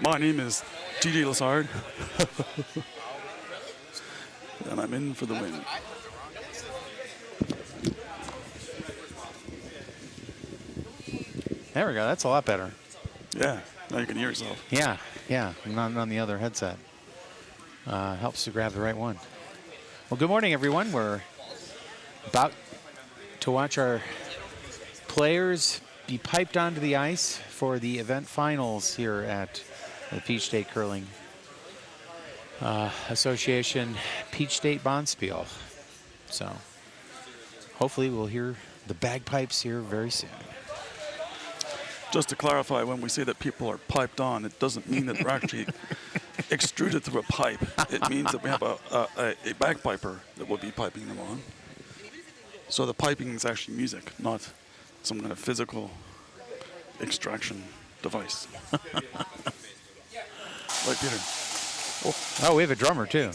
My name is TJ Lassard, and I'm in for the win. There we go. That's a lot better. Yeah, now you can hear yourself. Yeah, yeah. Not on the other headset. Helps to grab the right one. Well, good morning, everyone. We're about to watch our players be piped onto the ice for the event finals here at the Peach State Curling Association Peach State Bonspiel. So hopefully we'll hear the bagpipes here very soon. Just to clarify, when we say that people are piped on, it doesn't mean that they're actually extruded through a pipe. It means that we have a bagpiper that will be piping them on. So the piping is actually music, not some kind of physical extraction device. Right, Peter? Oh, we have a drummer, too.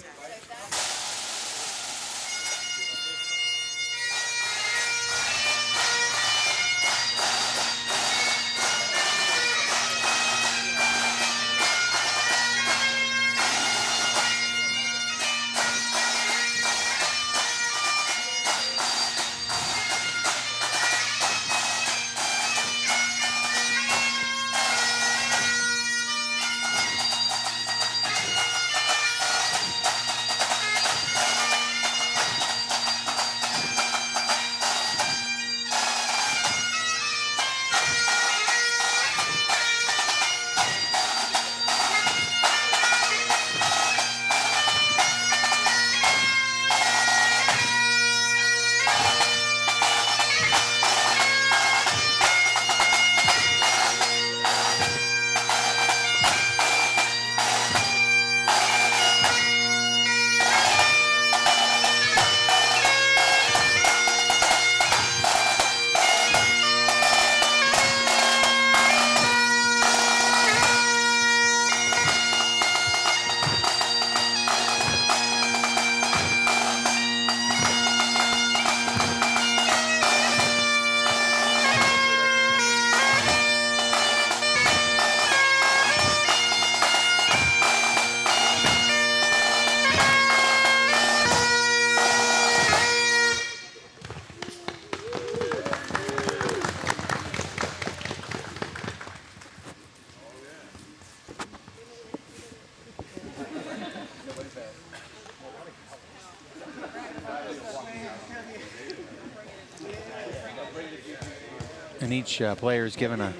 And each player is given a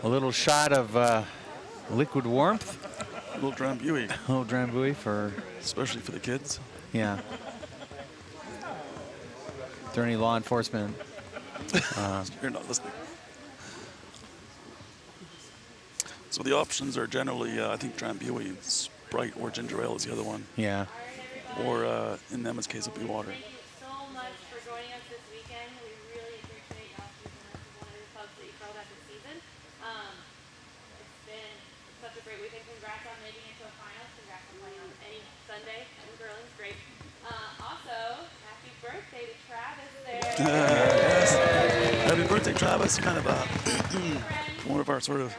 little shot of liquid warmth. A little Drambuie. A little Drambuie for... Especially for the kids. Yeah. Is there any law enforcement? You're not listening. So the options are generally, I think, Drambuie, Sprite, or ginger ale is the other one. Yeah. Or in Emma's case, it'll be water. Yes. Happy birthday, Travis. Kind of one of our sort of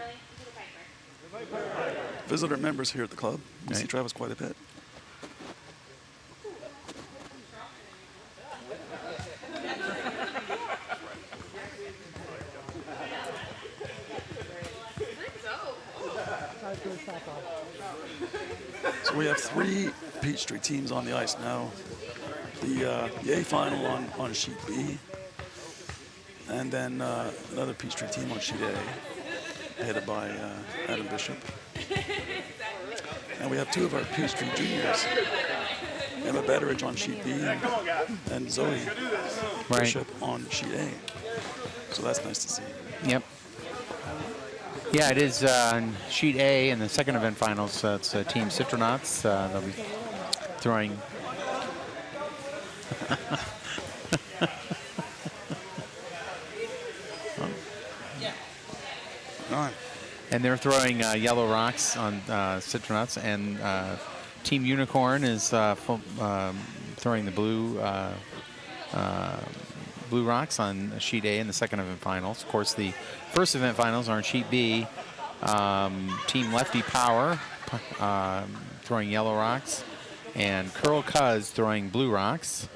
visitor members here at the club. We see Travis quite a bit. So we have 3 Peachtree teams on the ice now. The A final on sheet B, and then another Peachtree team on sheet A, headed by Adam Bishop. And we have 2 of our Peachtree juniors, Emma Betteridge on sheet B and Zoe Bishop on sheet A. So that's nice to see. Yep. Yeah, it is on sheet A in the second event finals. It's Team Citronauts. They'll be throwing. And they're throwing yellow rocks on Citronauts, and Team Unicorn is throwing the blue rocks on sheet A in the second event finals. Of course, the first event finals are on sheet B, Team Lefty Power throwing yellow rocks, and Curl Cuz throwing blue rocks.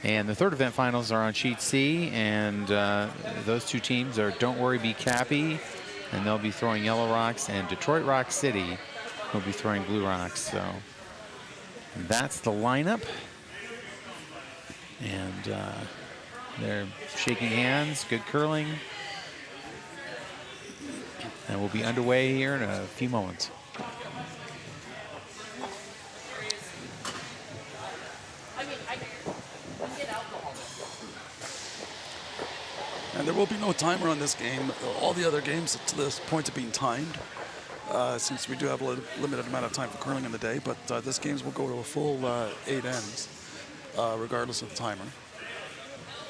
And the third event finals are on sheet C, and those two teams are Don't Worry Be Cappy, and they'll be throwing yellow rocks, and Detroit Rock City will be throwing blue rocks. So that's the lineup. And they're shaking hands, good curling. And we'll be underway here in a few moments. And there will be no timer on this game. All the other games to this point are being timed, since we do have a limited amount of time for curling in the day. But this games will go to a full 8 ends, regardless of the timer.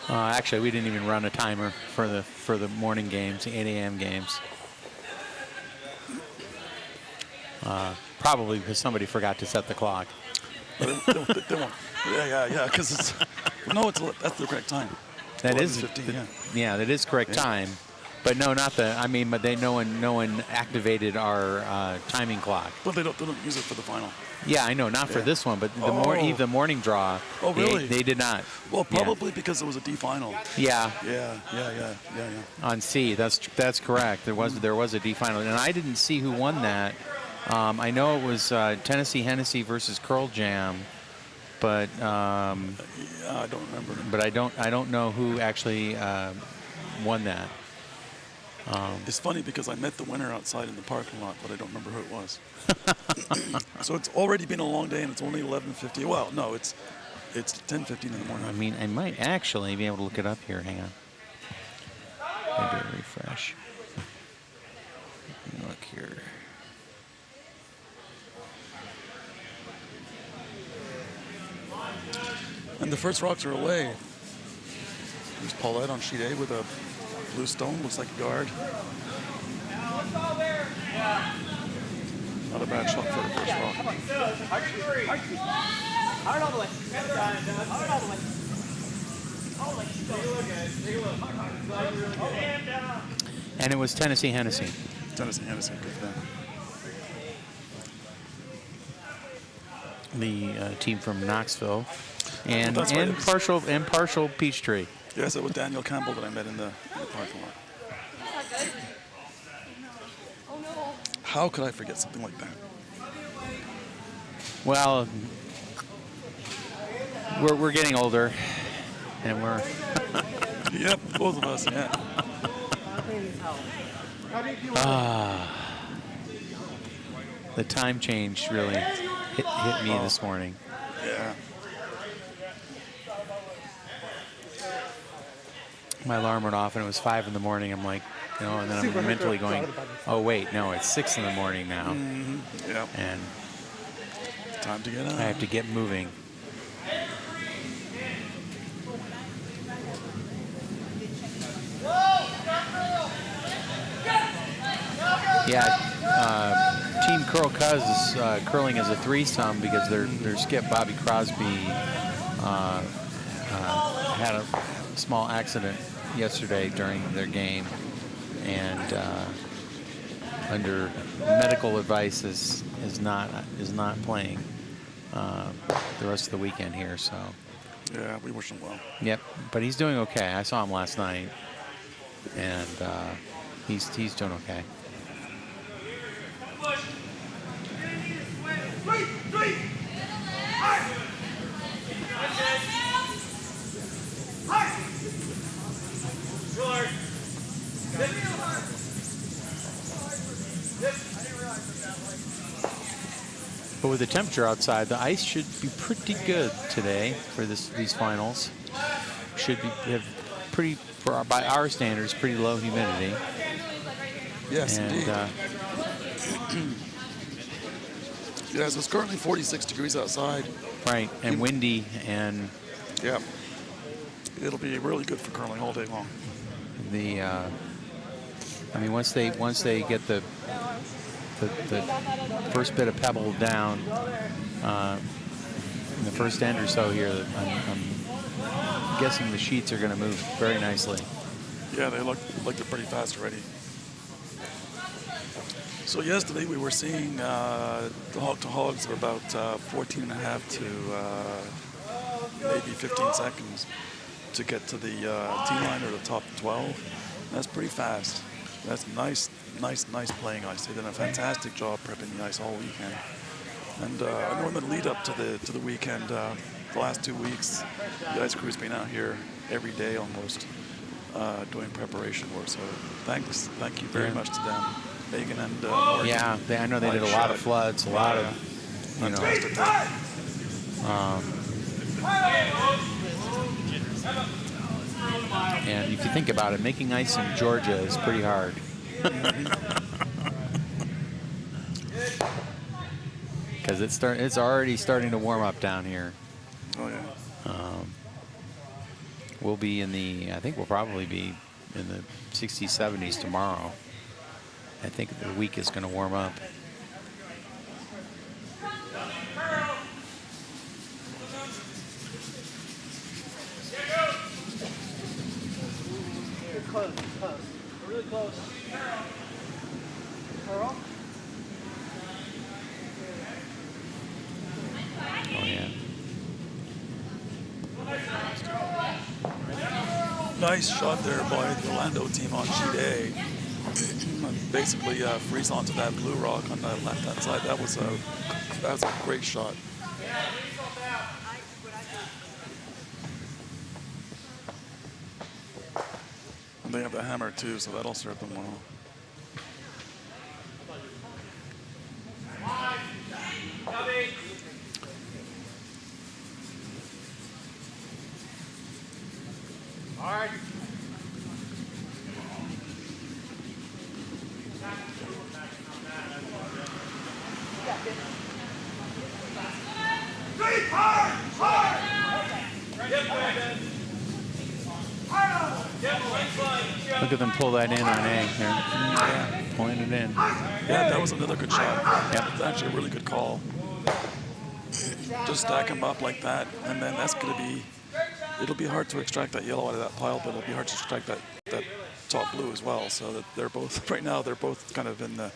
Actually, we didn't even run a timer for the morning games, the 8 a.m. games. Probably because somebody forgot to set the clock. They won't. Yeah. Because it's that's the correct time. That is 15, yeah, that is correct time. But no, not the. I mean, but no one activated our timing clock. But they don't use it for the final. Yeah, I know, not for this one, but the morning draw. Oh, really? They did not. Well, probably because it was a D final. Yeah. Yeah. On C, that's correct. There was a D final, and I didn't see who won that. I know it was Tennessee Hennessy versus Curl Jam, but I don't remember. But I don't know who actually won that. It's funny because I met the winner outside in the parking lot, but I don't remember who it was. So it's already been a long day, and it's only 11:50. Well, no, it's 10:15 in the morning. I mean, I might actually be able to look it up here. Hang on. Maybe a refresh. Let me look here. And the first rocks are away. There's Paulette on sheet A with a blue stone, looks like a guard. Not a bad shot for the first rock. Hard all the way. Hard all the way. And it was Tennessee Hennessy. Tennessee Hennessy, good for them. The team from Knoxville, and That's right, partial Peachtree. Yes, it was Daniel Campbell that I met in the parking lot. How could I forget something like that? Well, we're getting older, and we're Yep, both of us, yeah. the time change really hit me this morning. Yeah. My alarm went off, and it was 5 in the morning. I'm like, and then I'm mentally going, oh wait, no, it's 6 in the morning now, Yeah. and Time to get on. I have to get moving. Yeah, Team Curl Cuz is curling as a threesome because their skip Bobby Crosby had a small accident yesterday during their game, and under medical advice is not playing the rest of the weekend here. So Yeah, we wish him well. yep, but he's doing okay. I saw him last night, and he's doing okay. But with the temperature outside, the ice should be pretty good today for these finals. Should have pretty, by our standards, pretty low humidity. Yes, And indeed. Yes, it's currently 46 degrees outside. right, and windy, and Yeah. It'll be really good for curling all day long. the I mean, once they get the first bit of pebble down in the first end or so here, I'm guessing the sheets are going to move very nicely. Yeah, they look like they're pretty fast already. So yesterday we were seeing the hog to hogs of about 14 and a half to maybe 15 seconds to get to the tee line or the top 12. That's pretty fast. That's nice playing ice. They did a fantastic job prepping the ice all weekend. And I know in the lead up to the weekend, the last 2 weeks, the ice crew's been out here every day almost doing preparation work. So thank you very much to them, Megan and Morgan. Yeah, I know they did a lot of floods, a lot of, you know. Fantastic work. And if you think about it, making ice in Georgia is pretty hard. Because it's already starting to warm up down here. Oh yeah. We'll be I think we'll probably be in the 60s, 70s tomorrow. I think the week is going to warm up. Close. We're really close. Pearl? Oh, yeah. Nice shot there by the Orlando team on sheet A. Basically freeze onto that blue rock on the left-hand side. That was a great shot. And they have the hammer too, so that'll serve them well. Look at them pull that in on A here. Yeah, pulling it in. Yeah, that was another good shot. Yep. It's actually a really good call. Just stack them up like that, and then that's going to be, it'll be hard to extract that yellow out of that pile, but it'll be hard to extract that top blue as well. So that they're both, right now, they're both kind of in the,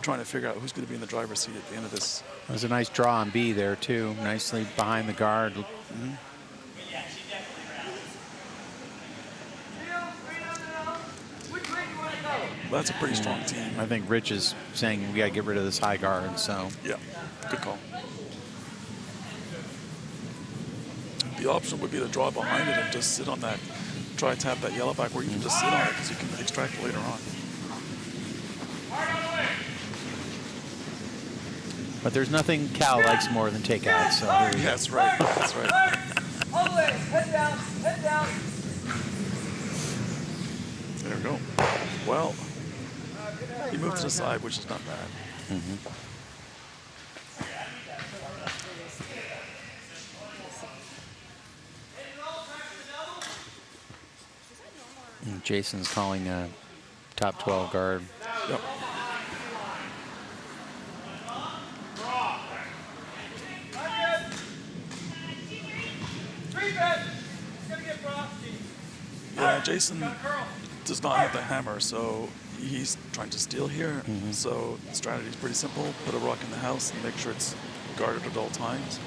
trying to figure out who's going to be in the driver's seat at the end of this. It was a nice draw on B there, too. Nicely behind the guard. Mm-hmm. That's a pretty strong team. I think Rich is saying we got to get rid of this high guard, so. Yeah, good call. The option would be to draw behind it and just sit on that, try to tap that yellow back where you can just sit on it because you can extract it later on. But there's nothing Cal likes more than takeout, so. Here we go. That's right, that's right. All the way. Head down. Head down. There we go. Well, he moved to the side, which is not bad. And Jason's calling a top 12 guard. Yep. Yeah, Jason does not have the hammer, so he's trying to steal here. So the strategy is pretty simple. Put a rock in the house and make sure it's guarded at all times.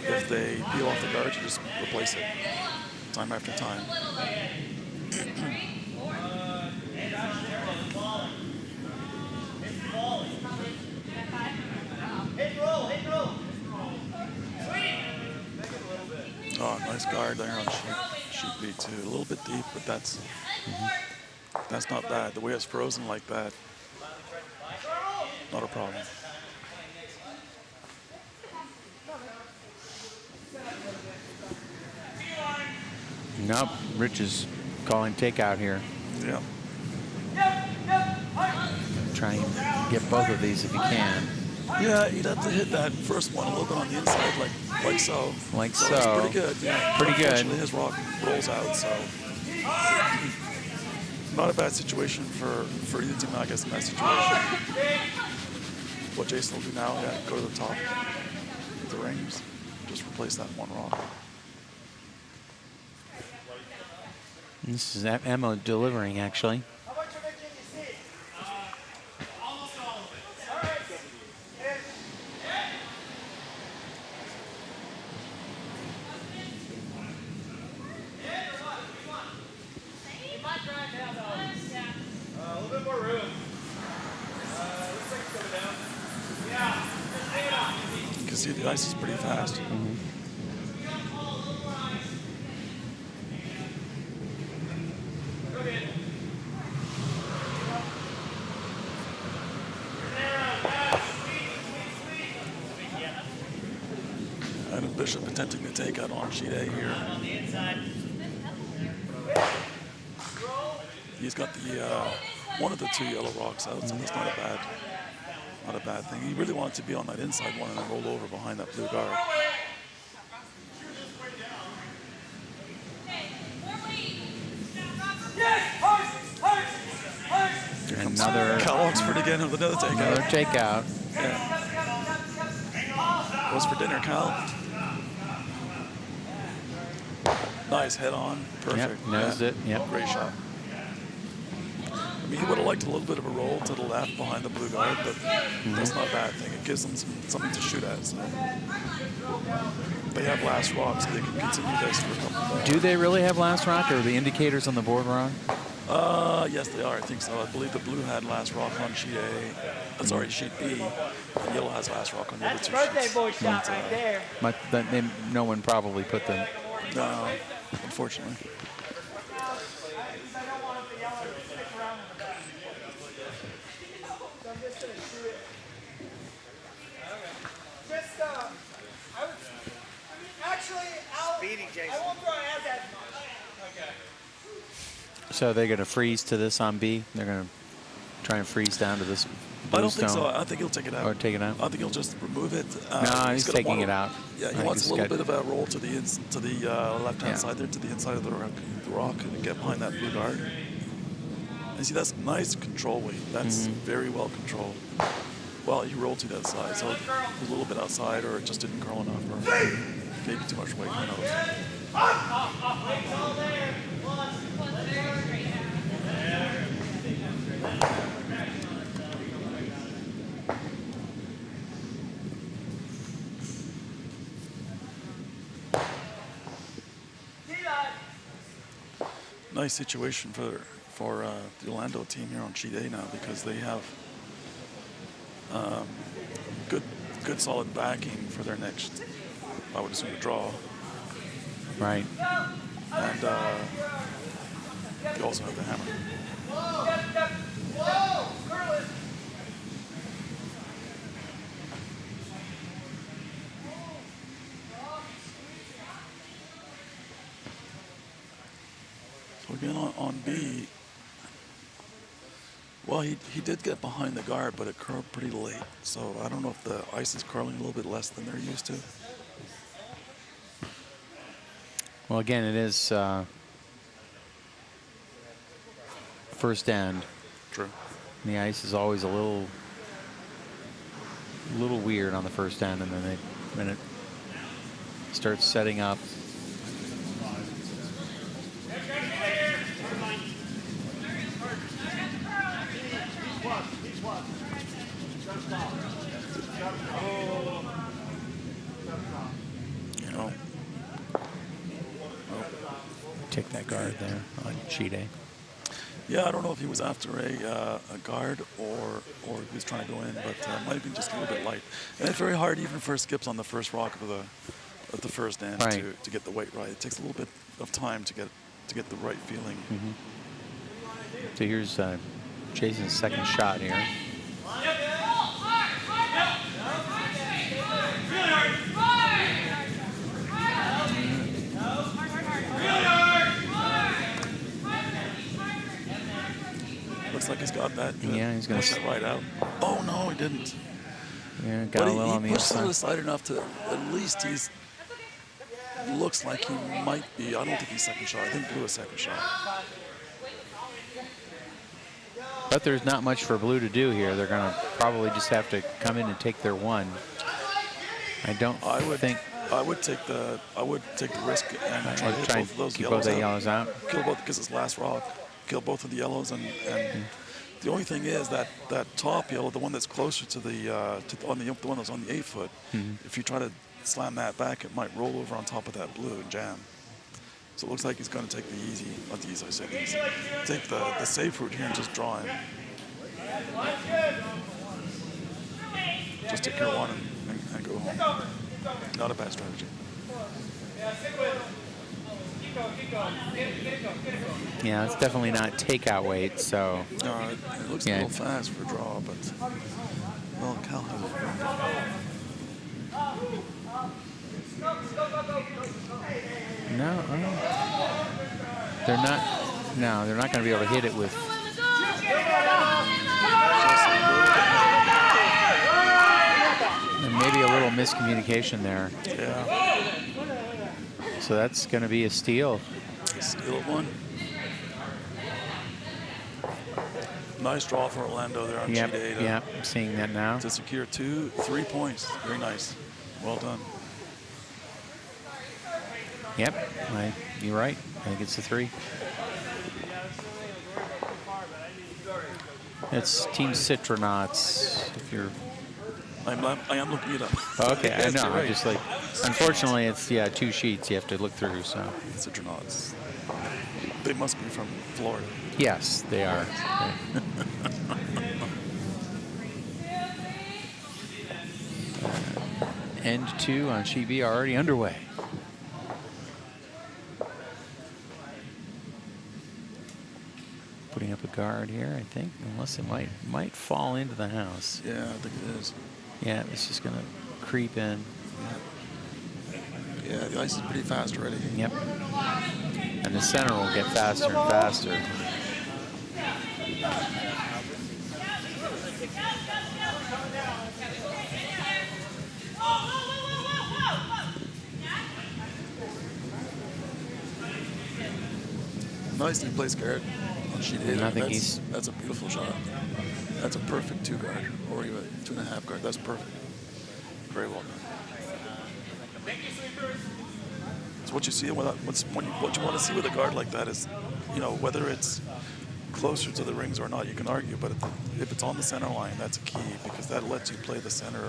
If they peel off the guard, you just replace it time after time. Oh, nice guard there on sheet B too. A little bit deep, but that's not bad. The way it's frozen like that, not a problem. Nope, Rich is calling takeout here. Yeah. Try and get both of these if you can. Yeah, you'd have to hit that first one a little bit on the inside, like so. Like so. so. It's pretty good. Yeah. Pretty good. Unfortunately, his rock rolls out, so not a bad situation for either team, I guess, in that situation. What Jason will do now, yeah, go to the top with the rings, just replace that one rock. This is Emma delivering, actually. You can see the ice is pretty fast. Adam Bishop attempting to take out on sheet A here. He's got the one of the two yellow rocks out, so that's not a bad thing. He really wanted to be on that inside one and then roll over behind that blue guard. Another Cal Oxford again with another another takeout. takeout. Yeah. Goes for dinner, Cal. Nice head on. Perfect. Yep, nosed it. Yep. Great shot. I mean, he would have liked a little bit of a roll to the left behind the blue guard, but that's not a bad thing. It gives them something to shoot at. So they have last rock, so they can continue this for a couple more. Do they really have last rock, or are the indicators on the board wrong? Yes, they are. I think so. I believe the blue had last rock on sheet A. Sorry, sheet B. And yellow has last rock on the other That's two birthday sheets. boy shot right there. No one probably put them. No, unfortunately. I don't want the yellow to stick around. So I'm just gonna shoot it. Just actually, I won't throw it as much. So they're going to freeze to this on B? They're going to try and freeze down to this blue I don't think stone? so. I think he'll take it out. Or take it out? I think he'll just remove it. No, he's gonna taking want it out. Yeah, I he think wants he's a little got- bit of a roll to the left-hand Yeah. side there, to the inside of the rock, and get behind that blue guard. And see, that's nice control weight. That's very well controlled. Well, he rolled to that side, so it was a little bit outside, or it just didn't curl enough, or maybe too much weight. Who knows? Nice situation for the Orlando team here on sheet A now, because they have good solid backing for their next, I would assume, a draw. Right. And they also have the hammer. So again on B, well, he did get behind the guard, but it curled pretty late. So I don't know if the ice is curling a little bit less than they're used to. Well, again, it is first end. True. And the ice is always a little weird on the first end, and then when it starts setting up. You know, Take that guard there on sheet A. yeah, I don't know if he was after a guard or he was trying to go in, but might have been just a little bit light. And it's very hard, even for skips on the first rock of the first end, Right. to get the weight right. It takes a little bit of time to get the right feeling. So here's Jason's second shot here. Looks like he's got that. Yeah, he's gonna push that right out. Oh no, he didn't. Yeah, got But a little on he the pushed it to inside. the side enough to at least he's. Looks like he might be. I don't think he's second shot. I think Blue is second shot. But there's not much for Blue to do here. They're going to probably just have to come in and take their one. I would take the risk and try to hit try both of those keep yellows both the out. yellows out. Kill both because it's last rock. Kill both of the yellows and the only thing is that top yellow, the one that's closer to the one that's on the 8 foot. If you try to slam that back, it might roll over on top of that blue and jam. So it looks like he's going to take the easy, not the easy, I said easy. Take the safe route here and just draw him. Just take your one and go home. Not a bad strategy. Yeah, it's definitely not takeout weight, so No, it looks Yeah. a little fast for a draw, but well, Cal has it. no, they're not. No, they're not going to be able to hit it with. And maybe a little miscommunication there. Yeah, So that's going to be a steal. steal of one. Nice draw for Orlando there on Yep, sheet 8. yep, I'm seeing that now. To secure 3 points. Very nice. Well done. Yep, you're right. I think it's a 3. It's Team Citronauts. If you're I am looking it up. okay, I Yes, know. you're I right. just like. Unfortunately, it's 2 sheets you have to look through. So Citronauts. They must be from Florida. yes, they are. End 2 on sheet B are already underway. Putting up a guard here, I think, unless it might fall into the house. Yeah, I think it is. Yeah, it's just going to creep in. Yeah, the ice is pretty fast already. Yep. And the center will get faster and faster. Nicely placed guard on sheet 8. And I think That's a beautiful shot. That's a perfect 2 guard, or even 2.5 guard. That's perfect. Very well done. So what you see, what you want to see with a guard like that is, whether it's closer to the rings or not, you can argue, but if it's on the center line, that's a key because that lets you play the center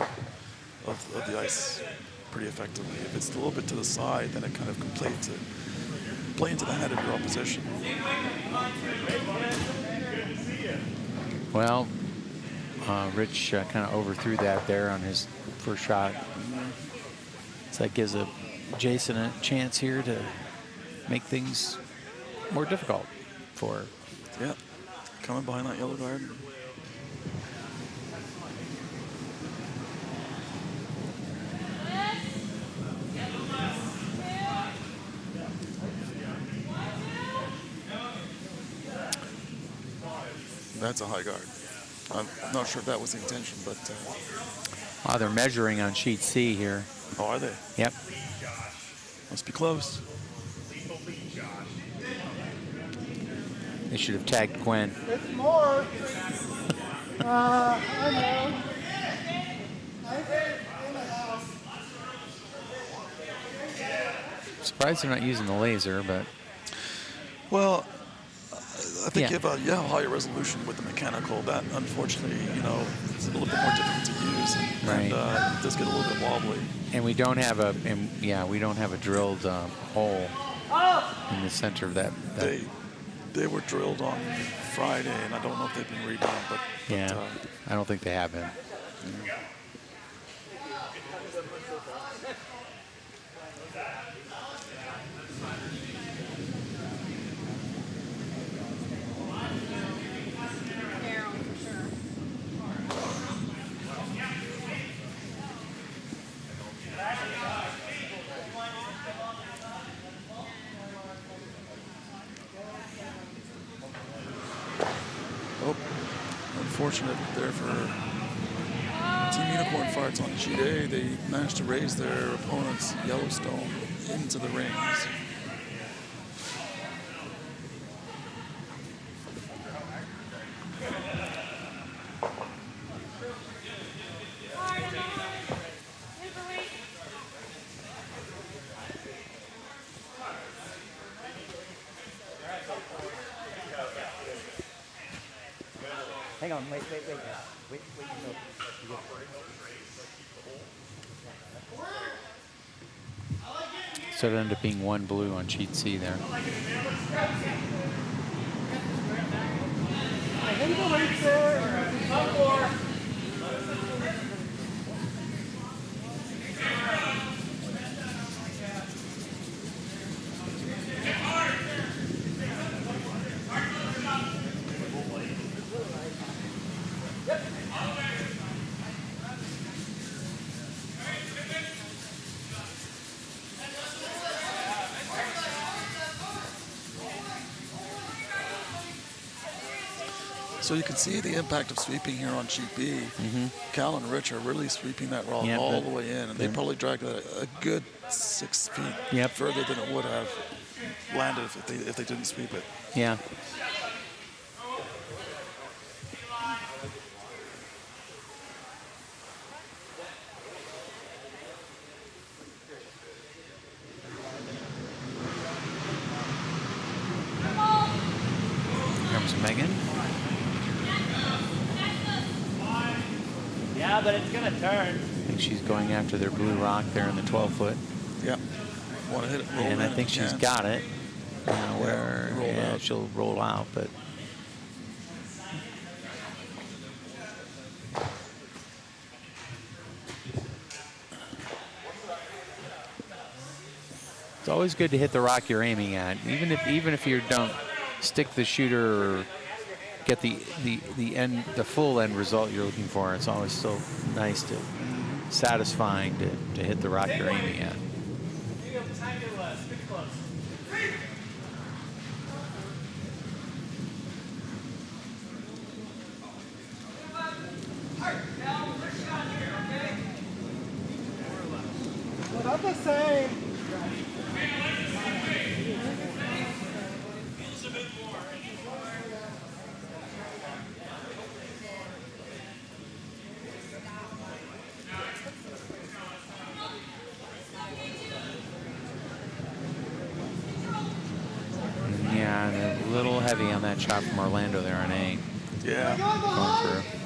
of the ice pretty effectively. If it's a little bit to the side, then it kind of can play into the head of your opposition. Well, Rich kind of overthrew that there on his first shot. So that gives Jason a chance here to make things more difficult for. Yeah, coming behind that yellow guard. That's a high guard. I'm not sure if that was the intention, but Wow, they're measuring on sheet C here. oh, are they? Yep. Must be close. They should have tagged Gwen. It's more. I know. Surprised they're not using the laser, but Well, I think Yeah. you have a higher resolution with the mechanical. That unfortunately, it's a little bit more difficult to use, Right. and it does get a little bit wobbly. and we don't have a drilled hole in the center of that. They were drilled on Friday, and I don't know if they've been redone, but Yeah, I don't think they have been. oh, unfortunate there for Team Unicorn Farts on sheet A. They managed to raise their opponent's Yellowstone into the rings. Hang on, wait. So it ended up being 1 blue on sheet C there. I think the right there. So you can see the impact of sweeping here on sheet B. Cal and Rich are really sweeping that rock Yeah, all but- the way in, and they probably dragged it a good 6 feet Yep. further than it would have landed if they didn't sweep it. Yeah. Comes Megan. Yeah, but it's gonna turn. I think she's going after their blue rock there in the 12-foot. Yep. Want to hit it, roll And I in if think you she's can. got it. Where roll out. she'll roll out, but it's always good to hit the rock you're aiming at, even if you don't stick the shooter or get the full end result you're looking for. It's always still nice to satisfying to hit the rock you're aiming at. Not the same. Yeah, and a little heavy on that shot from Orlando there on 8. Yeah. Going through.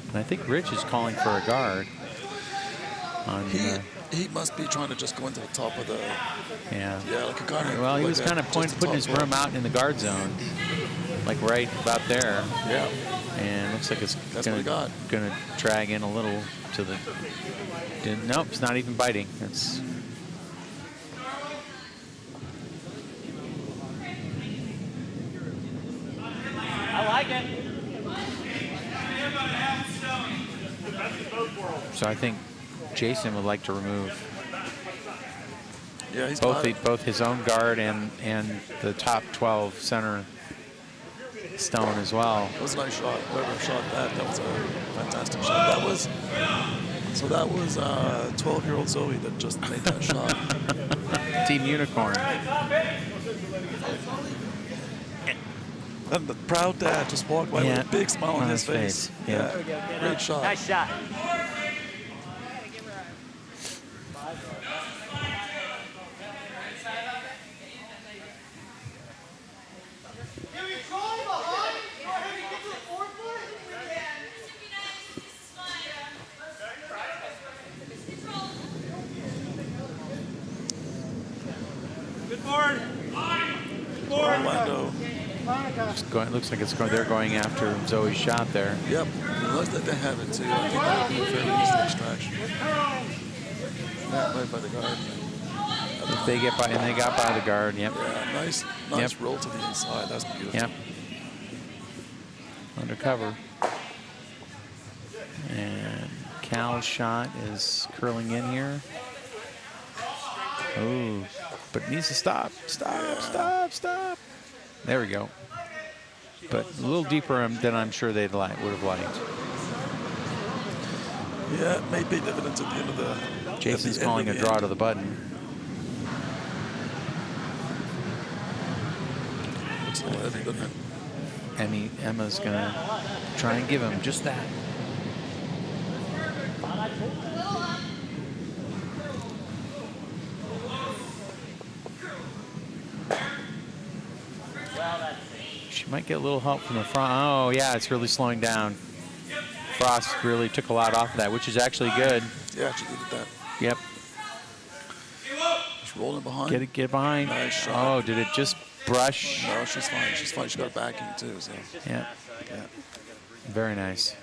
And I think Rich is calling for a guard. On, He must be trying to just go into the top of the, yeah. like a guard. Well, he like was a- kind of just the putting his top broom part. out in the guard zone, like right about there. Yeah. And looks like it's That's what he got. gonna drag in a little to the. Nope, it's not even biting. It's. I like it. So I think Jason would like to remove Yeah, he's got it. both his own guard and the top 12 center stone as well. That was a nice shot. Whoever shot that, that was a fantastic shot. That was 12-year-old Zoe that just made that shot. Team Unicorn. And the proud dad just walked by with a big smile on his face. Yeah. Great shot. Nice shot. Orlando. Looks like it's going. They're going after Zoe's shot there. Yep. It looks like they have it too. I think that would be a fairly easy extraction. Yeah, right by the guard. If they get by, and they got by the guard. Yep. Yeah, nice Yep. roll to the inside. That's beautiful. Yep. Undercover. And Cal's shot is curling in here. Oh, but it needs to stop. Stop. There we go. But a little deeper than I'm sure would have liked. Yeah, it may pay dividends at the end of the. Jason's calling a draw to the button. Looks a little heavy, doesn't it? Emma's gonna try and give him just that. She might get a little help from the front. Oh yeah, it's really slowing down. Frost really took a lot off of that, which is actually good. Yeah, she needed that. Yep. She's rolling behind. Get behind. Nice shot. Oh, did it just brush? No, she's fine. She's fine. She got a backing too. So Yeah. yeah. Very nice.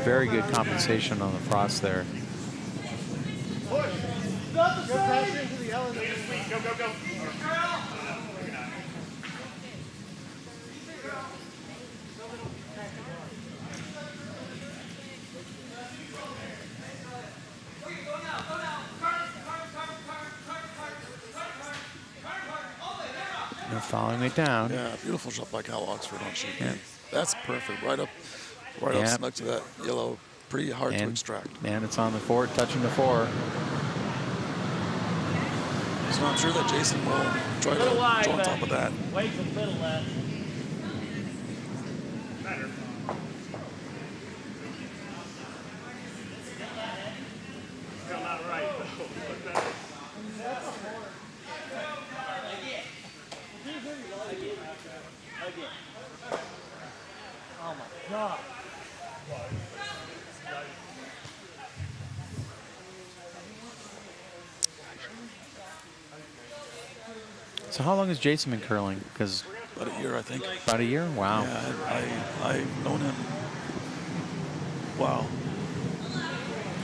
Very good compensation on the Frost there. Following it down. Yeah, beautiful shot by Cal Oxford on sheet B. Yeah. That's perfect. Right up Yeah. snug to that yellow. Pretty hard to extract. And it's on the 4, touching the 4. So I'm sure that Jason will try to Little wide, go on but top of that. Wade's a little left. Still not right, though. But that Oh my God. So how long has Jason been curling? Because About a year, I think. about a year? Wow. Yeah, I've known him, wow,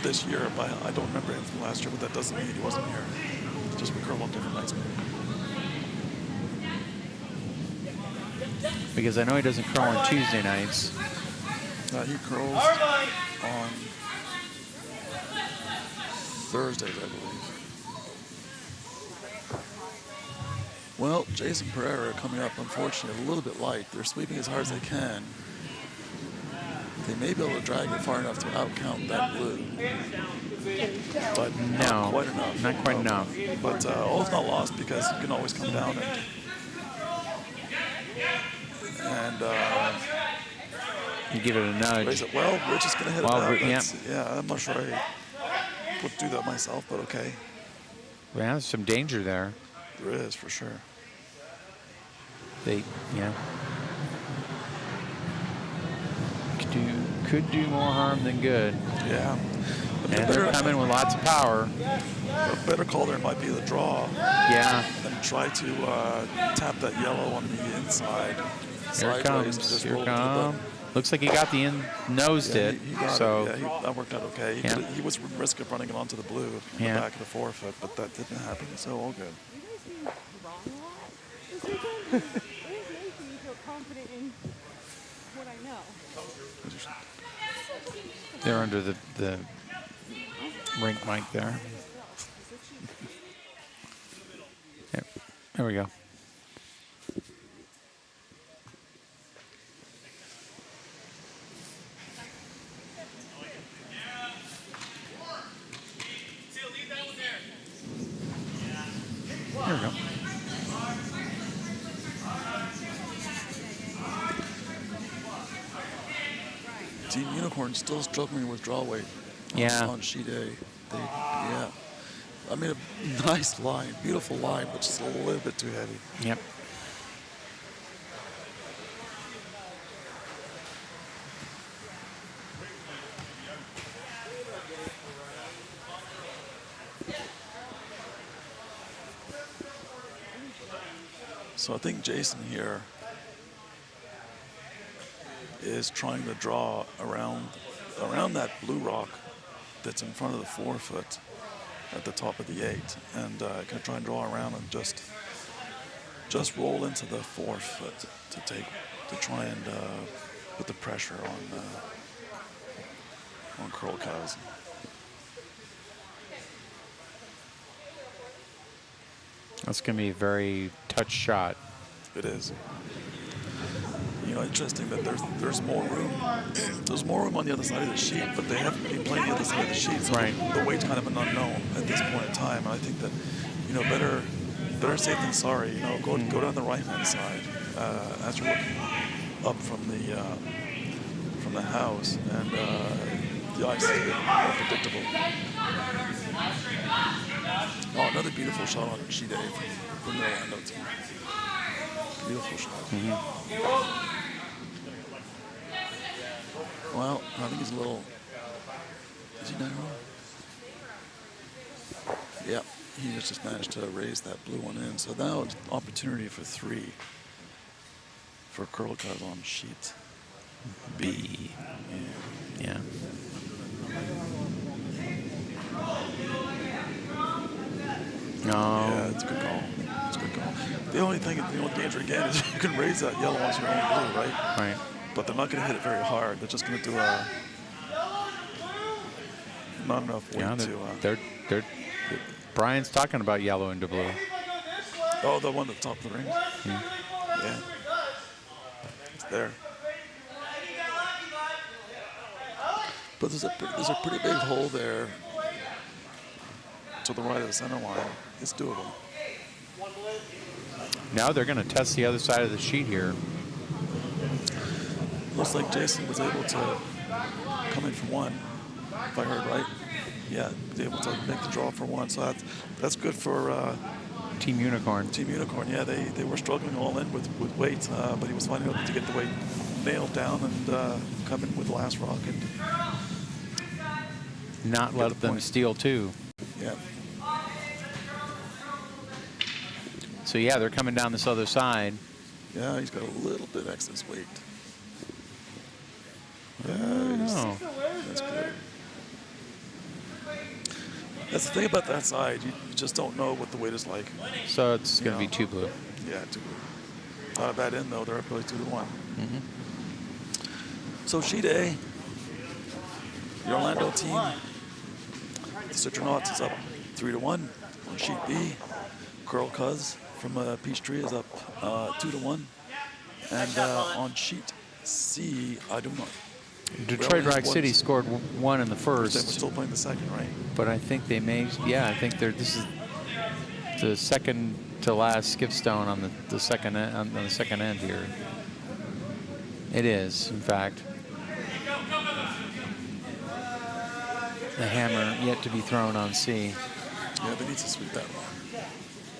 this year, but I don't remember him from last year, but that doesn't mean he wasn't here. It's just we curl on different nights. Because I know he doesn't curl on Tuesday nights. He curls on Thursdays, I believe. Well, Jason Pereira coming up, unfortunately, a little bit light. They're sweeping as hard as they can. They may be able to drag it far enough to outcount that blue. But No, not quite enough. not quite No. enough. But all's not lost because you can always come down and You give it a raise nudge. it. Well, Rich is going to hit Well, it now. yeah. Yeah, I'm not sure I would do that myself, but okay. Yeah, there's some danger there. There is, for sure. Yeah. Could do more harm than good. Yeah. And they're coming with lots of power. A better call there might be the draw Yeah. and try to tap that yellow on the inside. Here it sideways and comes. just Here roll it to the button. comes. Looks like he got the nosed Yeah, it. he got So it. Yeah, that worked out okay. He, Yeah. he was risk of running it onto the blue in Yeah. the back of the forefoot, but that didn't happen, so all good. This weekend, it is making me feel confident in what I know. they're under the rink mic there. Yep. There we go. There we go. Team Unicorn still struggling with draw weight Yeah. on sheet A. Yeah. I mean, a nice line, beautiful line, but just a little bit too heavy. Yep. So I think Jason here is trying to draw around that blue rock that's in front of the forefoot at the top of the 8, and can try and draw around and just roll into the forefoot to try and put the pressure on Curl Cows. That's going to be a very touch shot. It is. You know, interesting that there's more room. There's more room on the other side of the sheet, but they haven't been playing the other side of the sheet. So Right. the weight's kind of an unknown at this point in time. And I think that, you know, better safe than sorry. You know, go down the right-hand side as you're looking up from the house, and the ice is a bit more predictable. Oh, another beautiful shot on sheet A from the Orlando team. Beautiful shot. Well, I think he's a little. Is he narrow? Yeah, he just managed to raise that blue one in. So now it's opportunity for 3 for Curl Cows on sheet B. Yeah. No. Yeah, it's a good call. It's a good call. The only danger again is you can raise that yellow onto your own blue, right? Right. But they're not going to hit it very hard. They're just going to do not enough weight Yeah, to. they're Brian's talking about yellow into blue. Oh, the one at the top of the ring. Yeah. It's there. But there's a pretty big hole there to the right of the center line. It's doable. Now they're going to test the other side of the sheet here. Looks like Jason was able to come in for one, if I heard right. Yeah, was able to make the draw for one. So that's good for Team Unicorn. Team Unicorn. Yeah, they were struggling all in with weight, but he was finding out to get the weight nailed down and come in with the last rock. And Not Get let the them point. steal two. yeah, So yeah, they're coming down this other side. yeah, he's got a little bit excess weight. Yeah, Oh, that's good. That's the thing about that side. You just don't know what the weight is like. so it's going to Yeah. be two blue. Yeah, out of that end though, they're up really 2-1. So sheet A, the Orlando team, the Citronauts is up 3-1. On sheet B, Curl Cuz from Peachtree is up 2-1. And on sheet C, I do not. Detroit Well, Rock once- City scored one in the They were first, still playing the second, right? but I think they may. Yeah, I think this is the second to last skip stone on the second on the second end here. It is, in fact. The hammer yet to be thrown on C. Yeah, they need to sweep that rock.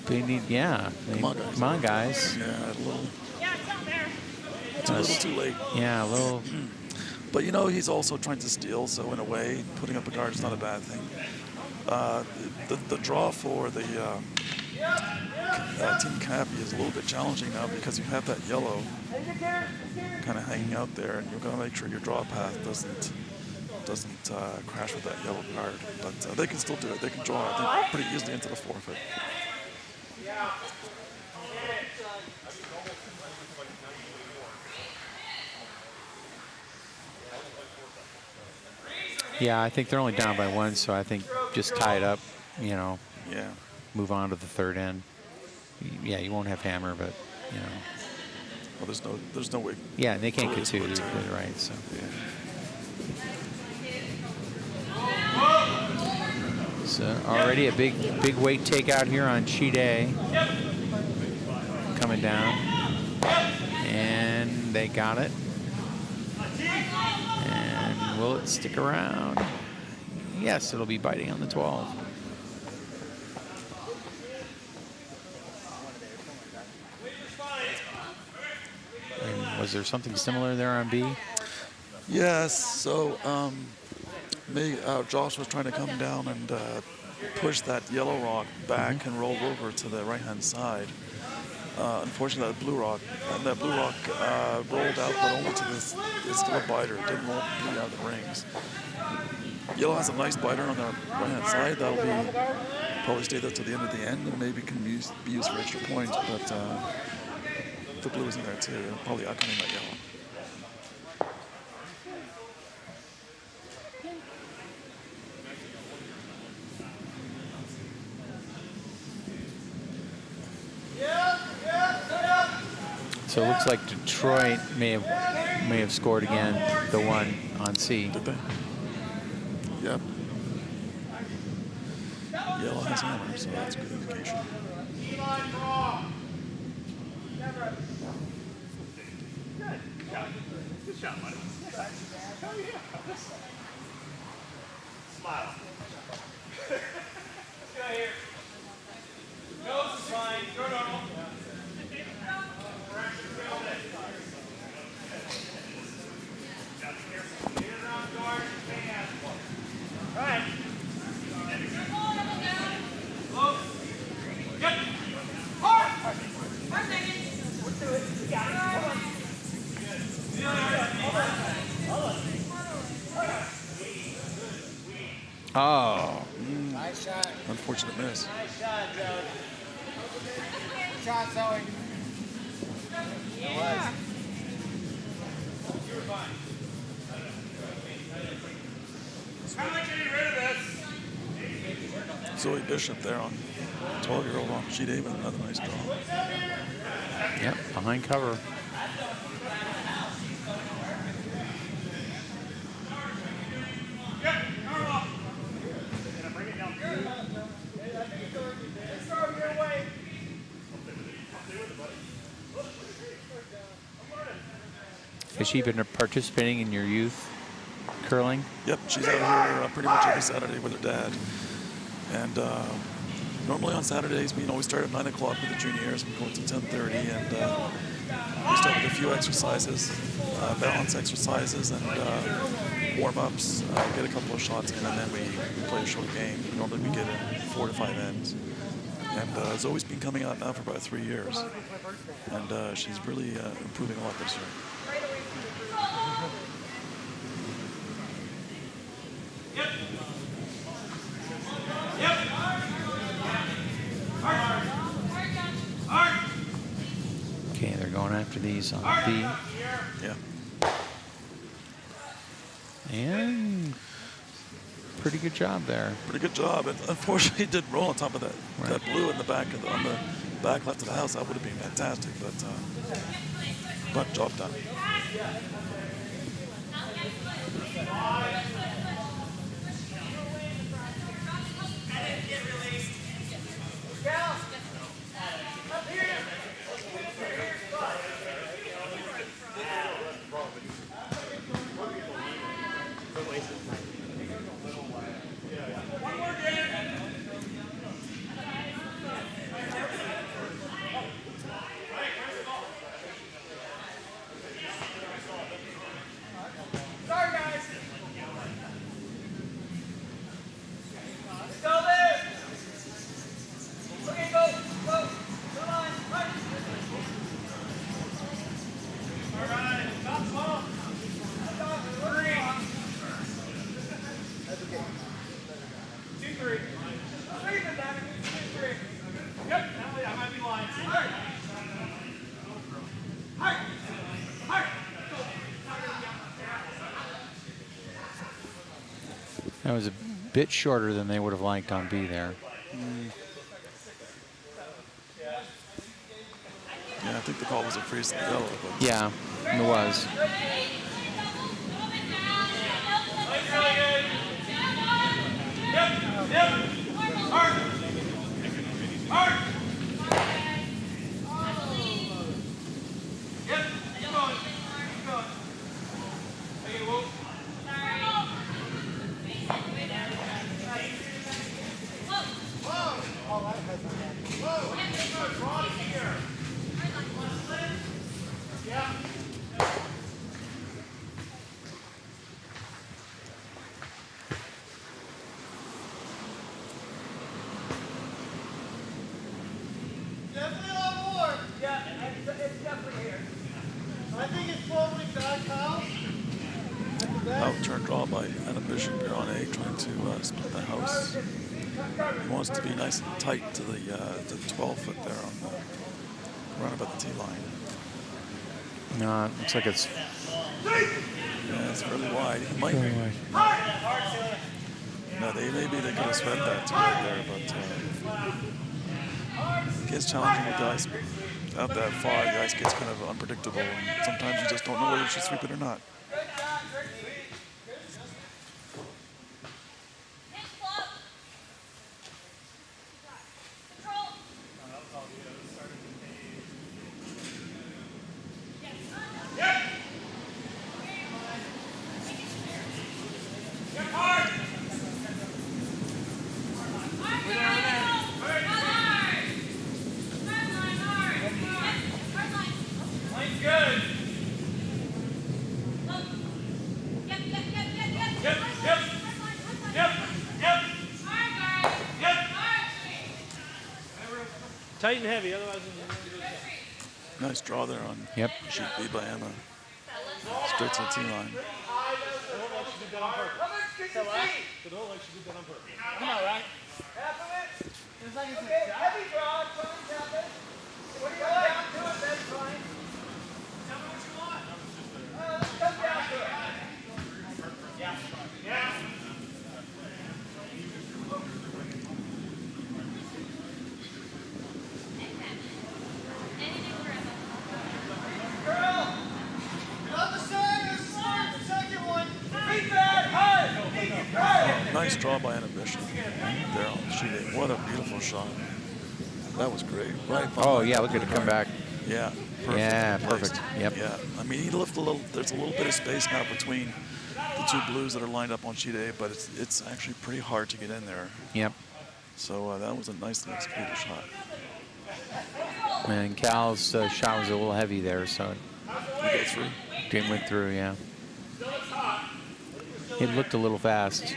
They need, yeah. Come on, guys. Come on, guys. Yeah, a little, Yeah, it's out there. it's a little too late. Yeah, a little. But you know, he's also trying to steal, so in a way, putting up a guard is not a bad thing. The draw for the Team Cappy is a little bit challenging now because you have that yellow kind of hanging out there, and you've got to make sure your draw path doesn't crash with that yellow guard. But they can still do it. They can draw, I think, pretty easily into the forfeit. Yeah, I think they're only down by one, so I think just tie it up, you know, Yeah. move on to the third end. Yeah, you won't have hammer, but, you know. Well, there's no way. Yeah, and they can't get Totally two, split they're right, so. Yeah. So already a big weight takeout here on sheet A. Coming down. And they got it. And will it stick around? Yes, it'll be biting on the 12. And was there something similar there on B? Yes. So Josh was trying to come down and push that yellow rock back and roll over to the right-hand side. Unfortunately, that blue rock rolled out, but only to this. It's still a biter. It didn't roll completely out of the rings. Yellow has a nice biter on the right-hand side. That'll be probably stay there to the end of the end, and maybe can be used for extra points. But the blue is in there too. It'll probably outcoming that yellow. So it looks like Detroit may have scored again, the one on C. Did they? Yep. Yellow has hammer, so that's a good indication. Good shot, buddy. Hell yeah. Smile. Let's go here. Nose is fine. You're normal. All right. Oh, Unfortunate miss. Nice shot, Joe. Yeah. How much getting rid of this? Zoe Bishop there on 12-year-old on sheet A with another nice draw. Yep, behind cover. Has she been participating in your youth curling? Yep, she's out here pretty much every Saturday with her dad. And normally on Saturdays, we start at 9 o'clock with the juniors and go until 10:30. And we start with a few exercises, balance exercises and warm-ups, get a couple of shots in, and then we play a short game. Normally we get in 4 to 5 ends. And Zoe's been coming out now for about 3 years. And she's really improving a lot this year. Okay, they're going after these on B. Yeah. And pretty good job there. Pretty good job. And unfortunately, it did roll on top of that, that blue in the back of on the back left of the house. That would have been fantastic, but job done. That was a bit shorter than they would have liked on B there. Yeah, I think the call was a freeze in the yellow. But Yeah, it was. Definitely on board. Yeah, it's definitely here. I think it's probably back house. out turn draw by Adam Bishop here on A, trying to split the house. He wants to be nice and tight to the 12 foot there on the run about the tee line. No, it looks like it's Yeah, it's really wide. He might. No, maybe they could have spent that to get there, but it gets challenging with guys out that far. The ice gets kind of unpredictable, and sometimes you just don't know whether you should sweep it or not. Tight and heavy, otherwise. Nice draw there on Yep. sheet B by Emma. Straight to the tee line. I know, right? It's like it's a heavy draw. What do you like? Down to it, that's fine. Tell me what you want. Let's come down to it. Yeah. Nice draw by Inhibition there on sheet 8. What a beautiful shot. That was great. Right. Oh, behind yeah, that look at it blue come card. back. Yeah. Perfect. Yeah, Placed. perfect. Yep. Yeah. I mean, he left a little. There's a little bit of space now between the two blues that are lined up on sheet 8, but it's actually pretty hard to get in there. Yep. So that was a nicely executed shot. And Cal's shot was a little heavy there, so You go through. it went through, yeah. It looked a little fast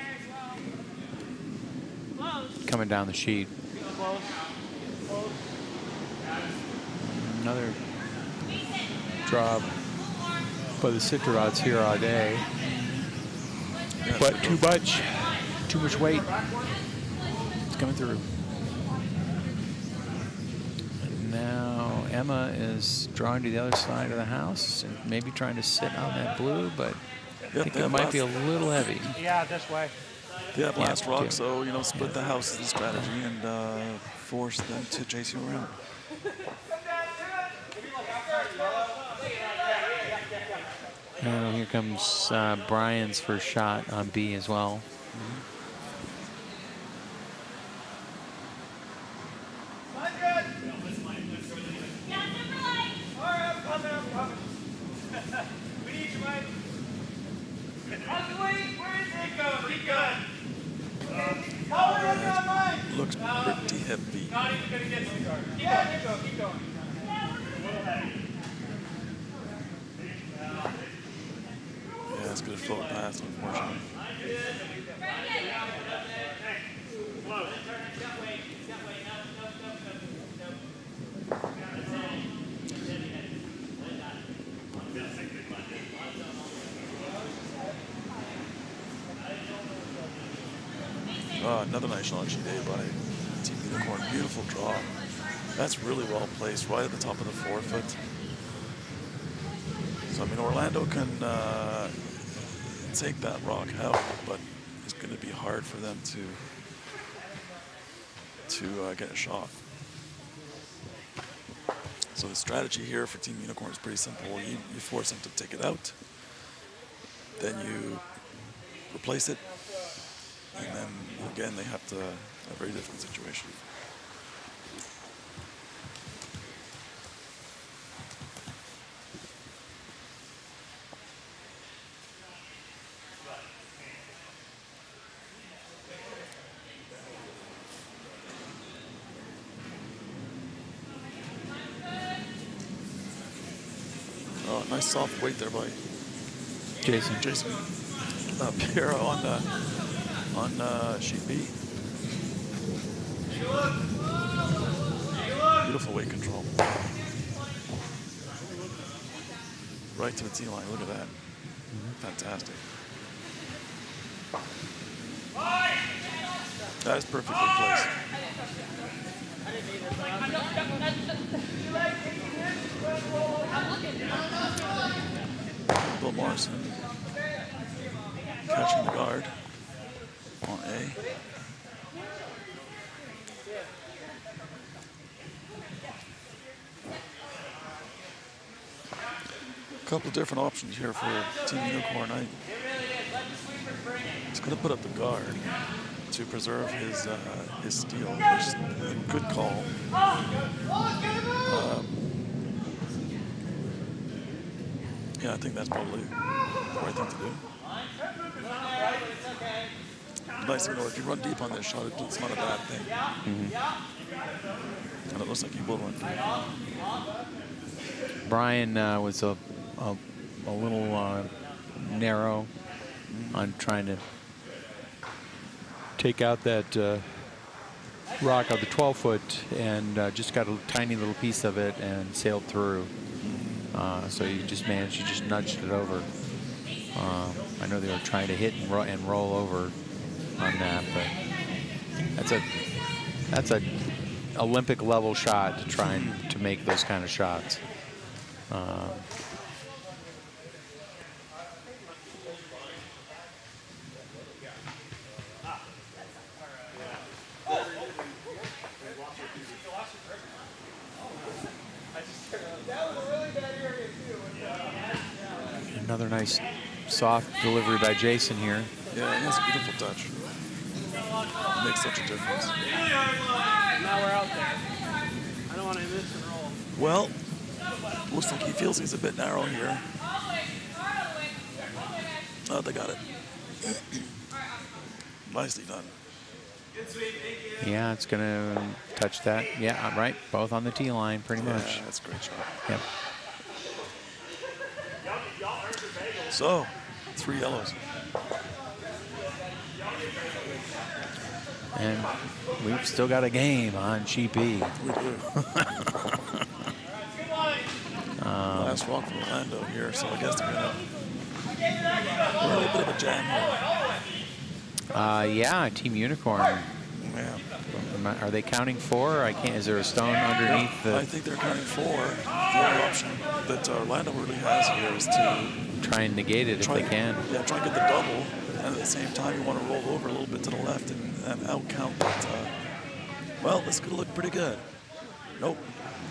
coming down the sheet. Another draw by the Citrodots here all day. Yeah, But so too much weight. It's coming through. And now Emma is drawing to the other side of the house and maybe trying to sit on that blue, but I think they it have might be a last- little heavy. Yeah, this way. They have last Yeah, rock, yeah. so split the house is the strategy and force them to chase you around. And here comes Brian's first shot on B as well. We need you, Mike. Where is it going? Keep going. How are you on mine? Looks pretty heavy. Not even going to get to the guard. Keep going. Keep going. Yeah, it's good float pass, unfortunately. Another nice shot sheet A by Team Unicorn. Beautiful draw. That's really well placed, right at the top of the forefoot. So I mean, Orlando can take that rock out, but it's going to be hard for them to get a shot. So the strategy here for Team Unicorn is pretty simple. You force them to take it out, then you replace it, and then again they have a very different situation. Oh, nice soft weight there by Jason. Jason Piera on sheet B. Beautiful weight control. Right to the tee line. Look at that. Fantastic. That is perfectly placed. Bill Morrison catching the guard on A. A couple of different options here for Team Unicorn. He's going to put up the guard to preserve his steal, which is a good call. Yeah, I think that's probably the right thing to do. Nice to know if you run deep on this shot, it's not a bad thing. And it looks like he will run deep. Brian was a little narrow on trying to take out that rock of the 12-foot and just got a tiny little piece of it and sailed through. So you just managed, you just nudged it over. I know they were trying to hit and roll over on that, but that's a Olympic level shot to try and to make those kind of shots. Another nice soft delivery by Jason here. Yeah, he has a beautiful touch. makes such a difference. Now we're out there. I don't want to miss and roll. Well, looks like he feels he's a bit narrow here. Oh, they got it. Nicely done. Yeah, it's going to touch that. Yeah, right. Both on the tee line, pretty much. Yeah, that's a great shot. Yep. So, 3 yellows. And we've still got a game on Sheet B. We do. Last rock for Orlando here, so I guess they're gonna. We're in a little bit of a jam here. Yeah, Team Unicorn. Yeah. Are they counting 4? I can't. Is there a stone underneath I the? think they're counting 4. The only option that Orlando really has here is to Try and negate it if they can. Yeah, try and get the double, and at the same time you want to roll over a little bit to the left and out count that. Well, this could look pretty good. Nope.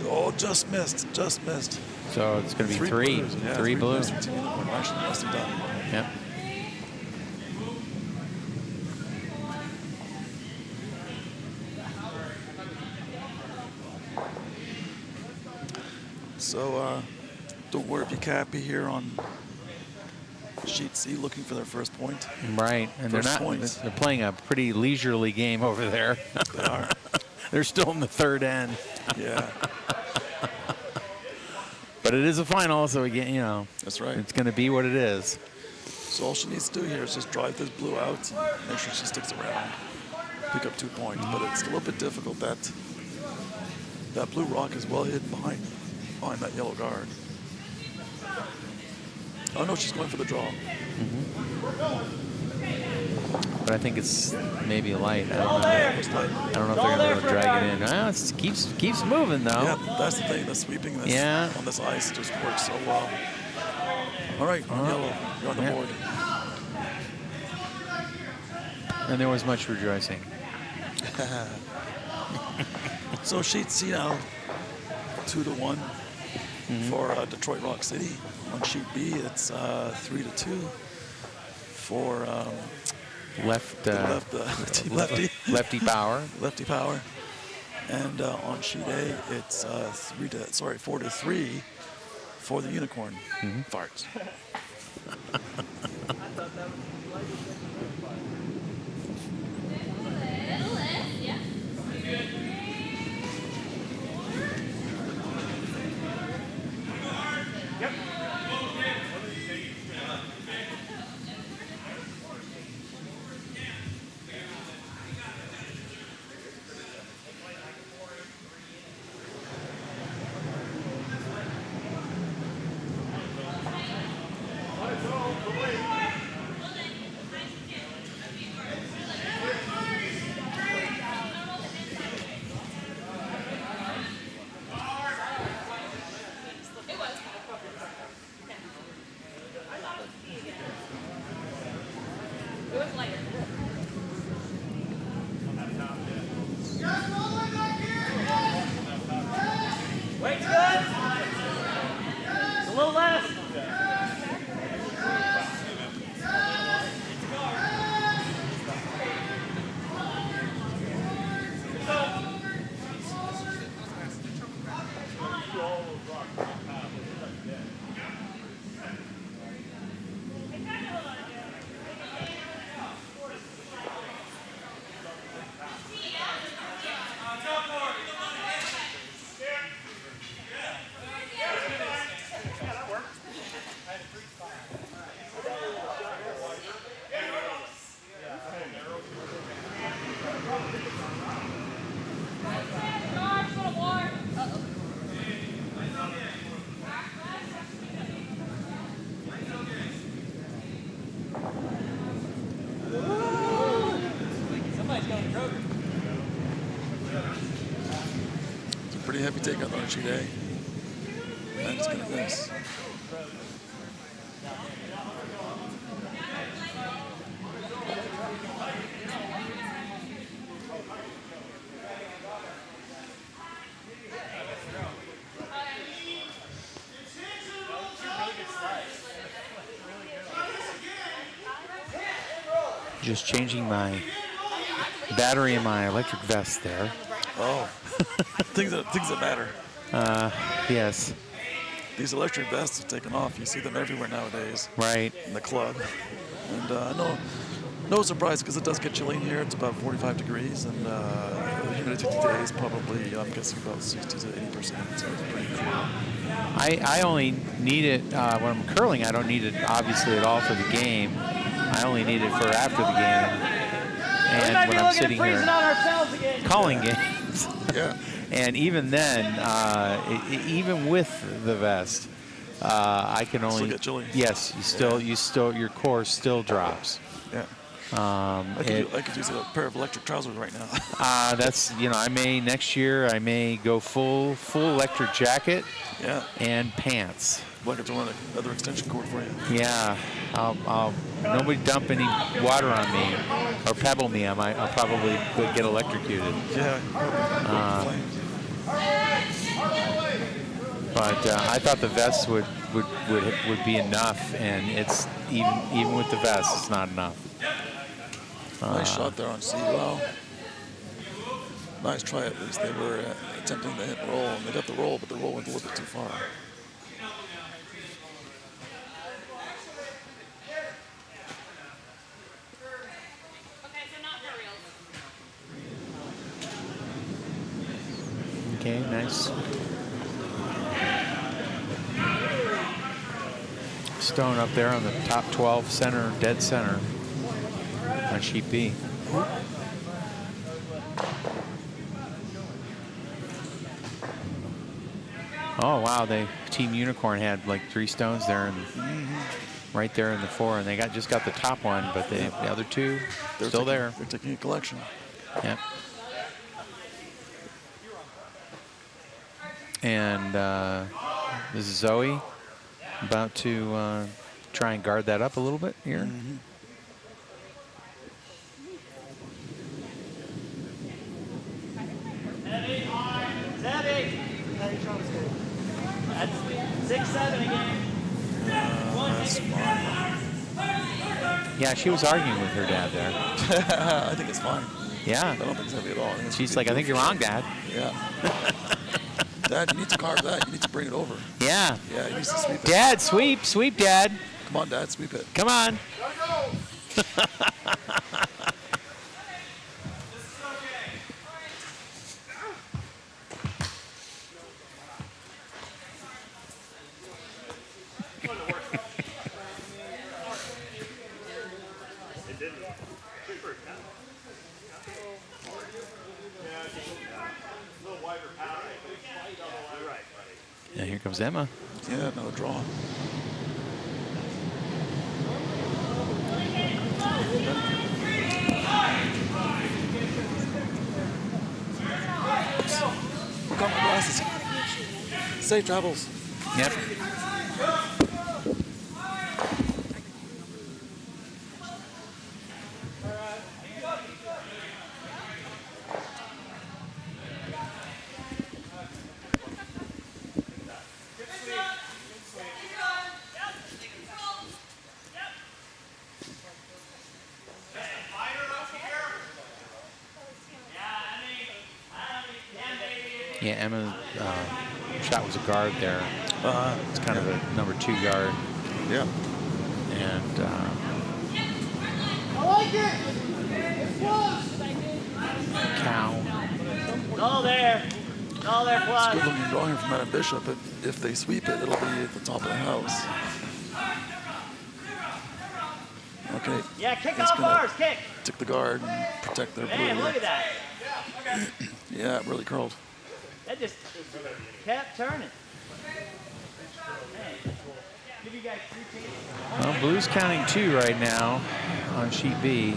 Oh, just missed. Just missed. So it's going to be 3. blues. Yeah, 3 blue. blues for Team Unicorn. Actually, must have done. Yep. So don't worry if you can't be here on Sheet C looking for their first point. Right, and they're First not. points. They're playing a pretty leisurely game over there. They are. They're still in the third end, Yeah, but it is a final, so again, you know, that's right. it's going to be what it is. So all she needs to do here is just drive this blue out, and make sure she sticks around, pick up 2 points. But it's a little bit difficult. That blue rock is well hidden behind that yellow guard. Oh no, she's going for the draw. But I think it's maybe light. I don't know. I don't know if they're going to be able to drag it in. It keeps moving though. Yeah, that's the thing. The sweeping this Yeah. on this ice just works so well. All right, yellow, you're on the Yeah. board. And there was much rejoicing. So Sheet C now, 2-1 for Detroit Rock City. On Sheet B, it's 3-2 for Team Lefty. Lefty power. Lefty Power. And on Sheet A, it's 4-3 for the Unicorn Farts. Weight's good. A little less. It's a pretty heavy takeout on Sheet A. And it's going to miss. Just changing my battery in my electric vest there. Oh, things that matter. Yes, These electric vests have taken off. You see them everywhere nowadays right. in the club. And no surprise, because it does get chilly in here. It's about 45 degrees, and the humidity today is probably, I'm guessing, about 60 to 80%. So it's pretty cool. I only need it when I'm curling. I don't need it obviously at all for the game. I only need it for after the game and when I'm sitting here calling games. Yeah. And even then, even with the vest, I can only. Still get chilly. Yes, your core still drops. Yeah. I could use a pair of electric trousers right now. That's I may next year. I may go full electric jacket. Yeah. And pants. I'd like to run another extension cord for you. Yeah. I'll nobody dump any water on me or pebble me. I'll probably get electrocuted. Yeah. But I thought the vest would be enough, and it's even with the vest, it's not enough. Nice shot there on C. Wow. Nice try at least. They were attempting to hit roll, and they got the roll, but the roll went a little bit too far. Okay, nice. Stone up there on the top 12 center, dead center on sheet B. Oh wow, Team Unicorn had like 3 stones there and right there in the 4, and they just got the top one, but the other 2 still there. They're taking a collection. Yep. And this is Zoe about to try and guard that up a little bit here. Zebby. That's 6-7 again. That's fine. Yeah, she was arguing with her dad there. I think it's fine. Yeah. I don't think it's heavy at all. She's like, I think you're wrong, Dad. Yeah. Dad, you need to carve that. You need to bring it over. Yeah. Yeah, you need to sweep it. Dad, sweep, Dad. Come on, Dad, sweep it. Come on. Yeah, here comes Emma. Yeah, another draw. Oops. Look on my glasses. Safe travels. Yep. Yeah, Emma's shot was a guard there. It's kind of a number 2 guard. Yeah. And I like it. It's close. Cow. It's all there. It's all there, It's plus. good looking drawing from Madam Bishop. If they sweep it, it'll be at the top of the house. Okay. Yeah, kick It's off gonna bars, kick. Take the guard and protect their blue. Man, look at that. Yeah, it really curled. That just kept turning. Man. Give you guys 3 chances. Well, Blue's counting 2 right now on sheet B.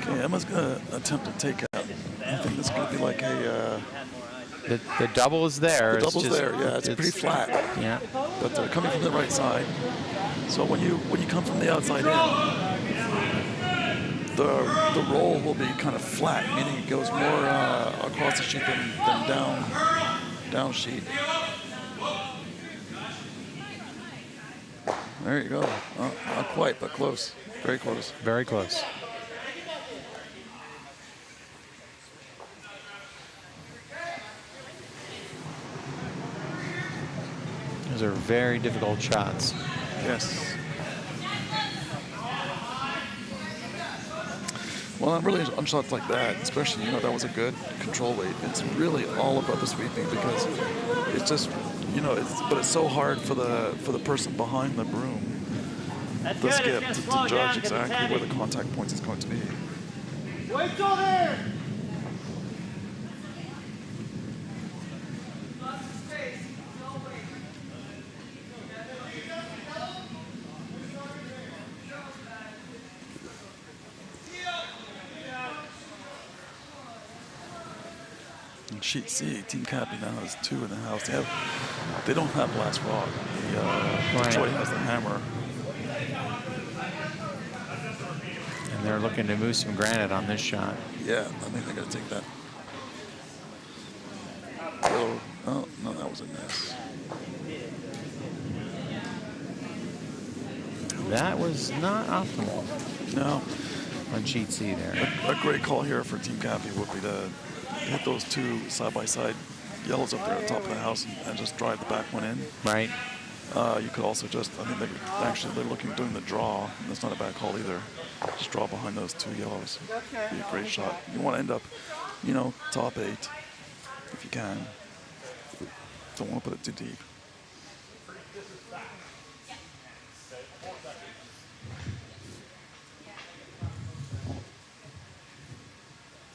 Okay, Emma's gonna attempt to take out. I think this is gonna be like a. The double is there. The double's just, there. Yeah, it's pretty flat. Yeah. But they're coming from the right side. So when you come from the outside in, the roll will be kind of flat, meaning it goes more across the sheet than down sheet. There you go. Not quite, but close. Very close. Very close. Those are very difficult shots. Yes. Well, I'm really on shots like that, especially, that was a good control weight. It's really all about the sweeping because it's just, but it's so hard for the person behind the broom, the skip, to judge exactly where the contact point is going to be. Wait till there! In sheet C, Team Cappy now has 2 in the house. They don't have last rock. Detroit has the hammer. And they're looking to move some granite on this shot. Yeah, I think they're going to take that. Oh, no, that was a miss. That was not optimal No, on sheet C there. a great call here for Team Cappy would be to hit those 2 side-by-side yellows up there at the top of the house and just drive the back one in. Right. You could also just, I think they're looking doing the draw. And that's not a bad call either. Just draw behind those 2 yellows. Be a great shot. You want to end up, top 8 if you can. Don't want to put it too deep.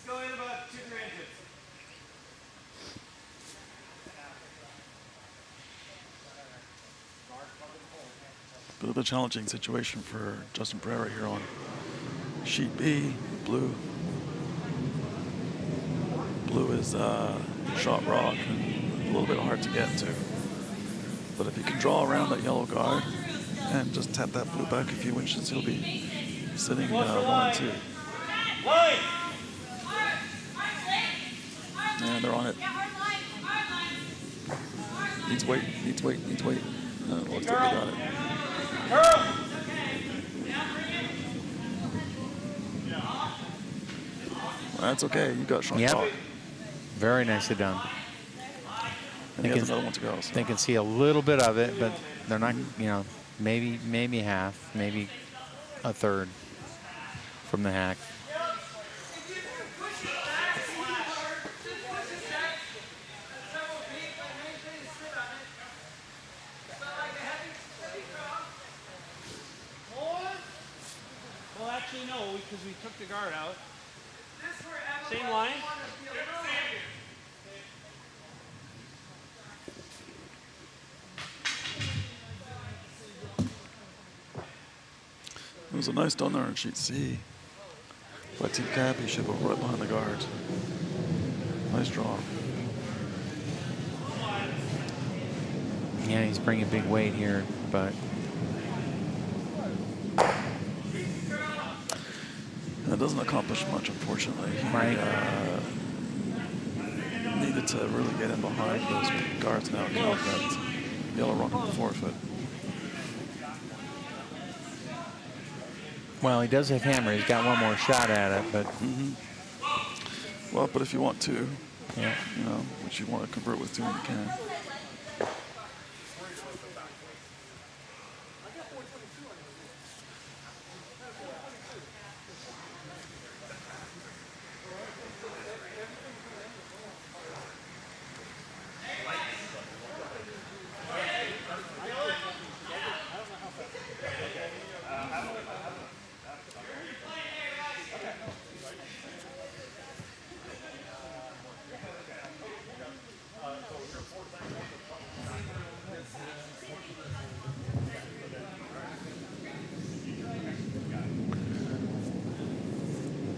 Let's go in about 2 tranches. Bit of a challenging situation for Justin Pereira here on sheet B, blue. Blue is shot rock and a little bit hard to get to. But if you can draw around that yellow guard and just tap that blue back a few inches, he'll be sitting 1 and 2. Line! And they're on it. Needs weight, needs weight, needs weight. Looks like they got it. That's okay. You got shot Yep. rock. Very nicely done. And he has another one to go. So. They can see a little bit of it, but they're not, maybe half, maybe a third from the hack. Well, actually, no, because we took the guard out. Same line. It was a nice done there in sheet C. By Team Cappy, should go right behind the guard. Nice draw. Yeah, he's bringing big weight here, but That doesn't accomplish much, unfortunately. He Right. Needed to really get in behind those guards now. Count that yellow rock on the forefoot. well, he does have hammer. He's got one more shot at it, but Well, but if you want to, yeah. which you want to convert with 2, you can.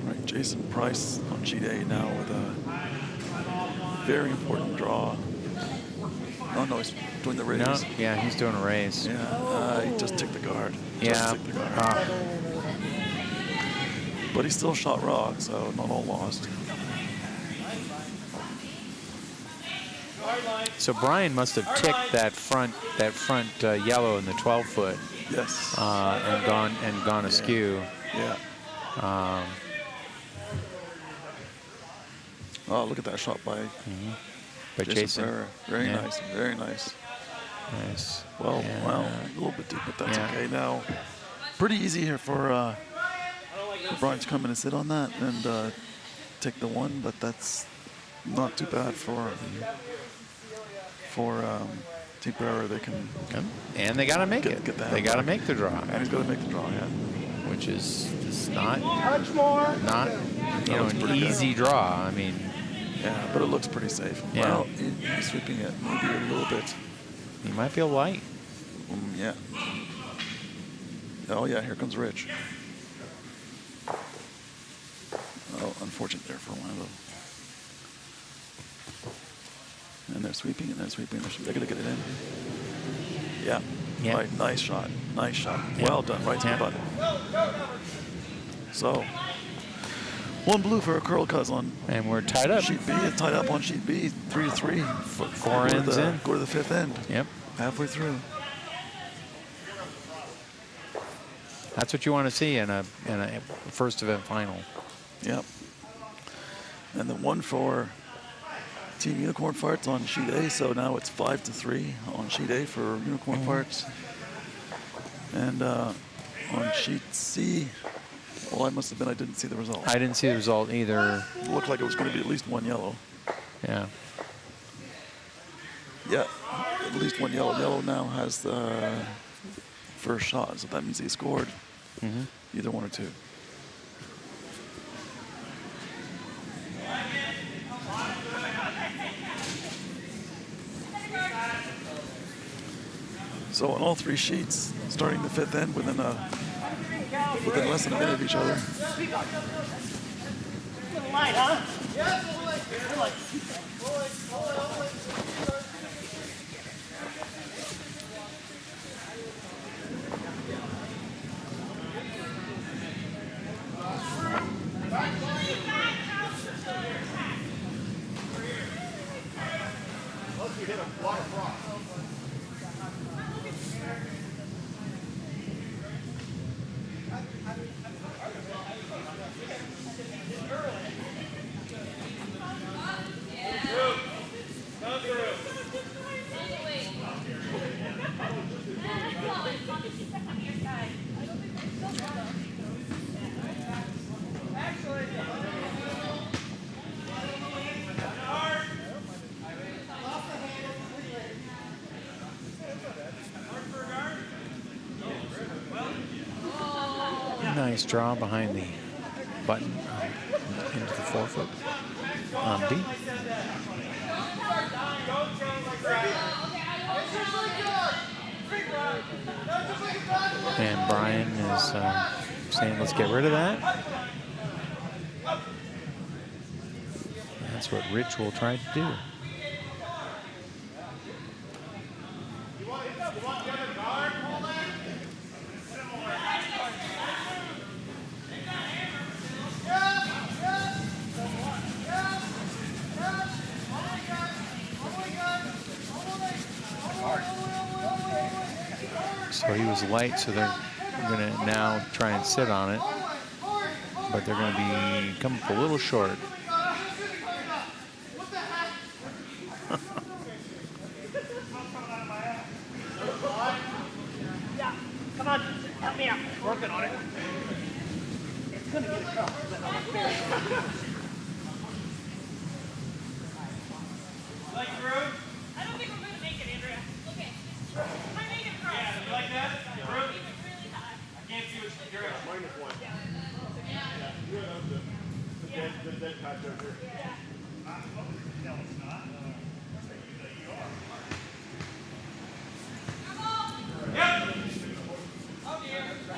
Right, Jason Price on sheet A now with a very important draw. Oh no, he's doing the raise. No, yeah, he's doing a raise. Yeah, he just took the guard. Yeah. Just took the guard. But he still shot rock, so not all lost. So Brian must have ticked that front yellow in the 12-foot Yes. and gone askew. Yeah. Oh, look at that shot by But Jason Pereira. Very Yeah. nice. Very nice. Nice. Well, Yeah. well, a little bit deep, but that's Yeah. okay. Now, pretty easy here for Brian to come in and sit on that and take the one, but that's not too bad for Team Pereira. They can, And they got to make Get it. the They got to handle. make the draw, and he's got to make the draw. Yeah. which is not Touch more. not looks an pretty good. easy draw. I mean, Yeah, but it looks pretty safe. Yeah. Well, he's sweeping it maybe a little bit. he might feel light. Yeah. Oh yeah, here comes Rich. Oh, unfortunate there for Orlando. And they're sweeping and they're sweeping. They're gonna get it in. Yeah. Yeah. Right. Nice shot. Nice shot. Yeah. Well done. Right to Yeah. the button. So, one blue for a curl cuz on And we're tied up. sheet B. It's tied up on sheet B. 3-3. Four ends in. Go to the fifth end. Yep. Halfway through. That's what you want to see in a first event final. Yep. And the one for Team Unicorn Farts on sheet A, so now it's 5-3 on sheet A for Unicorn Farts. And on sheet C, well, I must have been, I didn't see the result. I didn't see the result either. It looked like it was going to be at least one yellow. Yeah. Yeah, at least one yellow. Yellow now has the first shot, so that means he scored either one or two. So on all three sheets, starting the fifth end within less than a minute of each other. Light, huh? Nice draw behind the button into the forefoot on B. And Brian is saying, let's get rid of that. That's what Rich will try to do. So he was light, so they're going to now try and sit on it. But they're going to be come up a little short. Come on, help me out. Working on it. It's gonna get across. Like the road? I don't think we're gonna make it, Andrea. Okay. I made it cross. Yeah, you like that? Road? Really high. I can't see what you're doing.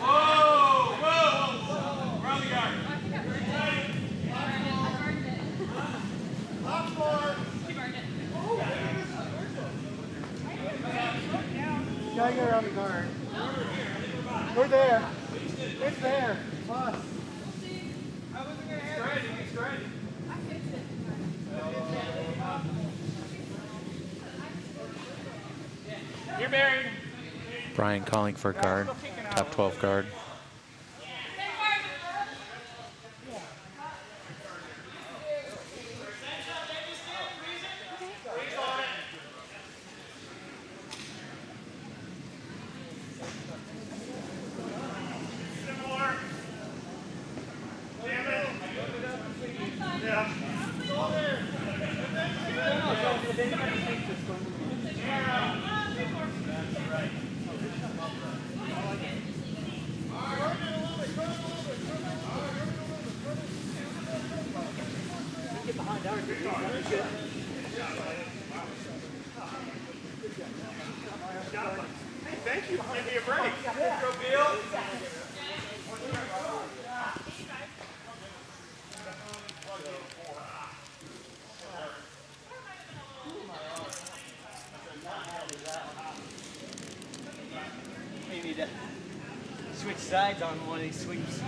Whoa, whoa, we're on the guard. Gotta get around the guard. We're there. It's there. Plus. You're buried. Brian calling for a guard, top 12 guard. Thank you. Give me a break. Go, Bill. You need to switch sides on one of these sweeps.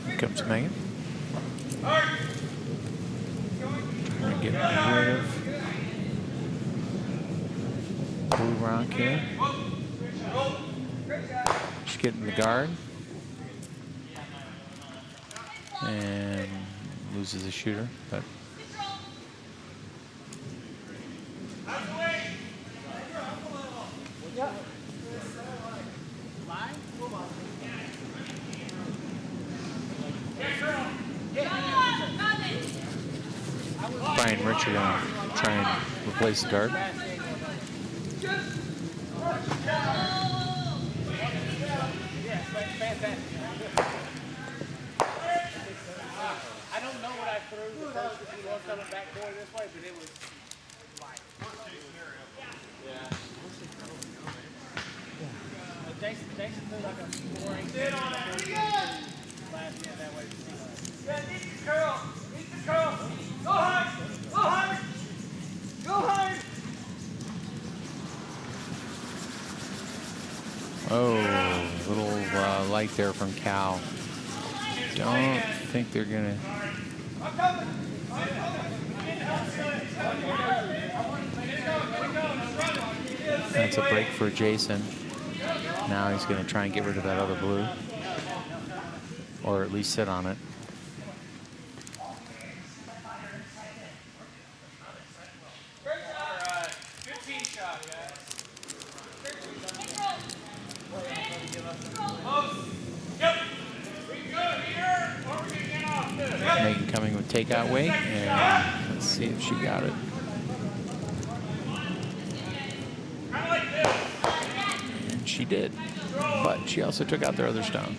Here comes Megan. Trying to get rid of Blue Rock here. She's getting the guard. And loses the shooter, but Brian Richard gonna try and replace the guard. I don't know what I threw the first if he was coming back more this way, but it was like. Jason threw like a 4-8. Sit on it. Last year that way. Yeah, need the curl. Need the curl. Go hard. Go hard. Go hard. Oh, little light there from Cal. Don't think they're gonna. That's a break for Jason. Now he's gonna try and get rid of that other blue, or at least sit on it. Megan coming with takeout weight, and let's see if she got it. And she did, but she also took out their other stone.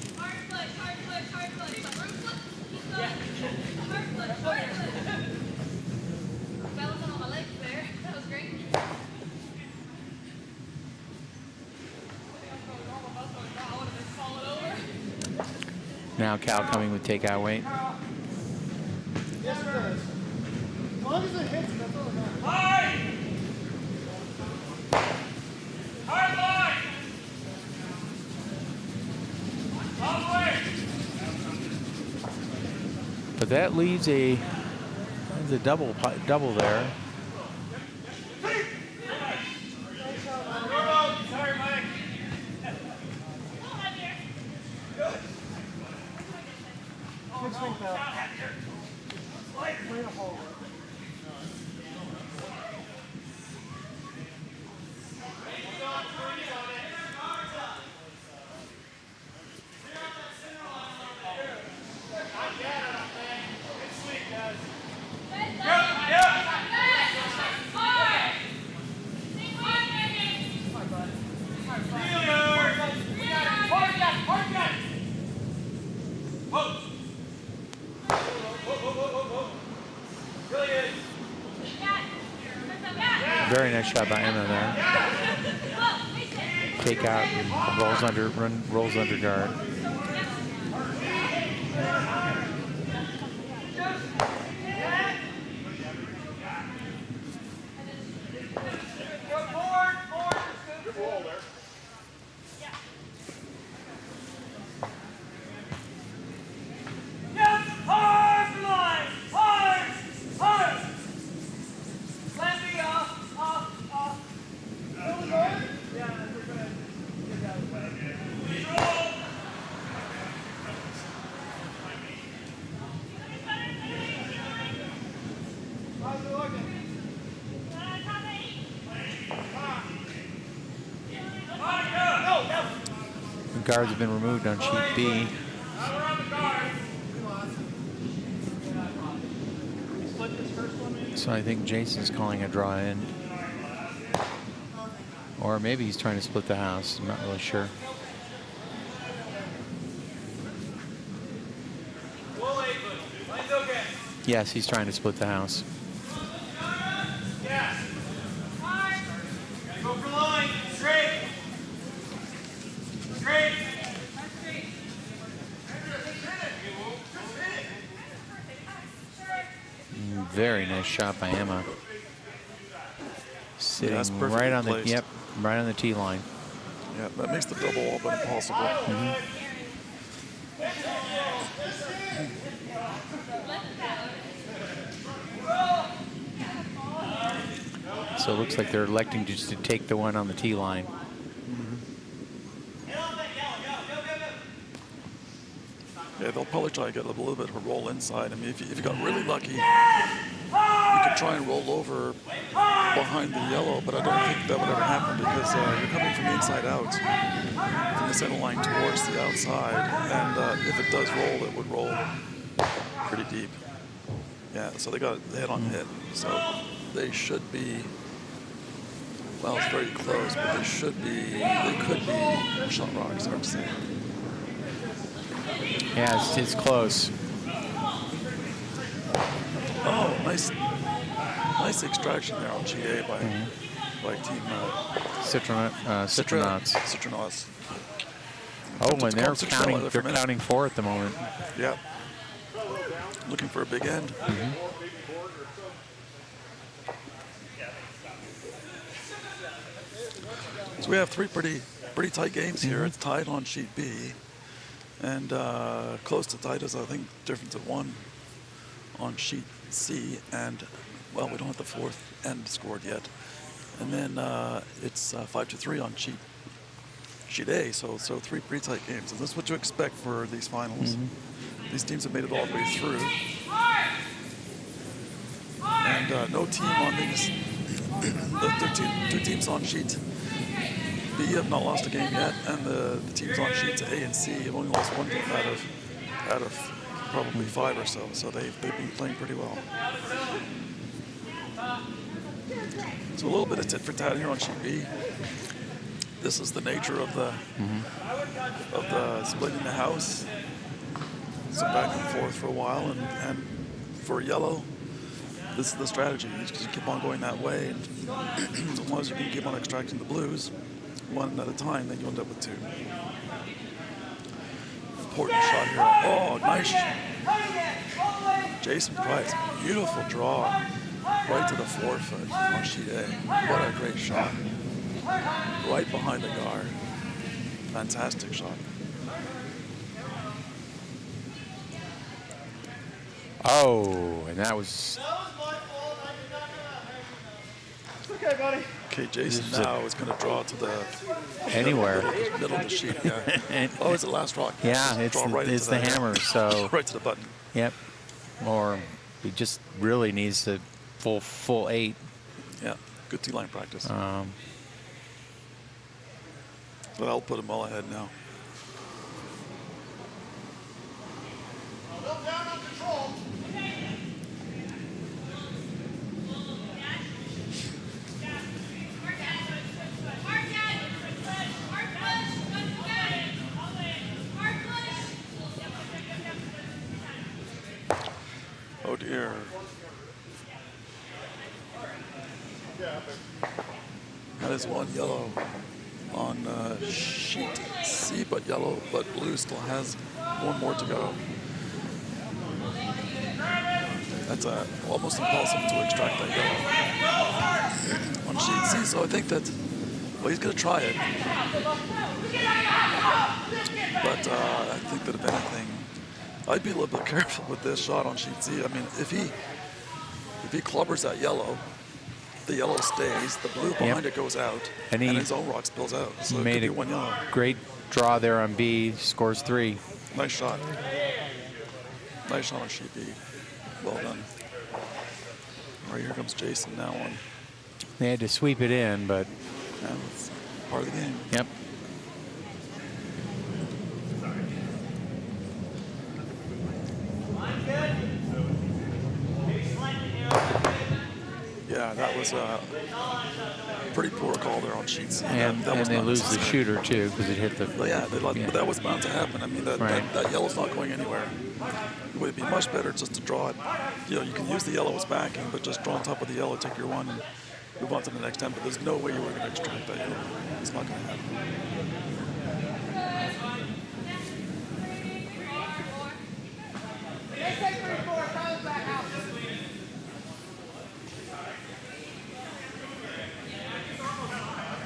Now Cal coming with takeout weight. Yes, it does. As long as it hits, that's all that matters. Hard! Hard line! All the way! But that leaves a double there. Sorry, Mike. Good swing, pal. Play the hole. Very nice shot by Emma there. Take out and rolls under guard. Guards have been removed on sheet B. So I think Jason's calling a draw in. Or maybe he's trying to split the house. I'm not really sure. Yes, he's trying to split the house. Yeah. Go for line. Straight. Straight. Very nice shot by Emma. Sitting that's perfectly right on the placed. right on the tee line. Yeah, that makes the double all but impossible. So it looks like they're electing just to take the one on the tee line. Yeah, they'll probably try to get a little bit of a roll inside. I mean, if you got really lucky, you could try and roll over behind the yellow, but I don't think that would ever happen because you're coming from the inside out, from the center line towards the outside, and if it does roll, it would roll pretty deep. Yeah, so they got the head-on hit, so they should be. Well, it's very close, but they could be shot rocks, hard to say. Yeah, it's close. Oh, nice extraction there on GA by Team Citronauts. Citronauts. Oh, and they're Citrella there for a minute. counting 4 at the moment. Yeah. Looking for a big end. So we have three pretty tight games here. It's tied on sheet B, and close to tight is I think difference of 1 on sheet C, and well, we don't have the fourth end scored yet. And then it's 5-3 on sheet A. So 3 pretty tight games, and this is what you expect for these finals. These teams have made it all the way through, and no team on these. The two teams on sheet B have not lost a game yet, and the teams on sheets A and C have only lost 1 game out of probably 5 or so. So they've been playing pretty well. So a little bit of tit for tat here on sheet B. This is the nature of the splitting the house. Some back and forth for a while, and for yellow, this is the strategy. You just keep on going that way, and as long as you can keep on extracting the blues, 1 at a time, then you end up with 2. Important shot here. Oh, nice. Jason Price, beautiful draw, right to the 4-foot on sheet A. What a great shot. Right behind the guard. Fantastic shot. Oh, and that was. Okay, buddy. Okay, Jason now is going to draw to the Anywhere. middle of the sheet. Yeah. Oh, it's the last rock. Yeah, Just draw right it's into the hammer. So right to the button. yep. Or he just really needs to full 8. Yeah, good T-line practice. Um, But I'll put him all ahead now. Oh dear. That is 1 yellow on sheet C, but blue still has 1 more to go. That's almost impossible to extract that yellow on sheet C. So I think that, well, he's going to try it. But I think that if anything, I'd be a little bit careful with this shot on sheet C. I mean, if he clubbers that yellow, the yellow stays, the blue behind it goes out, And and he his own rock spills out. So it made could be a 1 yellow. great draw there on B, scores 3. Nice shot. Nice shot on sheet B. Well done. All right, here comes Jason now on. They had to sweep it in, but Yeah, it's part of the game. yep. that was a pretty poor call there on sheets. And that was they not lose the necessary. shooter, too, because it hit the... But yeah, Yeah. that was bound to happen. I mean, Right. that yellow's not going anywhere. It would be much better just to draw it. You know, you can use the yellow as backing, but just draw on top of the yellow, take your one, and move on to the next 10. But there's no way you were going to extract that yellow. It's not going to happen. Let's take 3-4. Tyler's back out.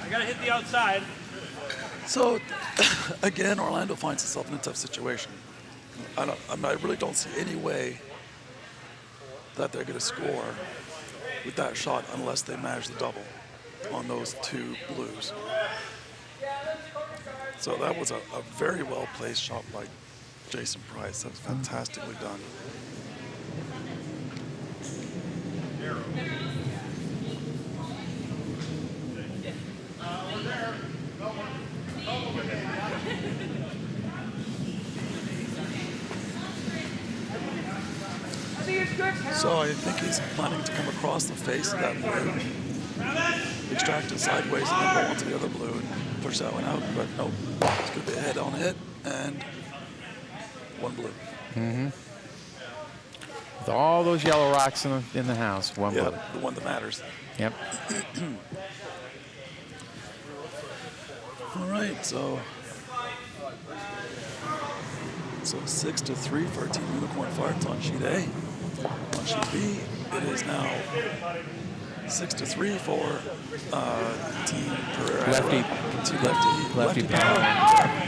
I gotta hit the outside. So, again, Orlando finds itself in a tough situation. I really don't see any way that they're going to score with that shot unless they manage the double on those two blues. So that was a very well-placed shot by Jason Price. That was fantastically done. So I think he's planning to come across the face of that blue, extract it sideways, and then go onto the other blue and push that one out. But no, it's going to be a head-on hit and one blue. With all those yellow rocks in the house, one Yeah, blue. the one that matters. Yep. All right, so 6-3 for Team Unicorn Farts on sheet A. On sheet B, it is now 6-3 for Team Pereira. Team Lefty Power.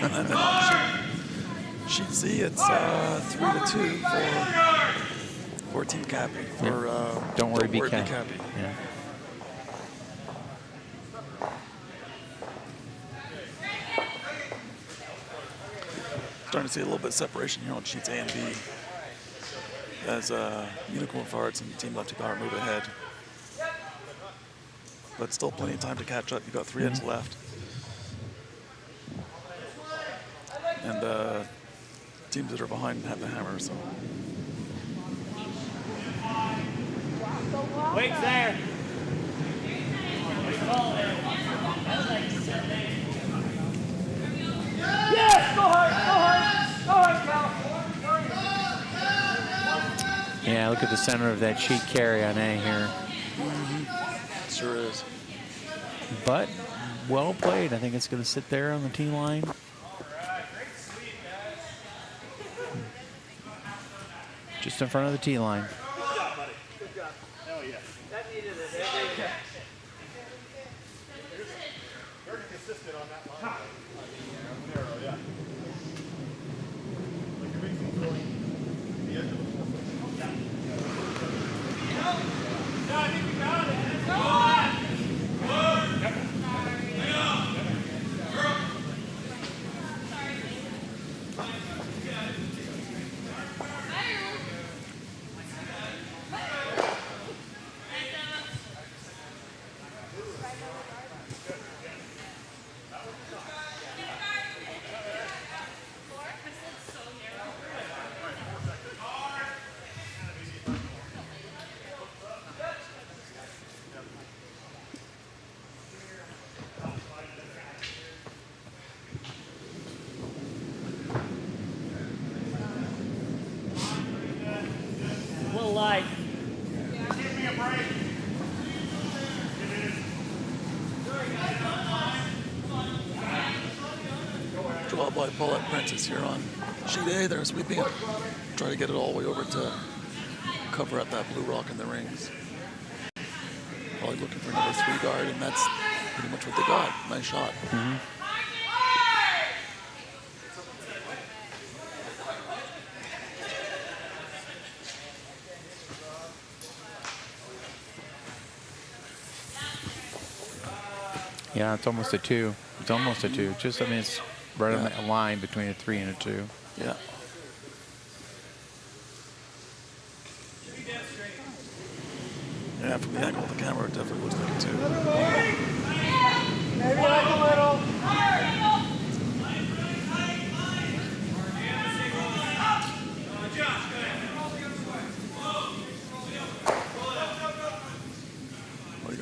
And then on sheet C, it's 3-2 for Team Cappy. For Don't worry, be Cappy. Cappy. Yeah. Starting to see a little bit of separation here on sheets A and B as Unicorn Farts and Team Lefty Power move ahead. But still plenty of time to catch up. You've got 3 ends left. And teams that are behind have the hammer, so. Wait's there. Yes, go hard, go hard, Cal. Yeah, look at the center of that sheet carry on A here. Sure is. But well played. I think it's going to sit there on the tee line. Just in front of the tee line. A little light. Draw by Paulette Prentice here on sheet A. They're sweeping it. Try to get it all the way over to cover up that blue rock in the rings. Probably looking for another 3 guard, and that's pretty much what they got. Nice shot. Yeah, it's almost a 2. It's almost a 2. Just, I mean, it's right on that line between a 3 and a 2. Yeah. Yeah, from the angle of the camera, it definitely looks like a 2. Maybe like a little. Well, you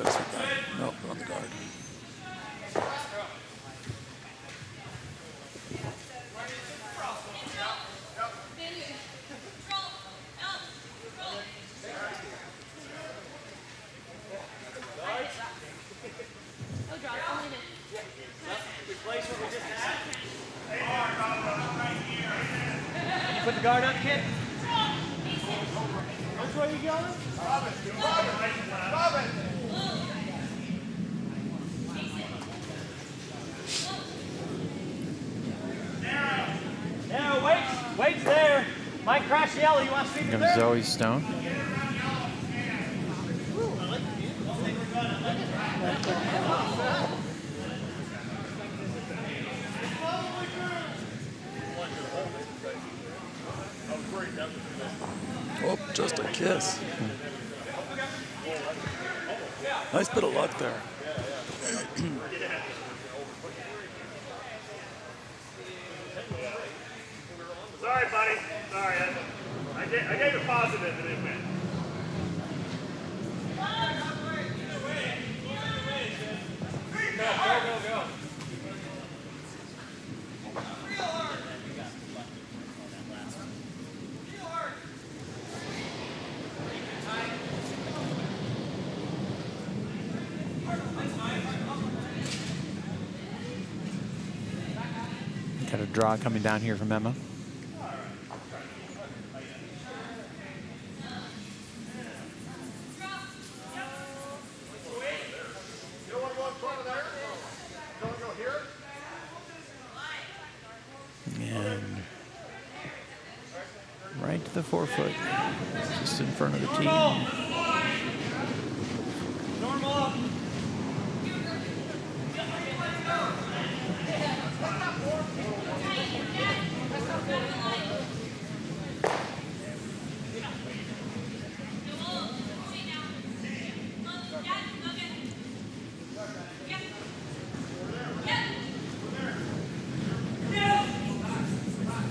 Replace what we just had. Can you put the guard up, kid? Which way are you going? Robin. Narrow, wait's there. Mike Crash yellow, you want to speak to Comes there? Zoe Stone. Oh, just a kiss. Nice bit of luck there. Sorry, buddy. Sorry. I gave a positive and it went. Go. Got a draw coming down here from Emma. And right to the 4-foot, just in front of the tee. Normal up.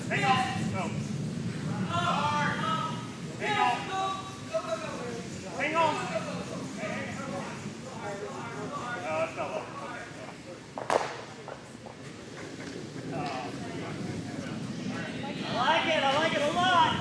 Hang on. I like it a lot.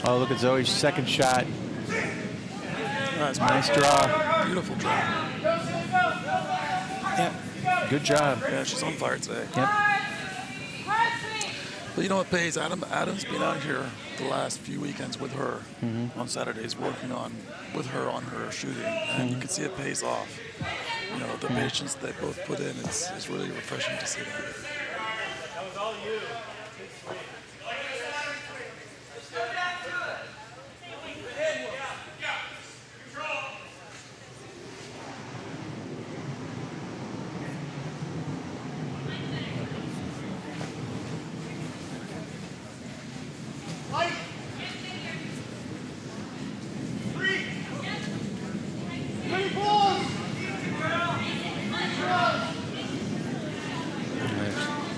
Oh, look at Zoe's second shot. Nice, Nice draw. beautiful draw. Yep. Good job. Yeah, she's on fire today. Yep. But you know what pays? Adam's been out here the last few weekends with her on Saturdays, working with her on her shooting, and you can see it pays off. You know, the patience they both put in, it's really refreshing to see that. That was all you.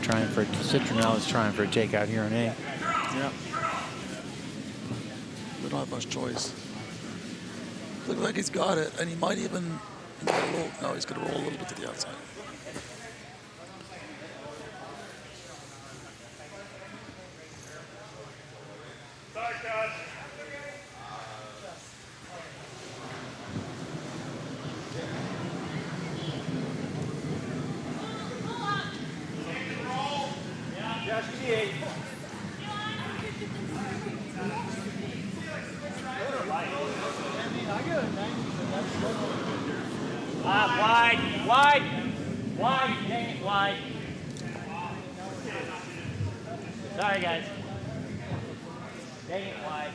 Trying for Citronelle is trying for a takeout here on A. Yeah. They don't have much choice. Looks like he's got it, and he might even roll. No, he's going to roll a little bit to the outside. Sorry, Coach. Josh, give me 8. Wide, dang it, wide. Sorry, guys. Dang it, wide.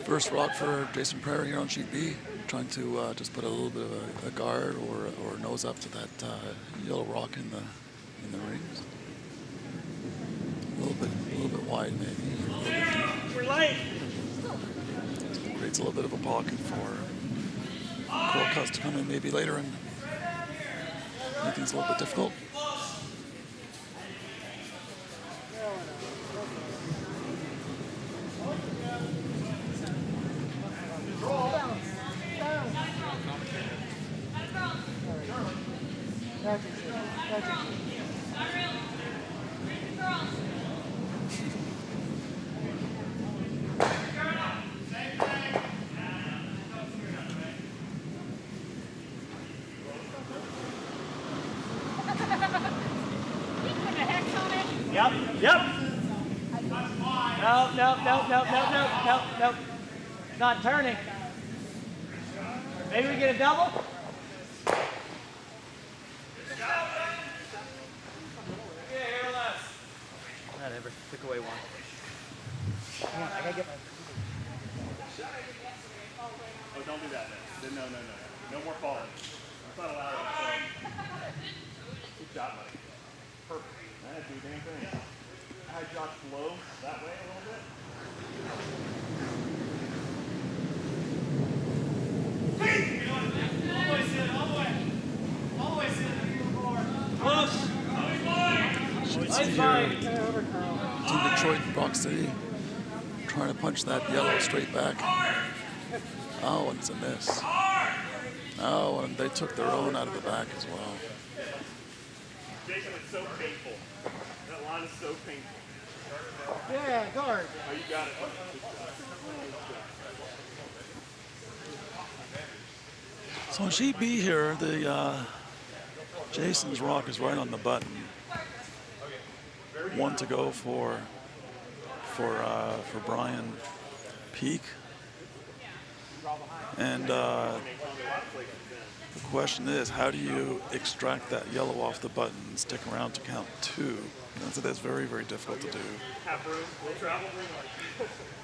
First rock for Jason Prairie here on sheet B, trying to just put a little bit of a guard or nose up to that yellow rock in the rings. A little bit wide, maybe. A little bit deep. We're late. Creates a little bit of a pocket for Curl Cuts to come in maybe later and make things a little bit difficult. Yep, yep. No, no, no, no, no, no, no, no. Not turning. Maybe we get a double? Whatever. Took away one. Come on, I gotta get my. Oh, don't do that then. No, no, no. No more falling. That's not allowed. Good job, buddy. Perfect. I had to do the damn thing. I had Josh blow that way a little bit. Should see here Team Detroit and Brock City trying to punch that yellow straight back. Oh, and it's a miss. Oh, and they took their own out of the back as well. Jason, it's so painful. That line is so painful. Yeah, guard. Oh, you got it. So on sheet B here, the Jason's rock is right on the button. One to go for Brian Peak. And the question is, how do you extract that yellow off the button and stick around to count 2? That's very, very difficult to do. Half room, we'll travel.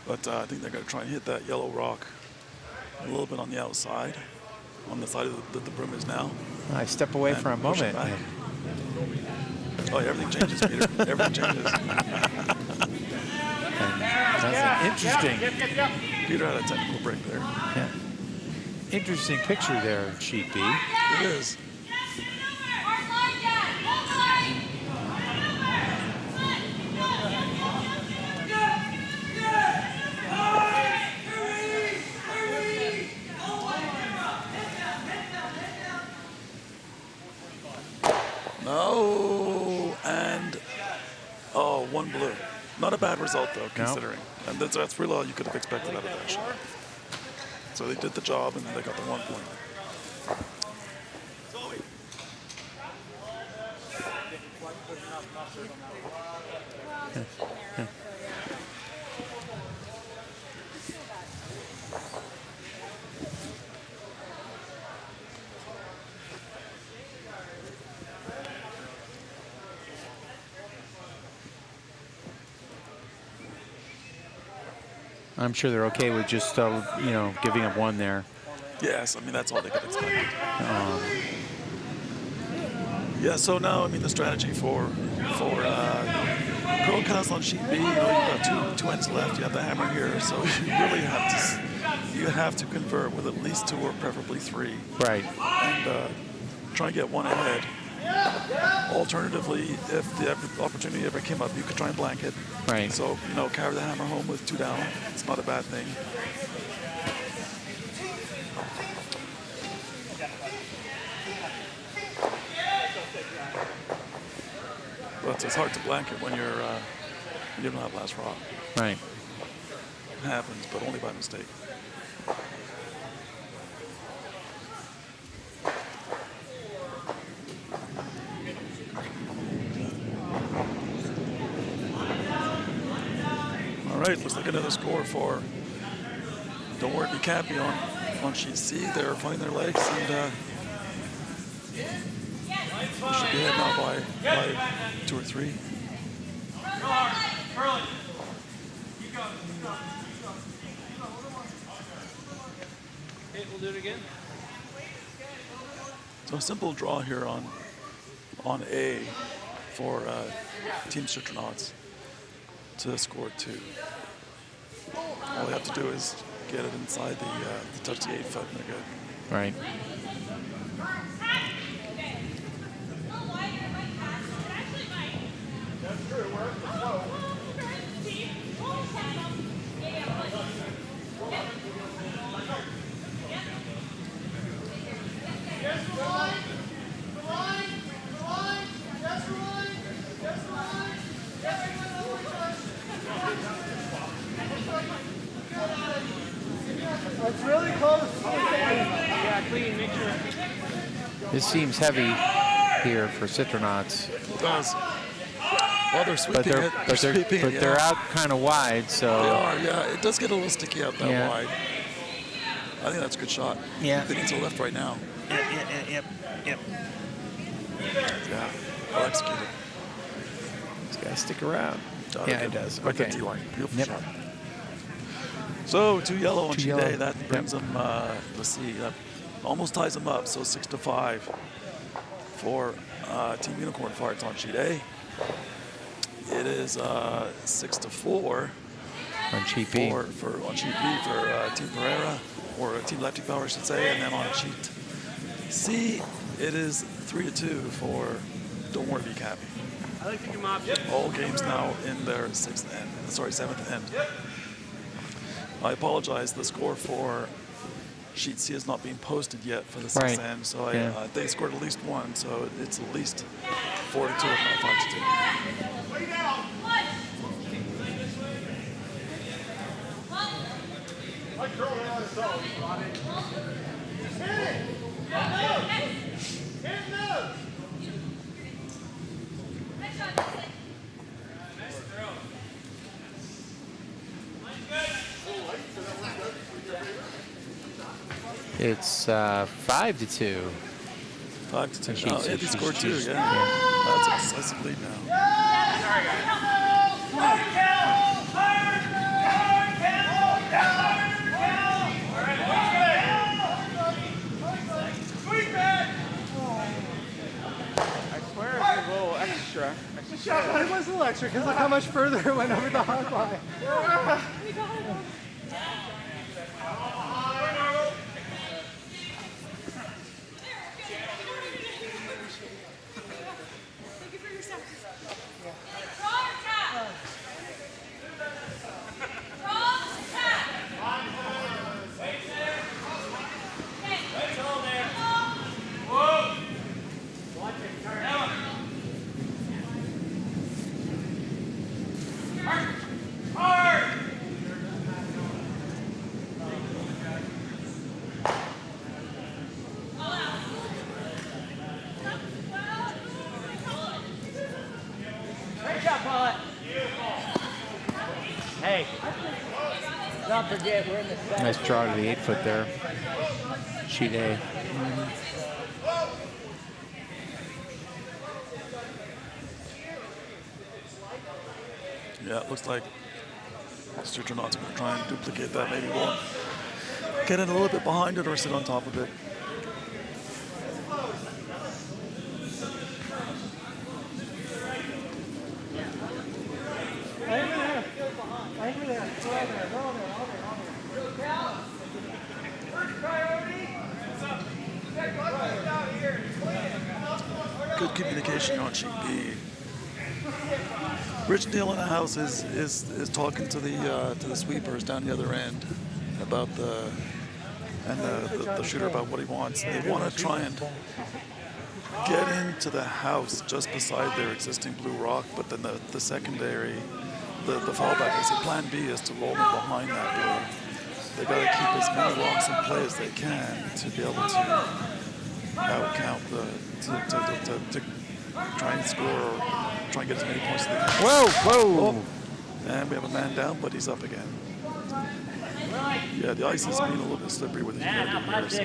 But I think they're going to try and hit that yellow rock a little bit on the outside, on the side that the broom is now. I step away And for a push it moment. back. Oh, yeah, everything changes, Peter. Everything changes. That's an interesting, Peter had a technical break there. yeah, interesting picture there, sheet B. It is. No, and one blue. Not a bad result though, considering. And that's really all you could have expected out of that shot. So they did the job and they got the 1 point. I'm sure they're okay with just, giving up 1 there. Yes, I mean, that's all they could expect. Yeah, so now, I mean, the strategy for Curl Cuts on sheet B, you've got two ends left. You have the hammer here, so you really have to convert with at least 2 or preferably 3. Right. And try and get 1 ahead. Alternatively, if the opportunity ever came up, you could try and blanket. Right. So, carry the hammer home with 2 down. It's not a bad thing. But it's hard to blanket when you don't have last rock. Right. It happens, but only by mistake. All right, looks like another score for Don't Worry Be Cappy on sheet C. They're finding their legs and should be ahead now by 2 or 3. Okay, we'll do it again. So a simple draw here on A for Team Citronauts. to score 2. All they have to do is get it inside the touch the 8 foot, and they're good. Right. It's really close. Yeah, clean, make sure. This seems heavy here for Citronauts, It does. Well, they're sweeping it. Sweeping it, they're yeah. out kind of wide, so. They are, yeah. It does get a little sticky out that Yeah. wide. I think that's a good shot. Yeah. They need to left right now. Yep. Yeah. Well executed. It's got to stick around. Got Yeah, it does. Right Okay. to D-line. Beautiful Yep. shot. So 2 yellow on Two sheet yellow. A. That brings them, let's see, that almost ties them up. So 6-5 for Team Unicorn Farts on sheet A. It is 6-4 On sheet B. for on sheet B for Team Pereira, or Team Lefty Power, I should say. And then on sheet C, it is 3-2 for Don't Worry, Be Happy. I like to come off. All games now in their 7th end. I apologize. The score for sheet C has not been posted yet for the 6th Right. end, so Yeah. they scored at least 1, so it's at least 4-2, if not 5-2. It's 5-2. 5-2. Sheet Oh, C, Andy scored 2, sheet- yeah. That's a decisive lead now. I swear it's a little extra. It was a little extra because look how much further it went over the hog line. Thank you for your sacrifice. Great job, Paulette. Hey, don't forget we're in the set. Nice draw to the 8 foot there. Sheet A. Yeah, it looks like Citronauts going to try and duplicate that. Maybe we'll get in a little bit behind it or sit on top of it. Good communication on sheet B. Rich Neal in the house is talking to the sweepers down the other end about the shooter about what he wants. They want to try and get into the house just beside their existing blue rock, but then the secondary, the fallback is plan B is to roll them behind that blue. They got to keep as many rocks in play as they can to be able to outcount to try and score or try and get as many points as they can. Whoa! And we have a man down, but he's up again. Yeah, the ice is being a little bit slippery with the humidity here, so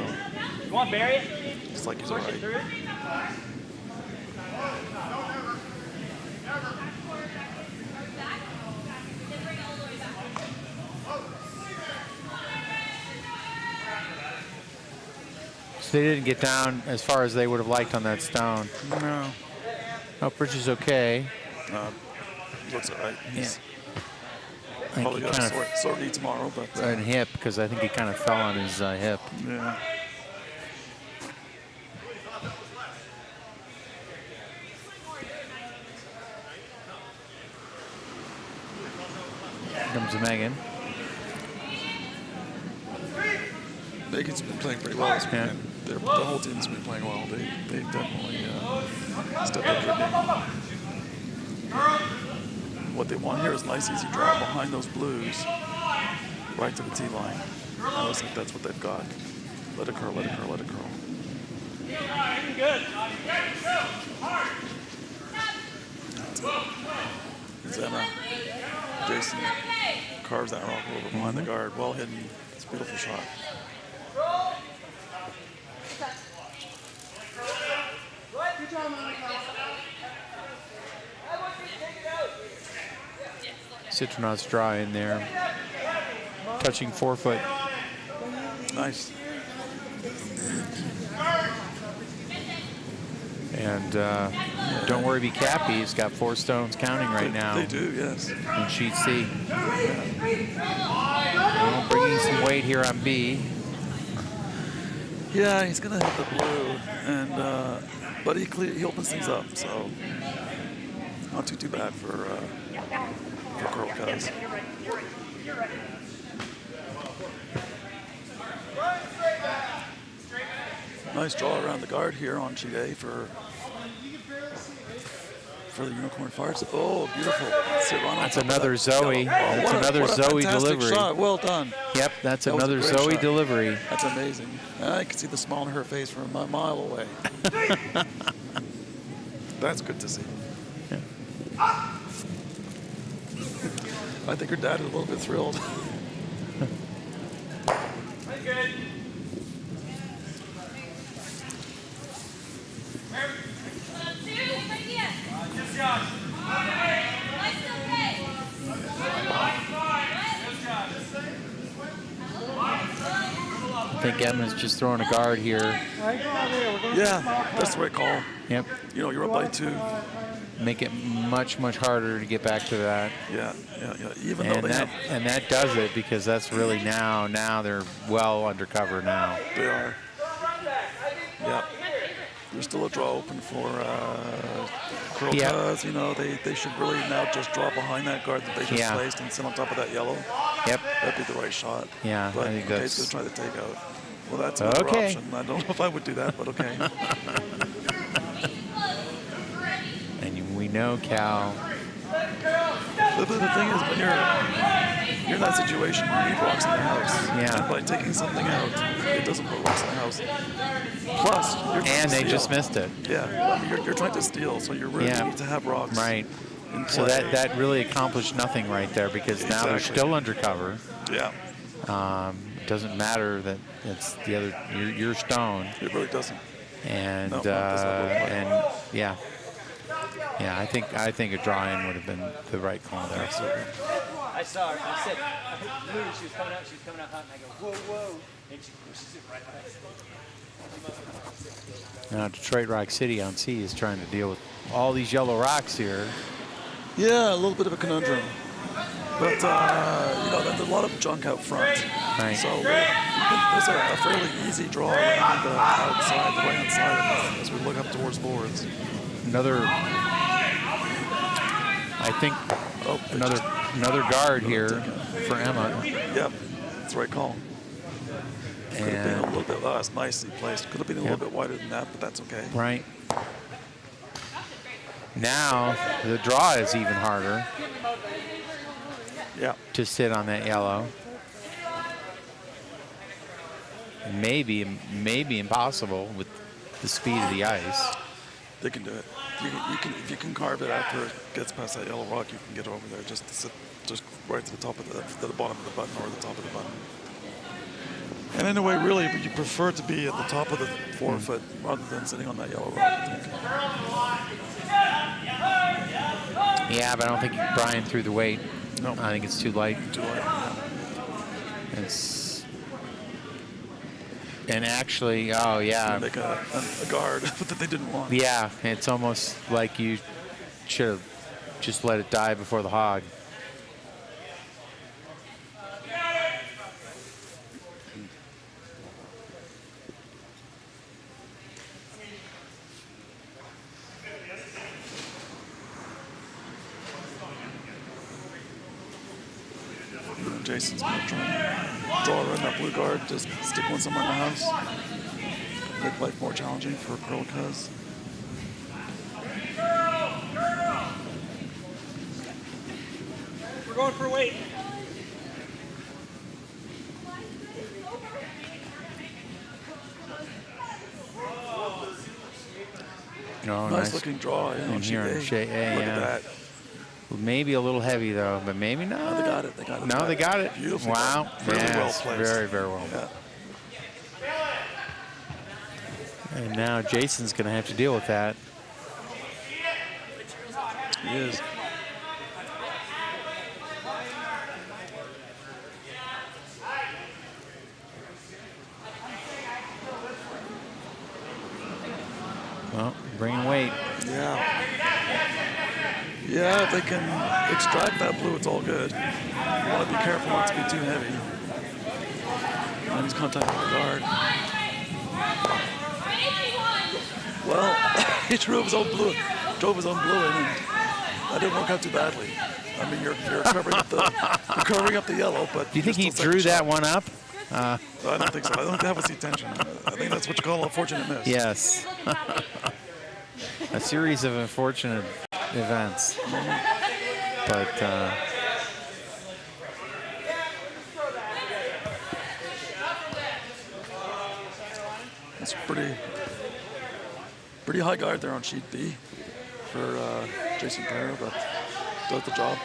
You want to bury it? it's like he's all Push it right. through. So they didn't get down as far as they would have liked on that stone. No. Oh, Bridge is okay. looks all right. He's I think probably he got kind a sore knee tomorrow, but of hip, because I think he kind of fell on his hip. yeah. Here comes Megan. Megan's been playing pretty well this Yeah. weekend. The whole team's been playing well. They definitely stepped up their game. What they want here is a nice, easy draw behind those blues, right to the tee line. I always think that's what they've got. Let it curl, let it curl, let it curl. Good. As Emma, Jason carves that rock over behind the guard. Well hidden. It's a beautiful shot. Good job, Monica. Citronauts draw in there. Touching forefoot. Nice. And don't worry, be Cappy. He's got 4 stones counting right now They do, yes. in sheet C. Well, bringing some weight here on B. Yeah, he's gonna hit the blue, and but he opens things up, so not too bad for Curl Cuz. Nice draw around the guard here on sheet A for the Unicorn Farts. Oh, beautiful. Serrano That's top of another that Zoe. yellow. That's another what a Zoe fantastic delivery. shot. Well done. Yep, that's That was a another great Zoe shot. delivery. That's amazing. I can see the smile on her face from a mile away. That's good to see. I think her dad is a little bit thrilled. Good. Yes, Josh. I think Emma's just throwing a guard here. Yeah, that's the right call. Yep. You know, you're up by 2. Make it much, much harder to get back to that. Yeah. Even though And that does it, because that's really now they're well undercover now. they are. Yeah. There's still a draw open for Curl Yeah. Cuz. You know, they should really now just draw behind that guard that they just Yeah. placed and sit on top of that yellow. Yep. That'd be the right shot. Yeah, But I think okay, that's- he's going to try the takeout. Well, that's another Okay. option. I don't know if I would do that, but okay. And we know Cal. The thing is, when you're in that situation, you need rocks in the house. Yeah. And by taking something out, it doesn't put rocks in the house. Plus, you're trying And to they steal. just missed it. Yeah, I mean, you're trying to steal, so you really Yeah. need to have rocks. Right. In So play. that really accomplished nothing right there, because now they're Exactly. still undercover. Yeah, It doesn't matter that it's the other your stone, it really doesn't. and No, it does not look like it. and yeah. I think a draw-in would have been the right call there. Absolutely. I saw her. I said, I knew she was coming out hot, and I go, whoa, whoa. And she pushes it right past me. Now Detroit Rock City on C is trying to deal with all these yellow rocks here. Yeah, a little bit of a conundrum. But, you know, there's a lot of junk out front. Right. So there's a fairly easy draw around the outside, the right-hand side as we look up towards boards. Another, I think, Oh, another guard here for Emma. Yep, that's the right call. Could have been a And little bit, that's nicely placed. Could have been a little Yep. bit wider than that, but that's okay. right now, the draw is even harder Yeah, to sit on that yellow. Maybe impossible with the speed of the ice. they can do it. You can if you can carve it after it gets past that yellow rock, you can get over there just to sit, just right to the top of the bottom of the button or the top of the button. And in a way, really, you prefer to be at the top of the forefoot rather than sitting on that yellow rock, I think. Yeah, but I don't think Brian threw the weight. No. I think it's too light. Too light, yeah. It's and actually, oh yeah, Make a guard that they didn't want. yeah. It's almost like you should have just let it die before the hog. Jason's going to try and draw around that blue guard, just stick one somewhere in the house. Make life more challenging for Curl Cuz. We're going for weight. Oh, Nice looking draw. Yeah, on here on sheet sheet A. A, Look yeah. at that. Maybe a little heavy though, but maybe not. No, they got it. They got it. No, they got it. Beautiful. Wow. Really well Yes, placed. very, very well. Yeah. And now Jason's going to have to deal with that. He is. Well, bringing weight. Yeah. Yeah, if they can extract that blue, it's all good. You want to be careful not to be too heavy. And he's contacting the guard. Well, he drove his own blue in, and that didn't work out too badly. I mean, you're covering up the yellow, but Do you think he drew that one up? I don't think so. I don't think that was the intention. I think that's what you call a fortunate miss. Yes. A series of unfortunate events. But It's pretty high guard there on sheet B for Jason Pereira, but does the job.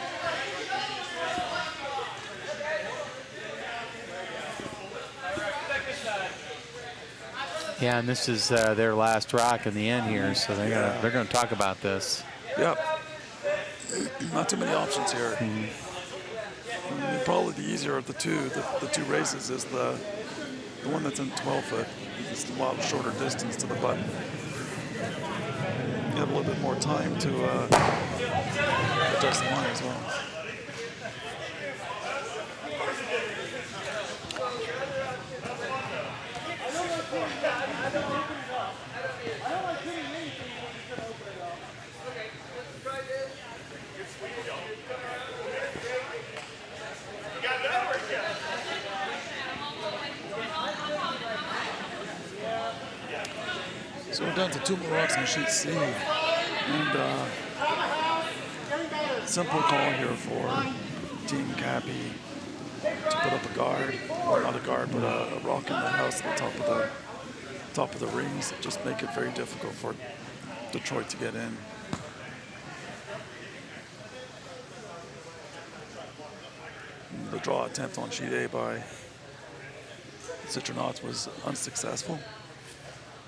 yeah, and this is their last rock in the end here, so they're gonna talk about this. Yep. Not too many options here. Probably the easier of the two races is the one that's in 12 foot. It's a lot shorter distance to the button. You have a little bit more time to adjust the line as well. So we're down to 2 more rocks on sheet C, and simple call here for Team Cappy to put up a guard, or not a guard, but a rock in the house at the top of the rings. Just make it very difficult for Detroit to get in. And the draw attempt on sheet A by Citronauts was unsuccessful,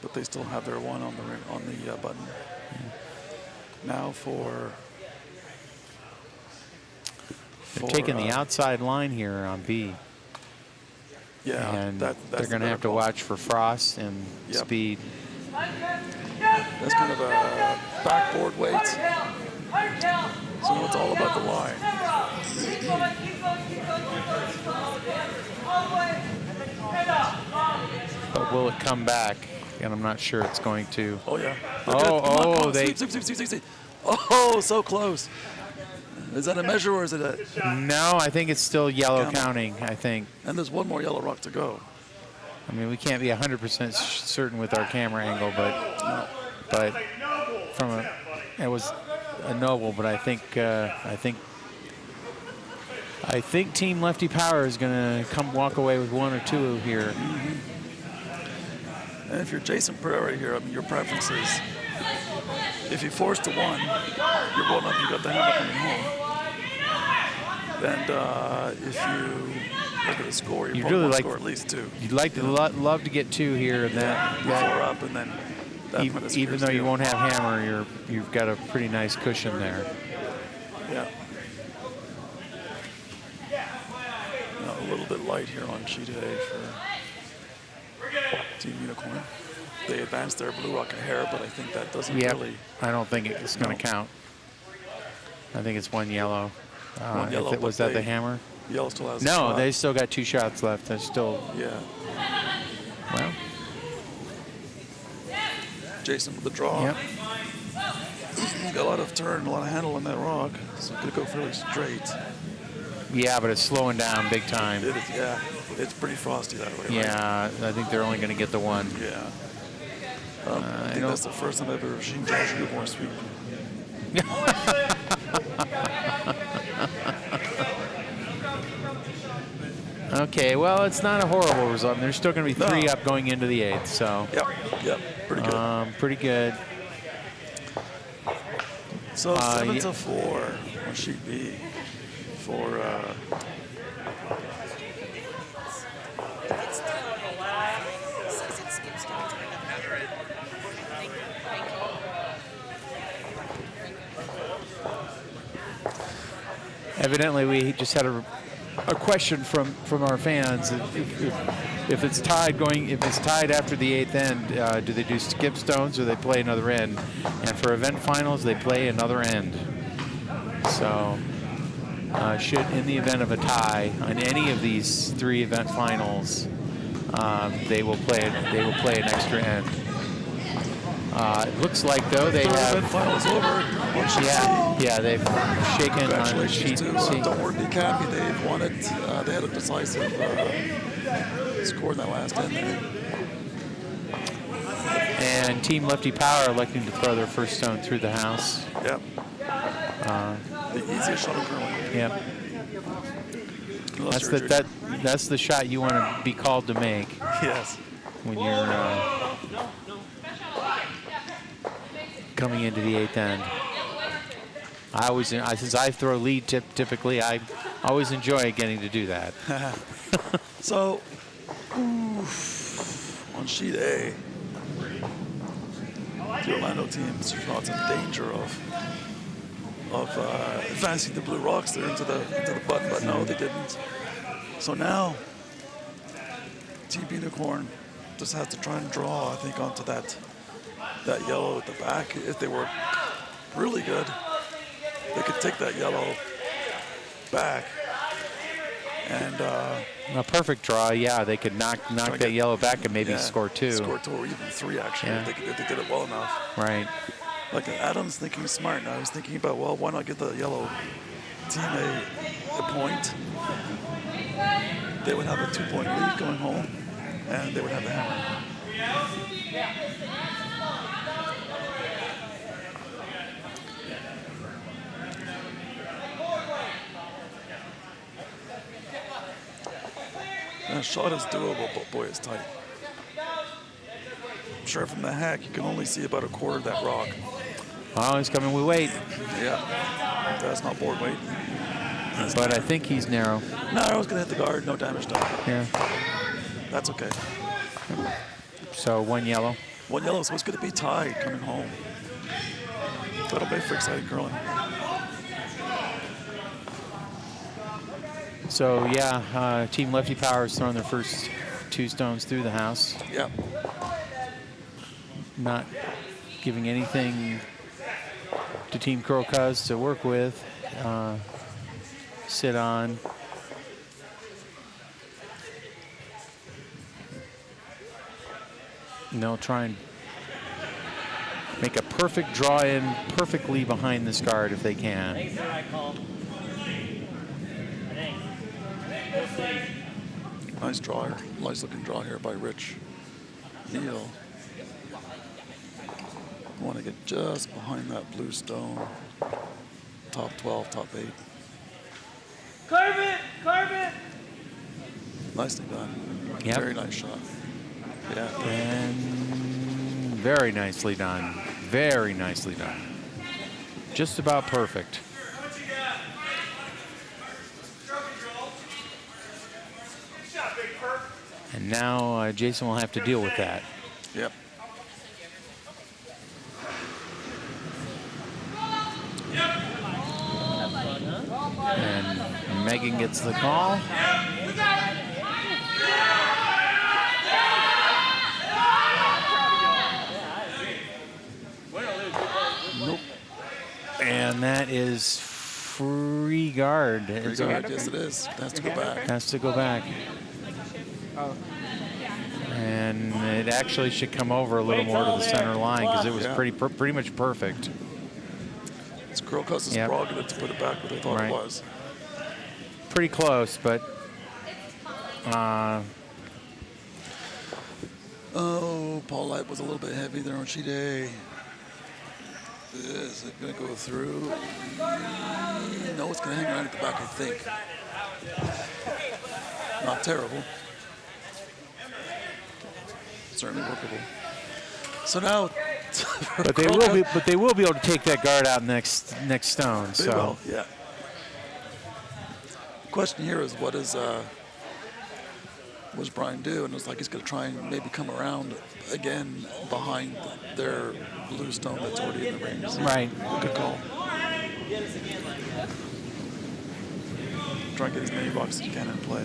but they still have their one on the button. Now They're taking the outside line here on B. Yeah, And that's they're going to have to call. watch for frost and Yep. speed. That's kind of a backboard weight. So it's all about the line. But will it come back? And I'm not sure it's going to. Oh yeah. Oh, they. Sweep. Oh, so close. Is that a measure or is it a? No, I think it's still yellow Count. counting, I think. And there's one more yellow rock to go. I mean, we can't be 100% certain with our camera angle, but from it was a noble, but I think Team Lefty Power is going to walk away with 1 or 2 here. And if you're Jason Pereira here, I mean, your preference is if you force to 1, you're going up, you got the hammer coming home. And if you look at the score, you probably really want to like- score at least 2. You'd like to love to get 2 here, and that 4 up, and then that even, kind of even screws though you you. won't have hammer, you've got a pretty nice cushion there. Yeah. Now, a little bit light here on sheet A for Team Unicorn. They advanced their blue rock a hair, but I think that doesn't Yep. really. I don't think it's going to count. I think it's 1 yellow. One yellow, was but that the they- hammer? Yellow still has a No, shot. they still got 2 shots left. They're still, Yeah. well, Jason with the draw. yep. Got a lot of turn, a lot of handle on that rock. So it's going to go fairly straight. Yeah, but it's slowing down big time. It is, yeah. It's pretty frosty that way. Right? Yeah, I think they're only going to get the 1. Yeah. I think that's the first time I've ever seen Josh Newmore sweep. Okay, well, it's not a horrible result. There's still going to be 3 No. up going into the 8th, so Yep. Pretty good. pretty good. So 7 yeah. to 4 on sheet B for Evidently, we just had a question from our fans. If it's tied after the 8th end, do they do skip stones or they play another end? And for event finals, they play another end. So, should in the event of a tie on any of these 3 event finals, they will play an extra end. It looks like though they third have. event finals over. On sheet Yeah, they've shaken on sheet Congratulations C. to Doherty Cappy. They've won it. They had a decisive score in that last end there. And Team Lefty Power electing to throw their first stone through the house. Yep. The easiest shot of curling. Yep. Unless you're a judge. That's the shot you want to be called to make Yes. when you're coming into the 8th end. Since I throw lead typically, I always enjoy getting to do that. So, on sheet A, the Orlando team's shots in danger of advancing the blue rocks there into the button, but no, they didn't. So now, Team Unicorn just has to try and draw, I think, onto that yellow at the back. If they were really good, they could take that yellow back and A perfect draw, yeah, they could knock that get- yellow back and maybe score 2. Score 2 or even 3, actually, Yeah. if they did it well enough. Right. Like Adam's thinking smart now. He's thinking about, well, why not get the yellow team a point? They would have a 2-point lead going home, and they would have the hammer. That shot is doable, but boy, it's tight. I'm sure from the hack, you can only see about a quarter of that rock. Oh, he's coming with weight, Yeah, that's not board weight. but I think he's narrow. No, I was gonna hit the guard, no damage done. Yeah. That's okay. So 1 yellow. 1 yellow, so it's gonna be tied coming home. That'll be for exciting curling. So yeah, Team Lefty Power has thrown their first 2 stones through the house. Yeah, Not giving anything to Team Curl Cuz to work with, sit on. And they'll try and make a perfect draw in perfectly behind this guard if they can. Thanks for that call. Thanks. nice draw here. Nice looking draw here by Rich Neal. Want to get just behind that blue stone. Top 12, top 8. Carve it! Carve it! Nicely done. Yep. Very nice shot. Yeah. And very nicely done. Very nicely done. Just about perfect. What you got? Stroke control. Good shot, Big Perk. And now Jason will have to deal with that. Yep. And Megan gets the call. Nope. And that is free guard. Pretty It's a- good. Yes, it is. It has to go back. has to go back. And it actually should come over a little more to the center line because it was Yeah. pretty much perfect. It's Girl Cus's Yep. prerogative to put it back where they thought Right. it was. Pretty close, but Oh, Paul Light was a little bit heavy there on sheet A. Is it going to go through? No, it's going to hang around at the back, I think. Not terrible. Certainly workable. So now, but they will be able to take that guard out next stone. They So will, yeah. The question here is, what does Brian do? And it's like he's going to try and maybe come around again behind their blue stone that's already in the rings. right. Good call. Try and get as many rocks as you can in play.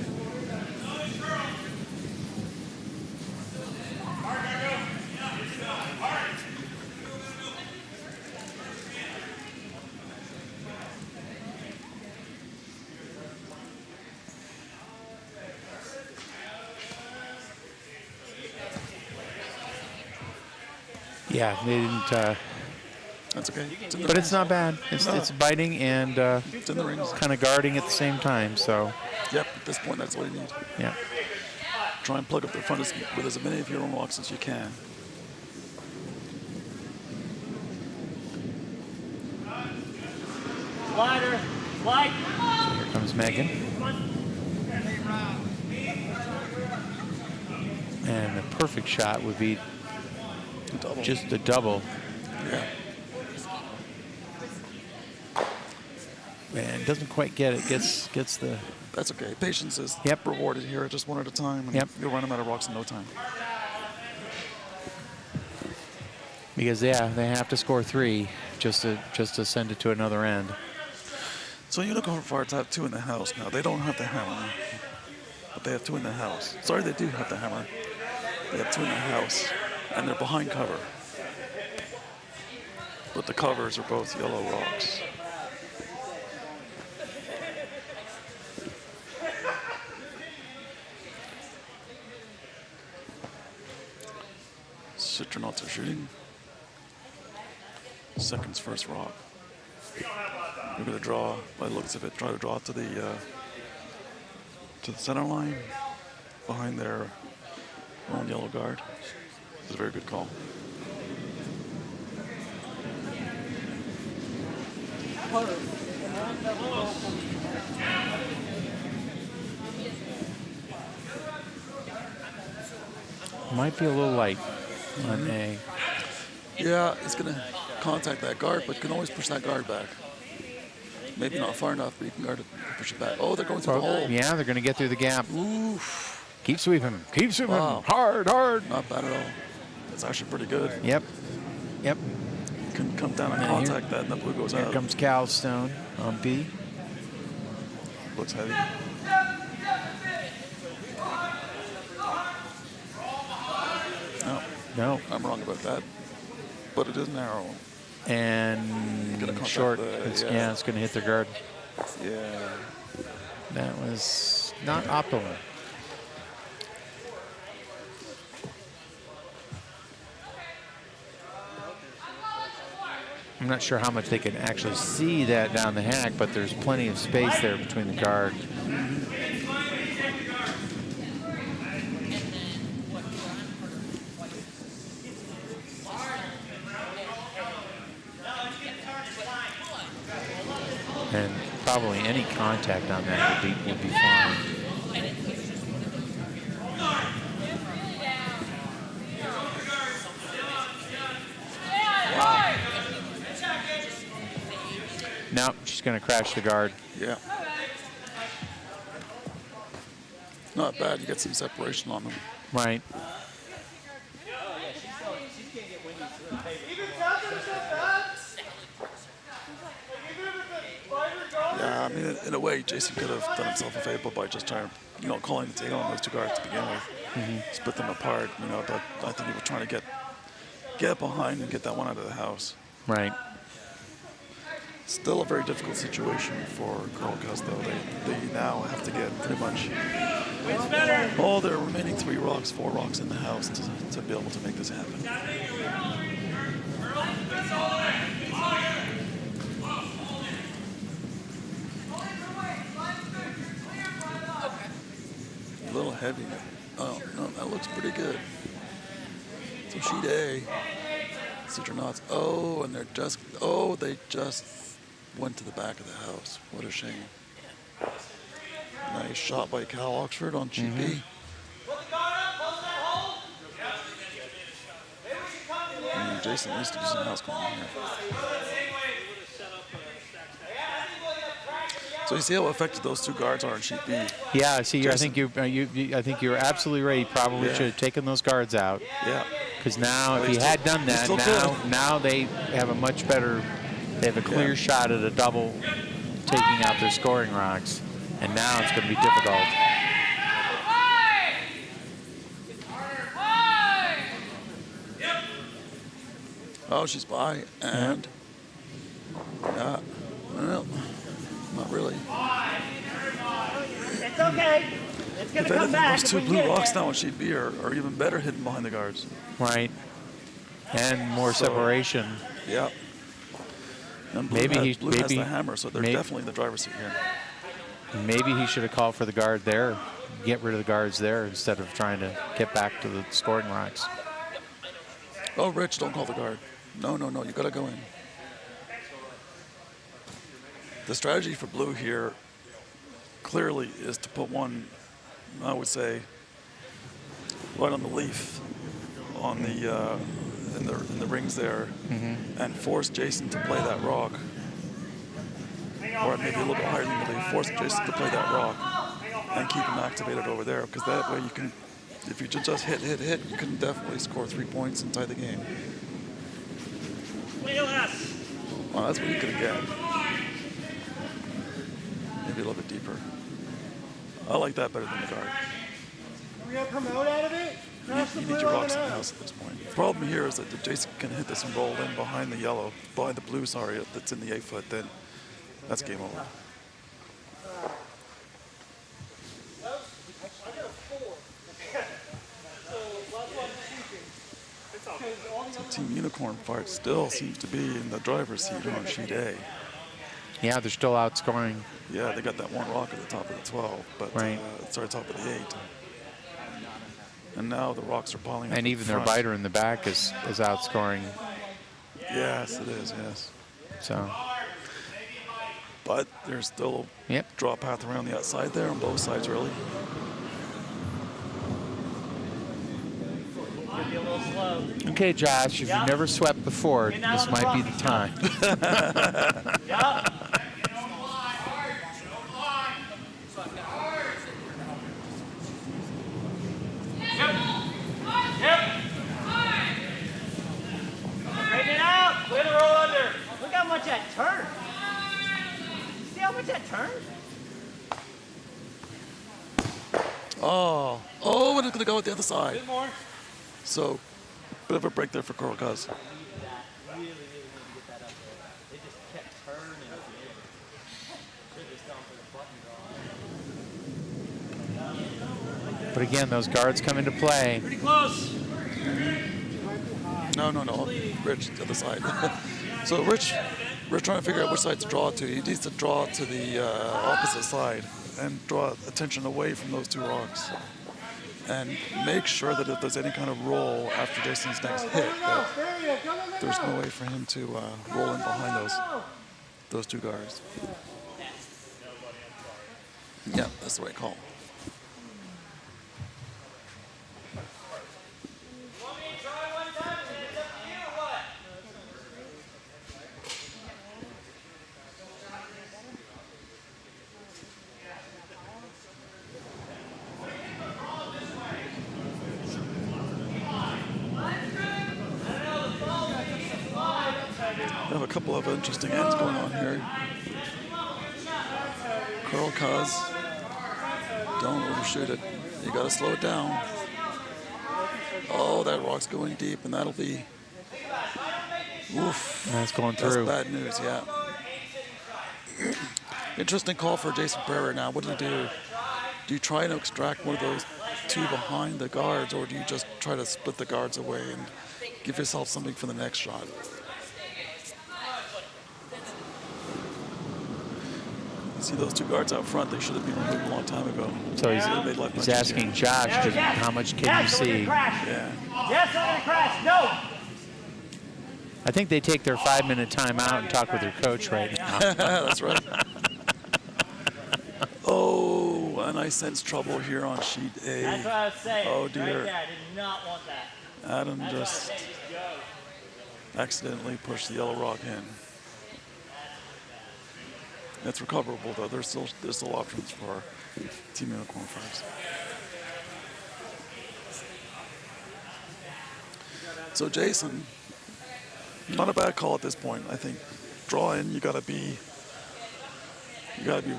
Yeah, they didn't. That's okay. It's in the But rings. it's not bad. It's biting and It's in the rings. kind of guarding at the same time. So Yep, at this point, that's what you need. yeah. Try and plug up the front with as many of your own rocks as you can. Slider. Slide. Here comes Megan. And the perfect shot would be Double. just the double. Yeah. And doesn't quite get it. Gets the. That's okay. Patience is Yep. rewarded here, just one at a time, and Yep. you'll run them out of rocks in no time. Because they have to score 3 just to send it to another end. So Unicorn Farts have 2 in the house now. They don't have the hammer, but they have 2 in the house. Sorry, they do have the hammer. They have 2 in the house, and they're behind cover. But the covers are both yellow rocks. Citronauts are shooting. Seconds first rock. We're going to draw, by the looks of it, try to draw to the center line behind their own yellow guard. It's a very good call. Might be a little light on A. Yeah, it's going to contact that guard, but can always push that guard back. Maybe not far enough, but you can guard it, push it back. Oh, they're going through the hole. Yeah, they're going to get through the gap. Oof, Keep sweeping. Keep sweeping. Wow. Hard, hard. not bad at all. That's actually pretty good. Yep. Yep. Can come down and Now here- contact that, and the blue goes Here out. comes Cal Stone on B. Looks heavy. No, No. I'm wrong about that. But it is narrow. And Gonna contact short. the- It's, yeah. yeah, it's going to hit the guard. Yeah. That was not optimal. I'm not sure how much they can actually see that down the hack, but there's plenty of space there between the guard. And probably any contact on that would be fine. No, she's going to crash the guard. Yeah. Not bad. You get some separation on them. Right. Yeah, I mean, in a way, Jason could have done himself a favor by just trying, calling the tail on those 2 guards to begin with. Split them apart, but I think he was trying to get behind and get that one out of the house. Right. Still a very difficult situation for Carl Cuz, though. They now have to get pretty much all their remaining 4 rocks in the house to be able to make this happen. A little heavy. Oh, no, that looks pretty good. So sheet A, Citronauts. Oh, and they just went to the back of the house. What a shame. Nice shot by Cal Oxford on sheet B. And Jason needs to do some house cleaning here. So you see how effective those 2 guards are on sheet B. Yeah, see, I Jason. think I think you're absolutely right. He probably Yeah. should have taken those guards out. Yeah. Because now, if They he had still- done they that, still could. now they have a much better, they have a clear Yeah. shot at a double taking out their scoring rocks. And now it's going to be difficult. Oh, she's by, and well, not really. It's okay. It's If gonna come anything, back. those if 2 we can blue get it rocks there. now on sheet B are even better hidden behind the guards. Right. And more So- separation. Yeah. And blue Maybe has maybe the hammer, so they're may- definitely in the driver's seat here. Maybe he should have called for the guard there, get rid of the guards there instead of trying to get back to the scoring rocks. Oh, Rich, don't call the guard. No, you gotta go in. The strategy for blue here clearly is to put one, I would say, right on the leaf, on the in the rings there, and force Jason to play that rock, or maybe a little bit higher than the leaf. Force Jason to play that rock and keep him activated over there, because that way you can, if you just hit, you can definitely score 3 points and tie the game. Well, that's what you could get. Maybe a little bit deeper. I like that better than the guard. Are we gonna promote out of it? You need your rocks in the house at this point. The problem here is that if Jason can hit this and roll in behind the yellow, behind the blue, sorry, that's in the 8-foot, then that's game over. So Team Unicorn Fart still seems to be in the driver's seat on sheet A. Yeah, they're still outscoring. Yeah, they got that 1 rock at the top of the 12, but Right. sorry, top of the 8. And now the rocks are piling up. And in even their front. biter in the back is outscoring. Yes, it is, yes. So, But there's still a yep. draw path around the outside there on both sides, really. Could be a little slow. Okay, Josh, if Yeah. you've never swept before, Get out this of the might be rock. the time. Yeah. Straighten it out. Clear the roll under. Look how much that turned. See how much that turned? Oh, and it's going to go with the other side. So, bit of a break there for Coral Cuz. But again, those guards come into play. Pretty close. No. Rich, the other side. So Rich trying to figure out which side to draw to. He needs to draw to the opposite side and draw attention away from those 2 rocks. And make sure that if there's any kind of roll after Jason's next hit, that there's no way for him to roll in behind those 2 guards. Yeah, that's the right call. Want me to try one time and it's up to you or what? We have a couple of interesting ends going on here. Coral Cuz, don't overshoot it. You got to slow it down. Oh, that rock's going deep, and that'll be, oof. That's going That's through. bad news, yeah. Interesting call for Jason Pereira now. What do you do? Do you try to extract one of those two behind the guards, or do you just try to split the guards away and give yourself something for the next shot? See those two guards out front, they should have been removed a long time ago. So They made life he's much asking easier. Josh, how much can you Yes, we're gonna see? crash. Yeah. Yes, we're gonna crash. No. I think they take their 5-minute timeout and talk with their coach right now. That's right. Oh, and I sense trouble here on sheet A. That's what I was saying. Oh, Right dear. there. I did not want that. Adam That's what I was just saying. Just go. accidentally pushed the yellow rock in. It's recoverable though. There's still options for Team Unicorn Fires. So Jason, not a bad call at this point. I think draw in. You gotta be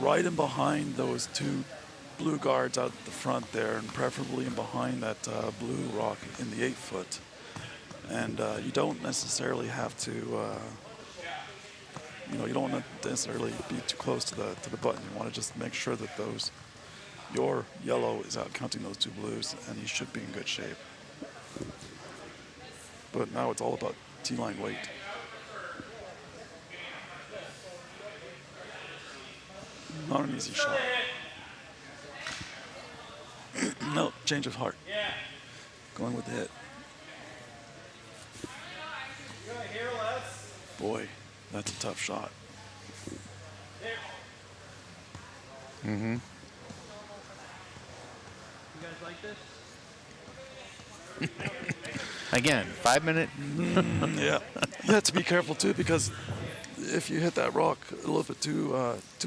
right in behind those two blue guards out the front there, and preferably in behind that blue rock in the 8-foot. And you don't necessarily have to. You don't want to necessarily be too close to the button. You want to just make sure that your yellow is out counting those two blues, and you should be in good shape. But now it's all about T-line weight. Not an easy shot. No, change of heart. Going with the hit. Boy, that's a tough shot. Mm-hmm. You guys like this? Again, 5-minute. Yeah. You have to be careful too, because if you hit that rock a little bit too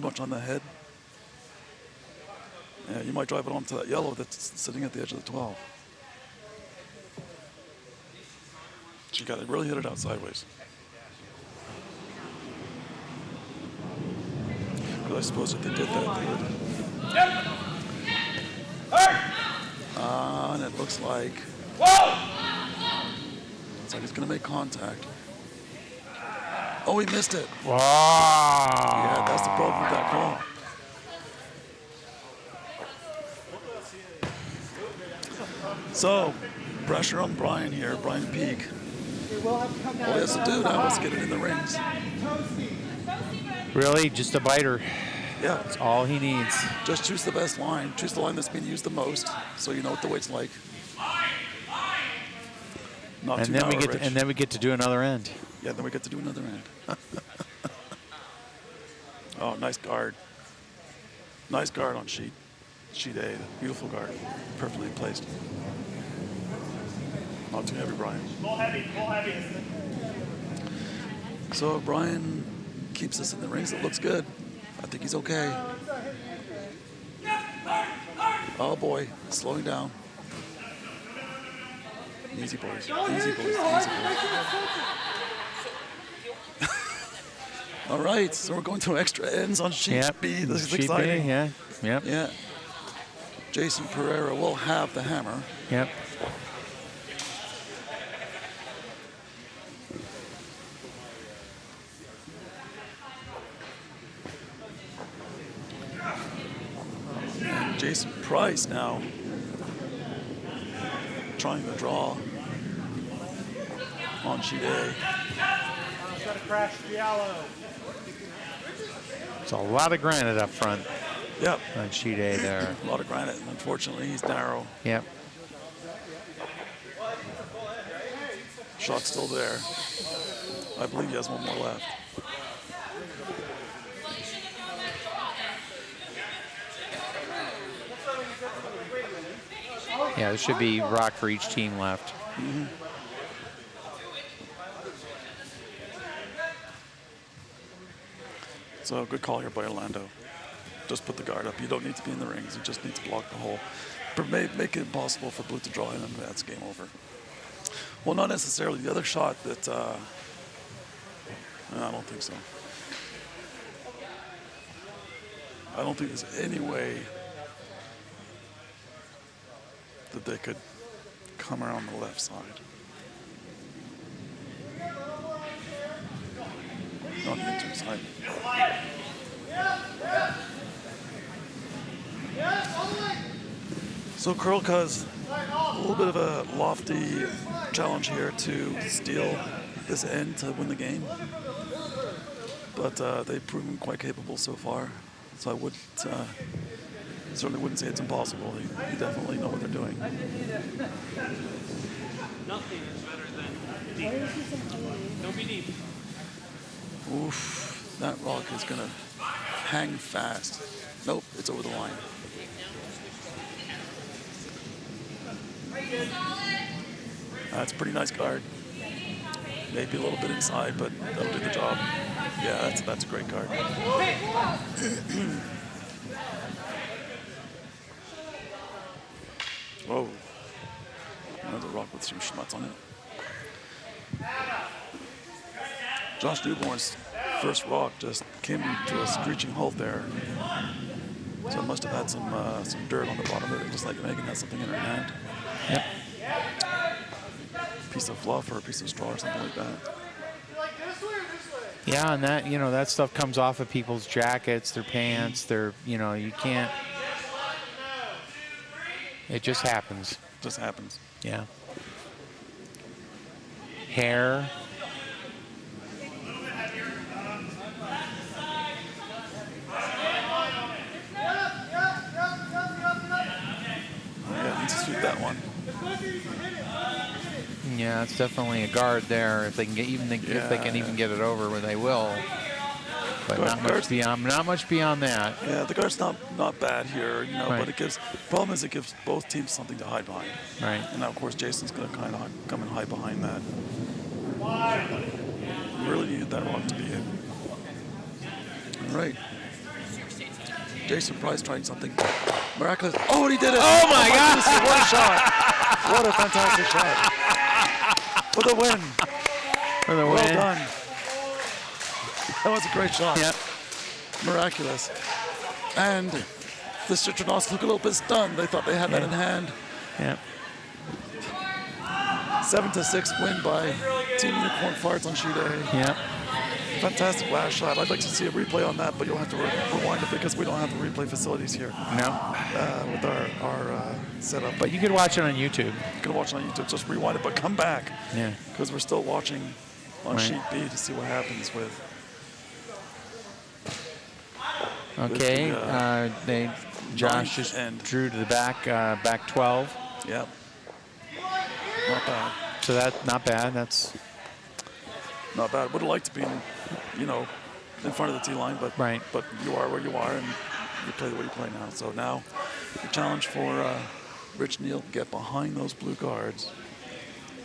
much on the head, yeah, you might drive it onto that yellow that's sitting at the edge of the 12. So you got to really hit it out sideways. Because I suppose if they did that, they would. And it looks like. Looks like he's going to make contact. Oh, he missed it. Wow. Yeah, that's the problem with that call. So, pressure on Brian here, Brian Peak. All he has to do now is get it in the rings. Really, just a biter. Yeah, That's all he needs. just choose the best line. Choose the line that's being used the most, so you know what the weight's like. Not too narrow, Rich. And then we get to do another end. Yeah, then we get to do another end. Oh, nice guard. Nice guard on sheet A. Beautiful guard. Perfectly placed. Not too heavy, Brian. Full heavy, full heavy. So Brian keeps us in the rings. It looks good. I think he's okay. Oh boy, slowing down. Easy boys, easy boys, easy boys. All right, so we're going to extra ends on sheet Yep. B. This is Sheet B, exciting. yeah. Yep. Yeah. Jason Pereira will have the hammer. Yep. Jason Price now trying to draw on sheet A. Got to crash the yellow. It's a lot of granite up front Yep, on sheet A there. a lot of granite. Unfortunately, he's narrow. Yep. Shot's still there. I believe he has one more left. Yeah, there should be rock for each team left. So good call here by Orlando. Just put the guard up. You don't need to be in the rings. You just need to block the hole. But make it impossible for blue to draw in, and that's game over. Well, not necessarily. The other shot that, I don't think so. I don't think there's any way that they could come around the left side. On the inside. So Kurlka's a little bit of a lofty challenge here to steal this end to win the game. But they've proven quite capable so far. So I would certainly wouldn't say it's impossible. They definitely know what they're doing. Nothing is better than deep. Don't be deep. Oof, that rock is gonna hang fast. Nope, it's over the line. That's a pretty nice guard. Maybe a little bit inside, but that'll do the job. Yeah, that's a great guard. Whoa. Another rock with some schmutz on it. Josh Newborn's first rock just came to a screeching halt there. So it must have had some dirt on the bottom of it, just like Megan has something in her hand. Yep. Piece of fluff or a piece of straw or something like that. Yeah, and that, you know, that stuff comes off of people's jackets, their pants, their, you know, you can't. It just happens. Just happens. Yeah. Hair. Yeah, needs to sweep that one. Yeah, it's definitely a guard there. If they can get if they can even get it over, where they will. But not much beyond that. Yeah, the guard's not bad here, you know, Right. but problem is it gives both teams something to hide behind. Right. And now, of course, Jason's going to kind of come and hide behind that. Really needed that rock to be hit. All right. Jason Price trying something miraculous. Oh, and he did it! Oh my God! Goodness, what a shot! What a fantastic shot! For the win. For the Well win. done. That was a great shot. Yep. Miraculous. And the Citronos look a little bit stunned. They thought they had that in hand. Yep. 7-6 win by Team Unicorn Farts on shoe day. Yep. Fantastic last shot. I'd like to see a replay on that, but you'll have to rewind it because we don't have the replay facilities here No. with our setup. But But you could watch it on YouTube. you can watch it on YouTube. Just rewind it, but come back Yeah. because we're still watching on Right. sheet B to see what happens with. Okay. the, Josh ninth just end. drew to the back, back 12. Yep. Not bad. So that's not bad. That's Not bad. Would have liked to be, in front of the T line, but Right. But you are where you are, and you play the way you play now. So now, the challenge for Rich Neal to get behind those blue guards,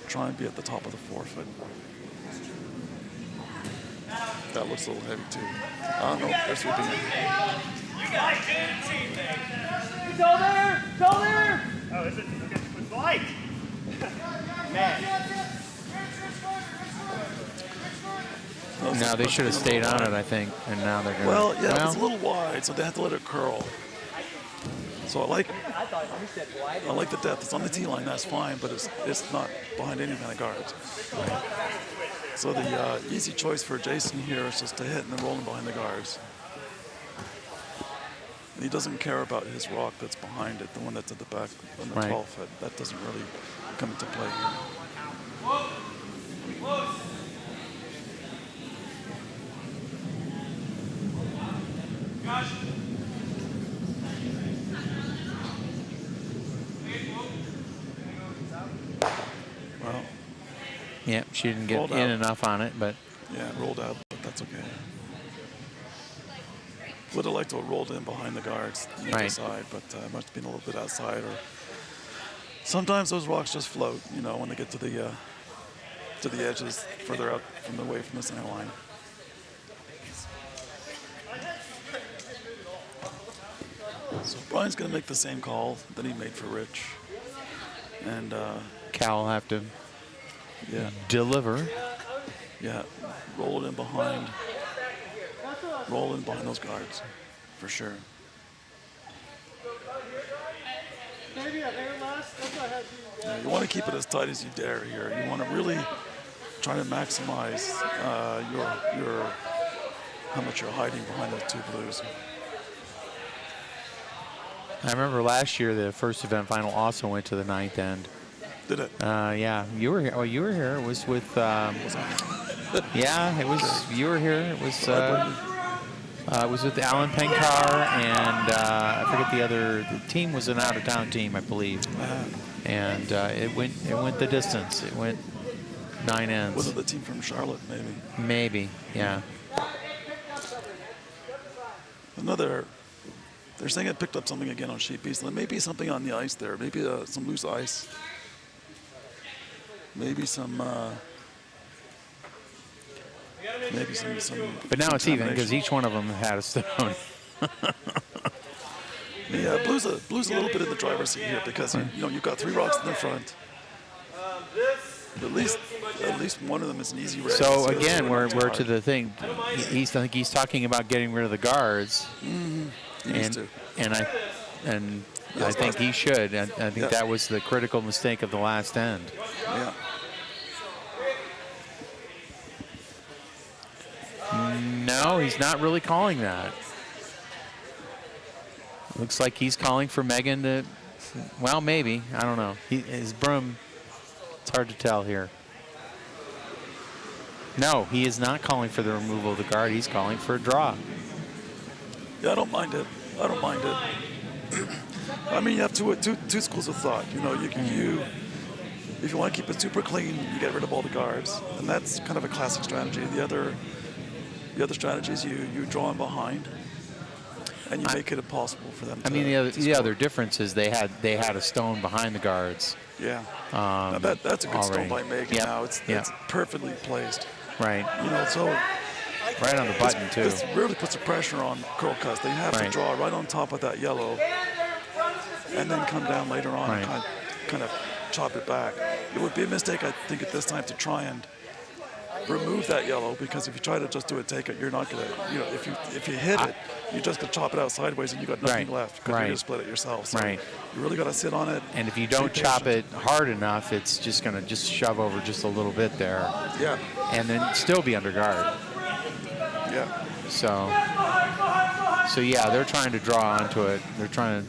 try and be at the top of the 4-foot. That looks a little heavy too. Oh no, they're sweeping it. It's all there! It's all there! Oh, is it? Okay, it's light. Those now are they should have supposed to be a stayed little on it, wide. I think, and now they're gonna. Well, yeah, it's a little wide, so they have to let it curl. So I like the depth. It's on the T line, that's fine, but it's not behind any kind of guards. So the easy choice for Jason here is just to hit and then roll him behind the guards. And he doesn't care about his rock that's behind it, the one that's at the back on the Right. 12-foot. That doesn't really come into play here. Well, Yeah, she didn't get Rolled in out. enough on it, but yeah, it rolled out, but that's okay. Would have liked to have rolled in behind the guards on the other Right. side, but must have been a little bit outside. Or sometimes those rocks just float, when they get to the edges, further out from away from the center line. So Brian's going to make the same call that he made for Rich, and Cal will have to yeah, deliver. yeah, roll it in behind those guards, for sure. Maybe a hair less. That's what I had to do. You want to keep it as tight as you dare here. You want to really try to maximize your how much you're hiding behind those two blues. I remember last year the first event final also went to the ninth end. Did it? Yeah, you were here. Oh, you were here. It was with. Yeah, it was. You were here. It was. It was with Alan Penkar and I forget the other. The team was an out-of-town team, I believe, and it went the distance. It went 9 ends. Was it the team from Charlotte, maybe? Maybe, yeah. Another. They're saying it picked up something again on sheet piece. Maybe something on the ice there. Maybe some loose ice. Maybe some. Maybe some. But now it's even because contamination. each one of them had a stone. Yeah, Blue's a little bit in the driver's seat here because you've got 3 rocks in the front. At least one of them is an easy race. So The other again, one we're not too to hard. the thing. I think he's talking about getting rid of the guards, He needs to. and I Yes, think he should. I think Yes. that was the critical mistake of the last end. Yeah. No, he's not really calling that. Looks like he's calling for Megan to, well, maybe. I don't know. His broom, it's hard to tell here. No, he is not calling for the removal of the guard. He's calling for a draw. Yeah, I don't mind it. I don't mind it. I mean, you have two schools of thought. You if you want to keep it super clean, you get rid of all the guards, and that's kind of a classic strategy. The other strategy is you draw them behind, and you make it impossible for them. I mean, to the score. other difference is they had a stone behind the guards. Yeah. Now that's a good stone already. by Megan. Yep. Now it's perfectly placed. Right. So Right on the button, too. this really puts the pressure on Curl Cuts. They have to Right. draw right on top of that yellow, and then come down later on and Right. kind of chop it back. It would be a mistake, I think, at this time to try and remove that yellow, because if you try to just do a take it, you're not gonna. If you hit it, you're just gonna chop it out sideways, and you got nothing Right. left because Right. you're gonna split it yourself. So Right. You really got to sit on it. And if you be don't chop it patient. hard enough, it's just going to just shove over just a little bit there Yeah. and then still be under guard. Yeah. So yeah, they're trying to draw onto it. They're trying to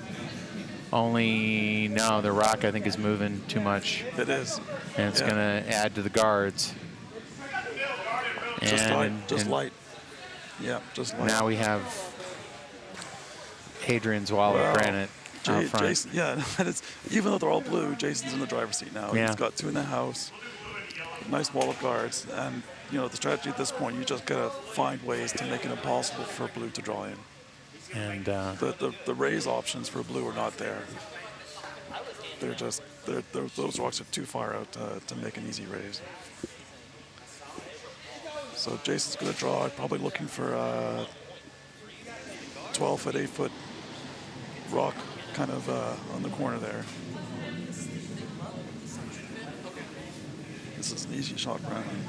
no, the rock I think is moving too much, It is. and it's Yeah. going to add to the guards. Just light. And Yeah, just light. now we have Hadrian's Wall of Granite out front. Jason, yeah, and it's, even though they're all blue, Jason's in the driver's seat now. Yeah. He's got 2 in the house, nice wall of guards, and the strategy at this point, you just gotta find ways to make it impossible for blue to draw in. And The raise options for blue are not there. Those rocks are too far out to make an easy raise. So Jason's gonna draw, probably looking for a 12-foot, 8-foot rock kind of on the corner there. This is an easy shot, Brandon.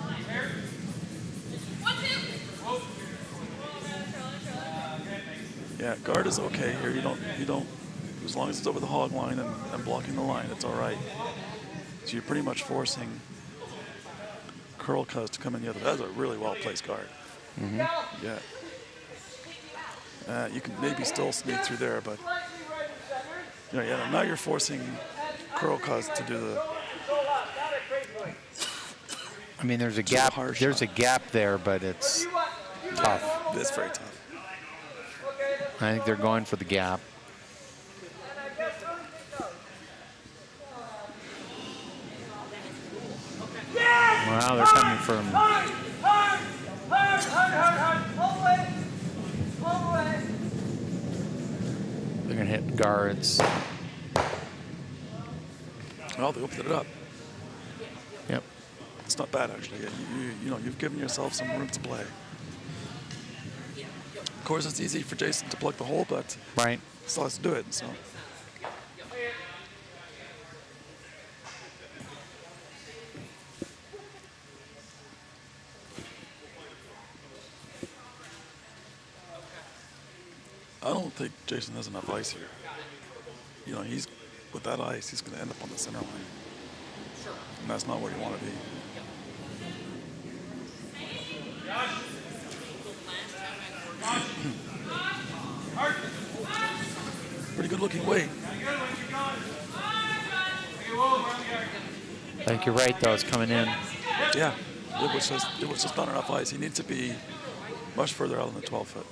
Yeah, guard is okay here. You don't, as long as it's over the hog line and blocking the line, it's all right. So you're pretty much forcing Curl Cuz to come in the other. That's a really well-placed guard. Mm-hmm. Yeah. You can maybe still sneak through there, but now you're forcing Curl Cuz to do the. I mean, there's a Just a gap. hard There's shot. a gap there, but it's tough. It's very tough. I think they're going for the gap. Wow, they're coming from. They're gonna hit guards. Well, they opened it up. Yep. It's not bad actually. You've given yourself some room to play. Of course, it's easy for Jason to plug the hole, but Right. he still has to do it. So. I don't think Jason has enough ice here. He's with that ice, he's going to end up on the center line, and that's not where you want to be. Pretty good looking weight. I think you're right, though. It's coming in. Yeah, it was just not enough ice. He needs to be much further out than the 12 foot.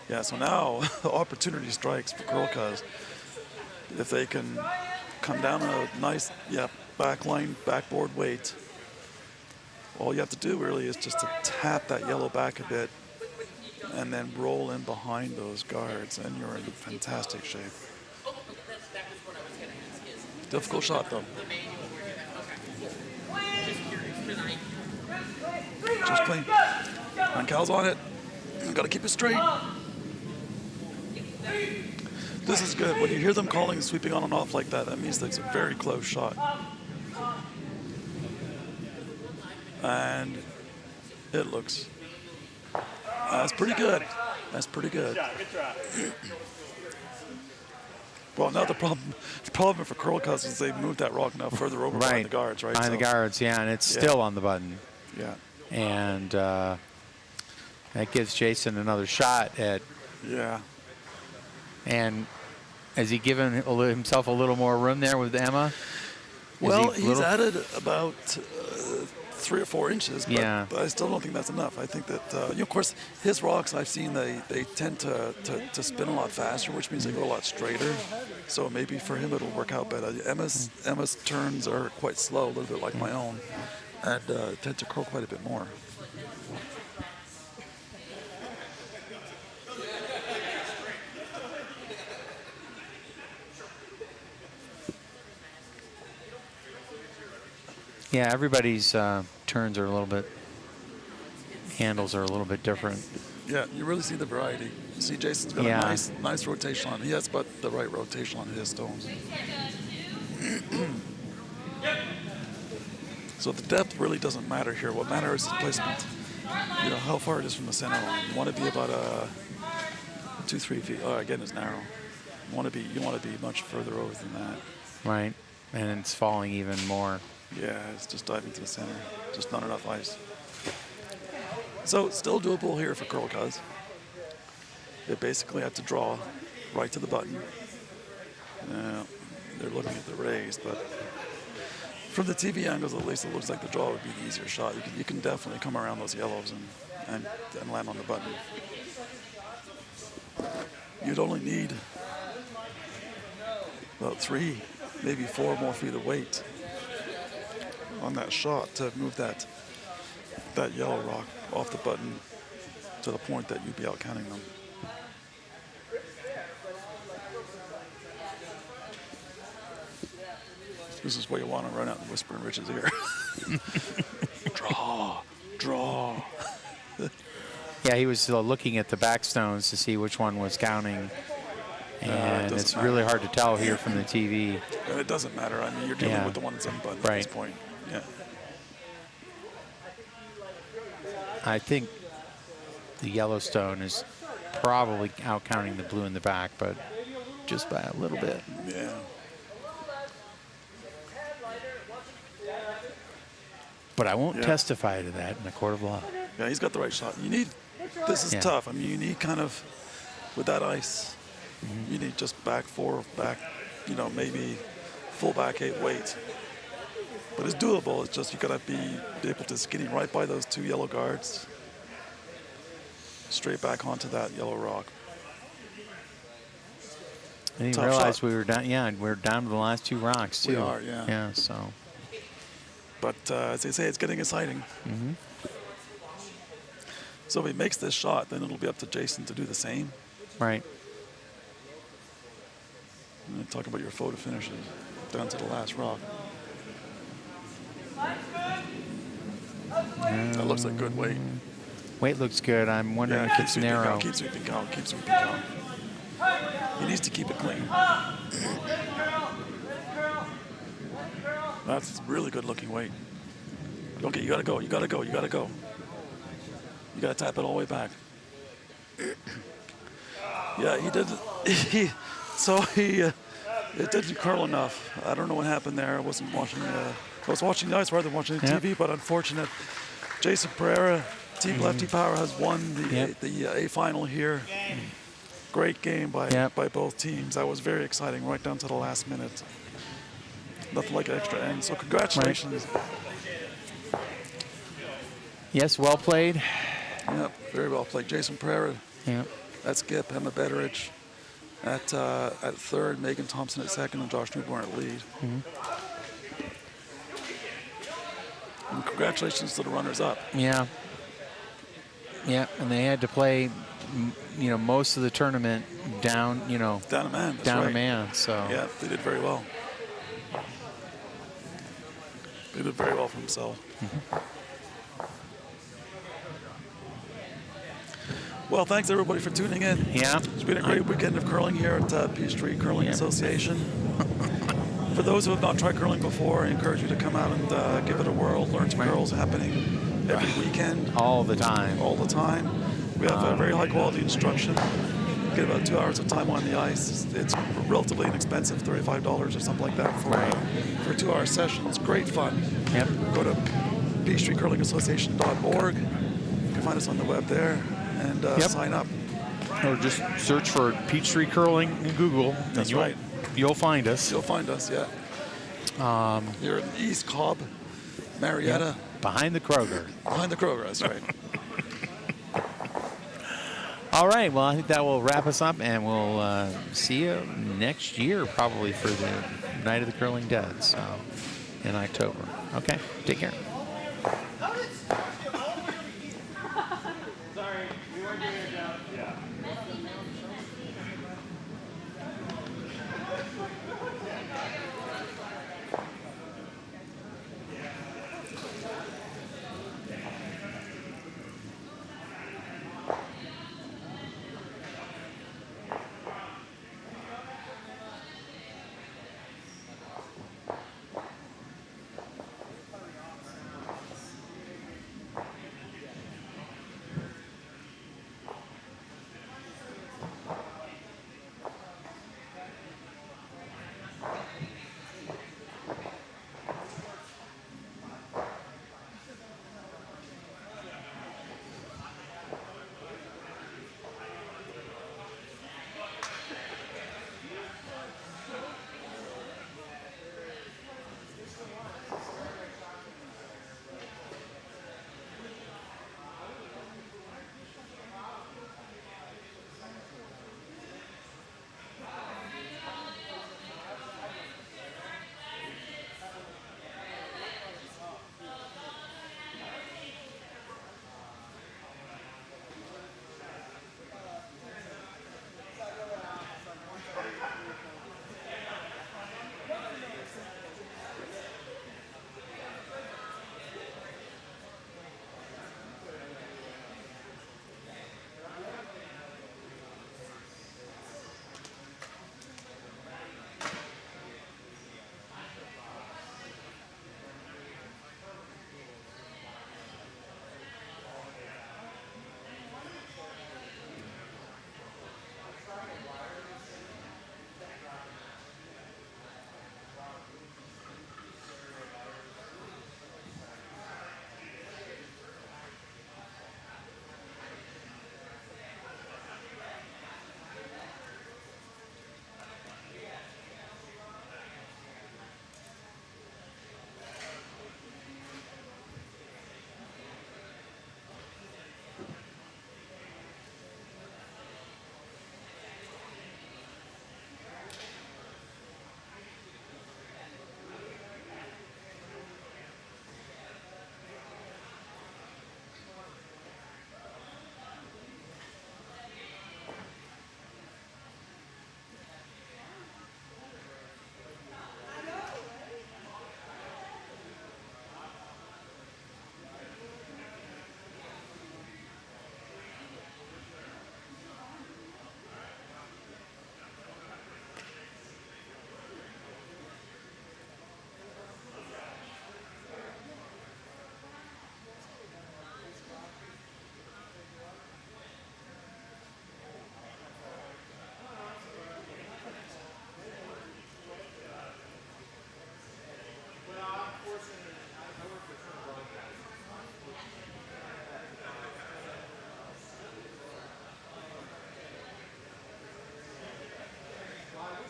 Yeah, so now opportunity strikes for Curl Cuz. If they can come down a nice, backline, backboard weight, all you have to do really is just to tap that yellow back a bit and then roll in behind those guards, and you're in fantastic shape. Difficult shot, though. Just clean. And Cal's on it. Got to keep it straight. This is good. When you hear them calling and sweeping on and off like that, that means that it's a very close shot. And it looks, that's pretty good. That's pretty good. Good try. Well, now the problem for Curl Cuz is they moved that rock now further over behind the guards, right? Behind the guards, yeah, and it's still on the button. Yeah. And that gives Jason another shot at. Yeah. And has he given himself a little more room there with Emma? Well, he's added about 3 or 4 inches, but I still don't think that's enough. I think that, of course, his rocks I've seen, they tend to spin a lot faster, which means they go a lot straighter. So maybe for him it'll work out better. Emma's turns are quite slow, a little bit like my own, and tend to curl quite a bit more. Yeah, everybody's turns are a little bit, handles are a little bit different. Yeah, you really see the variety. You see Jason's got a nice rotation on. He has but the right rotation on his stones. So the depth really doesn't matter here. What matters is the placement. You know, how far it is from the center line. You want to be about 2-3 feet. Oh, again, it's narrow. You want to be much further over than that. Right, and it's falling even more. Yeah, it's just diving to the center. Just not enough ice. So still doable here for Curl Cuz. They basically have to draw right to the button. They're looking at the raise, but from the TV angles at least, it looks like the draw would be the easier shot. You can definitely come around those yellows and land on the button. You'd only need about 3, maybe 4 more feet of weight on that shot to move that yellow rock off the button to the point that you'd be out counting them. This is where you want to run out and whisper in Rich's ear. Draw. Yeah, he was looking at the backstones to see which one was counting. And it's really hard to tell here from the TV. And it doesn't matter. I mean, you're dealing with the one that's on the button at this point. Yeah. I think the Yellowstone is probably out counting the blue in the back, but just by a little bit. Yeah. But I won't testify to that in a court of law. Yeah, he's got the right shot. This is tough. I mean, you need kind of, with that ice, you need just back 4, maybe full back 8 weight. But it's doable. It's just you gotta be able to skinny right by those 2 yellow guards, straight back onto that yellow rock. I didn't realize we were down. Yeah, we're down to the last 2 rocks too. We are, yeah. Yeah, so. But as they say, it's getting exciting. So if he makes this shot, then it'll be up to Jason to do the same. Right. And talk about your photo finishes down to the last rock. That looks like good weight. Weight looks good. I'm wondering if it's narrow. Keep sweeping count. Keep sweeping count. He needs to keep it clean. That's really good looking weight. Okay, you gotta go. You gotta go. You gotta go. You gotta tap it all the way back. Yeah, he did. It didn't curl enough. I don't know what happened there. I wasn't watching. I was watching the ice rather than watching the TV, but unfortunate. Jason Pereira, Team Lefty Power has won the A final here. Great game by Yep. by both teams. That was very exciting, right down to the last minute. Nothing like an extra end. So congratulations. Yes, well played. Yep, very well played. Jason Pereira Yeah. at skip, Emma Betteridge at third, Megan Thompson at second, and Josh Newborn at lead. And congratulations to the runners-up. Yeah. Yeah, and they had to play, most of the tournament down, Down a man. That's down right. a man. So Yeah, they did very well. They did very well for themselves. Well, thanks everybody for tuning in. yeah, It's been a great weekend of curling here at Peachtree Curling Yeah. Association. For those who have not tried curling before, I encourage you to come out and give it a whirl. Learn some curls happening every weekend, all the time. all the time. We have a very high quality instruction. You get about 2 hours of time on the ice. It's relatively inexpensive, $35 or something like that for a 2-hour session. It's great fun. Yep. Go to peachstreecurlingassociation.org. You can find us on the web there and Yep. sign up. Or just search for Peachtree Curling in Google. That's and right. You'll find us. You'll find us, yeah. You're in East Cobb, Marietta, Behind the Kroger. behind the Kroger, that's right. All right, well, I think that will wrap us up, and we'll see you next year probably for the Night of the Curling Dead, so in October. Okay, take care.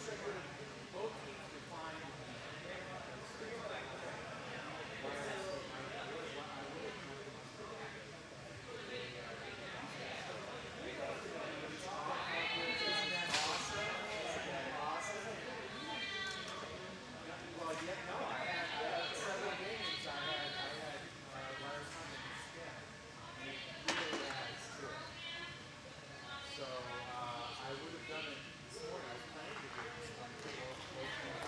So I would have done it this morning. I was planning to do it this morning.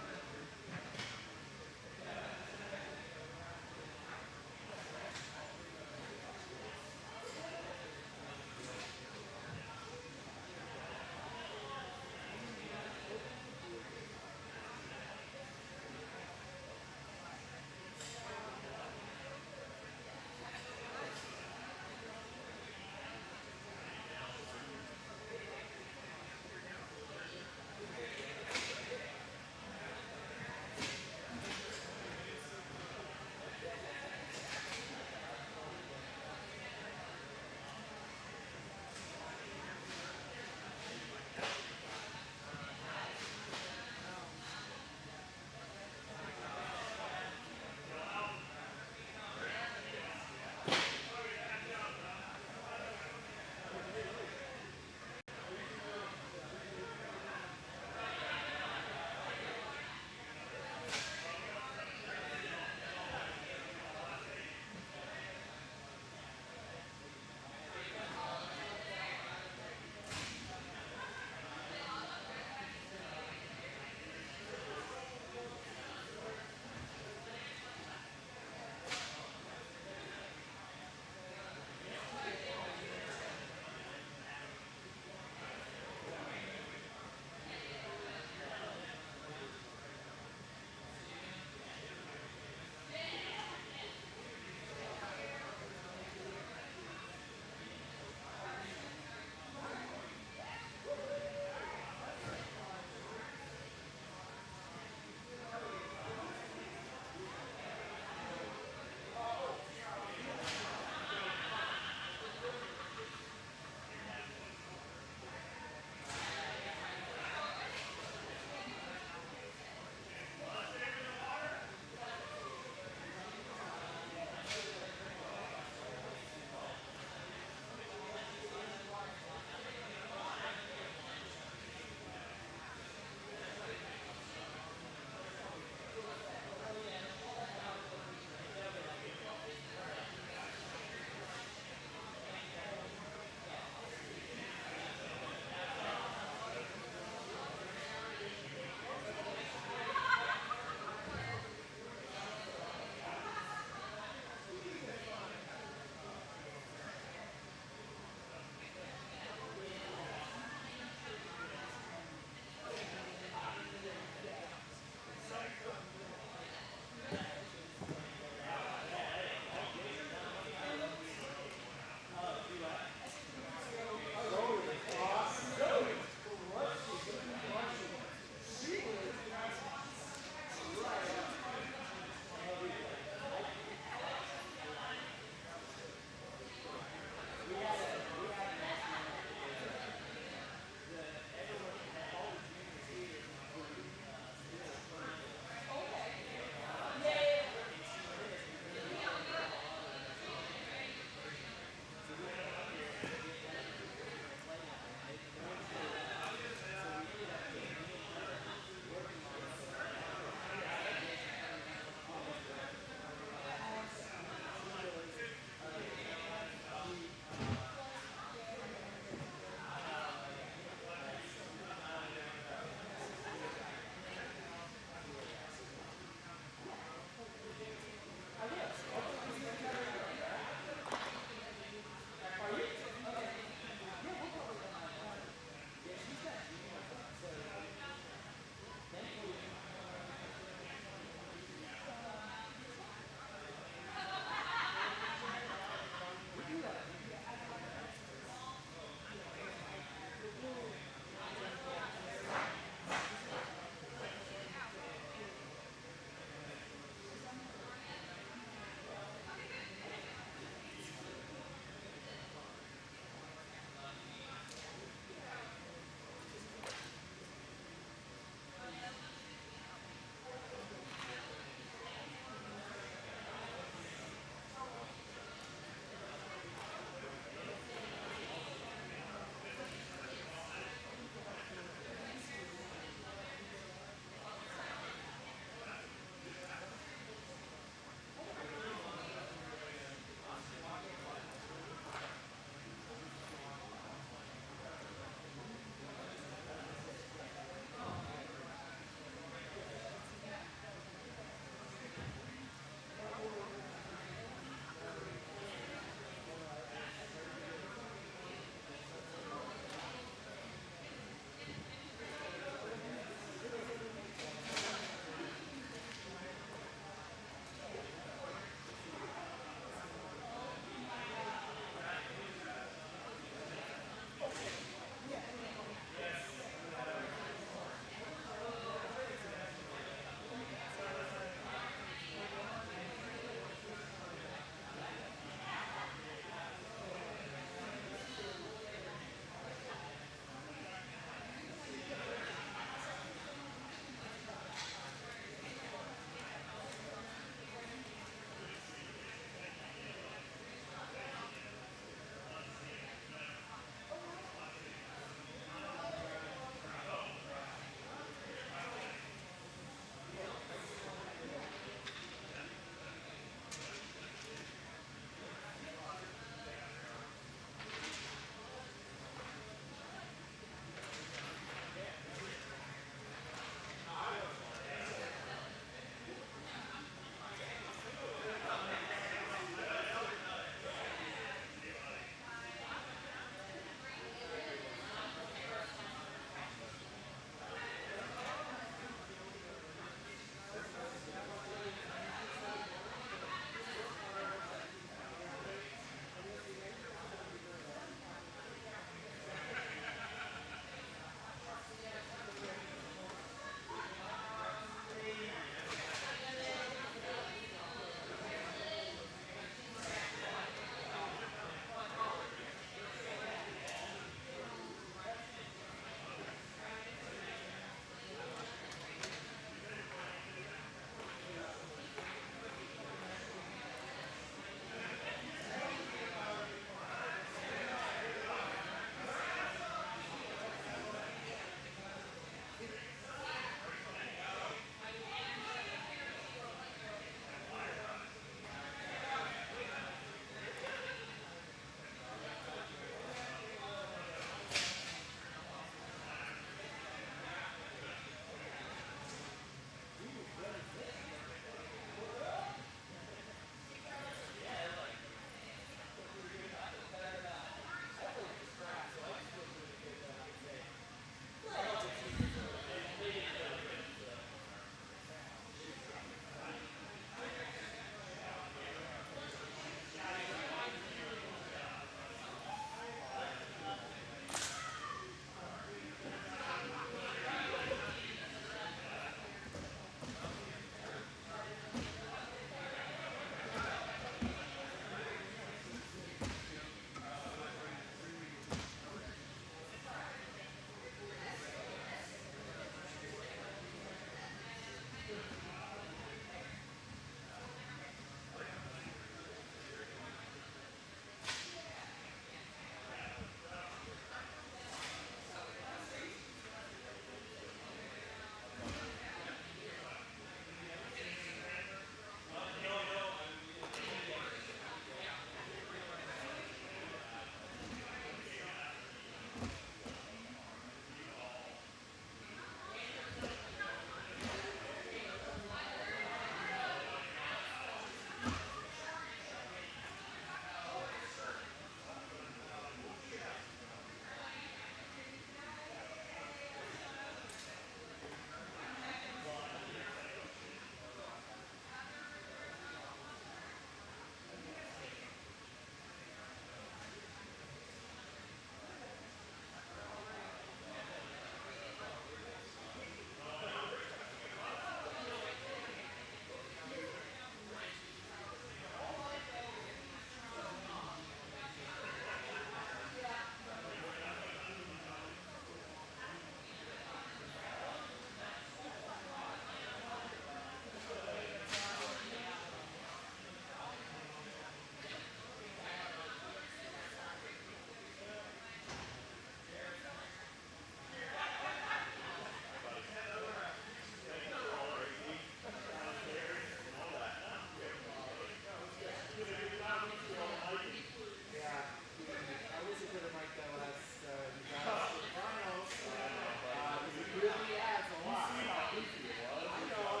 really adds a lot. You see how goofy it was? I know.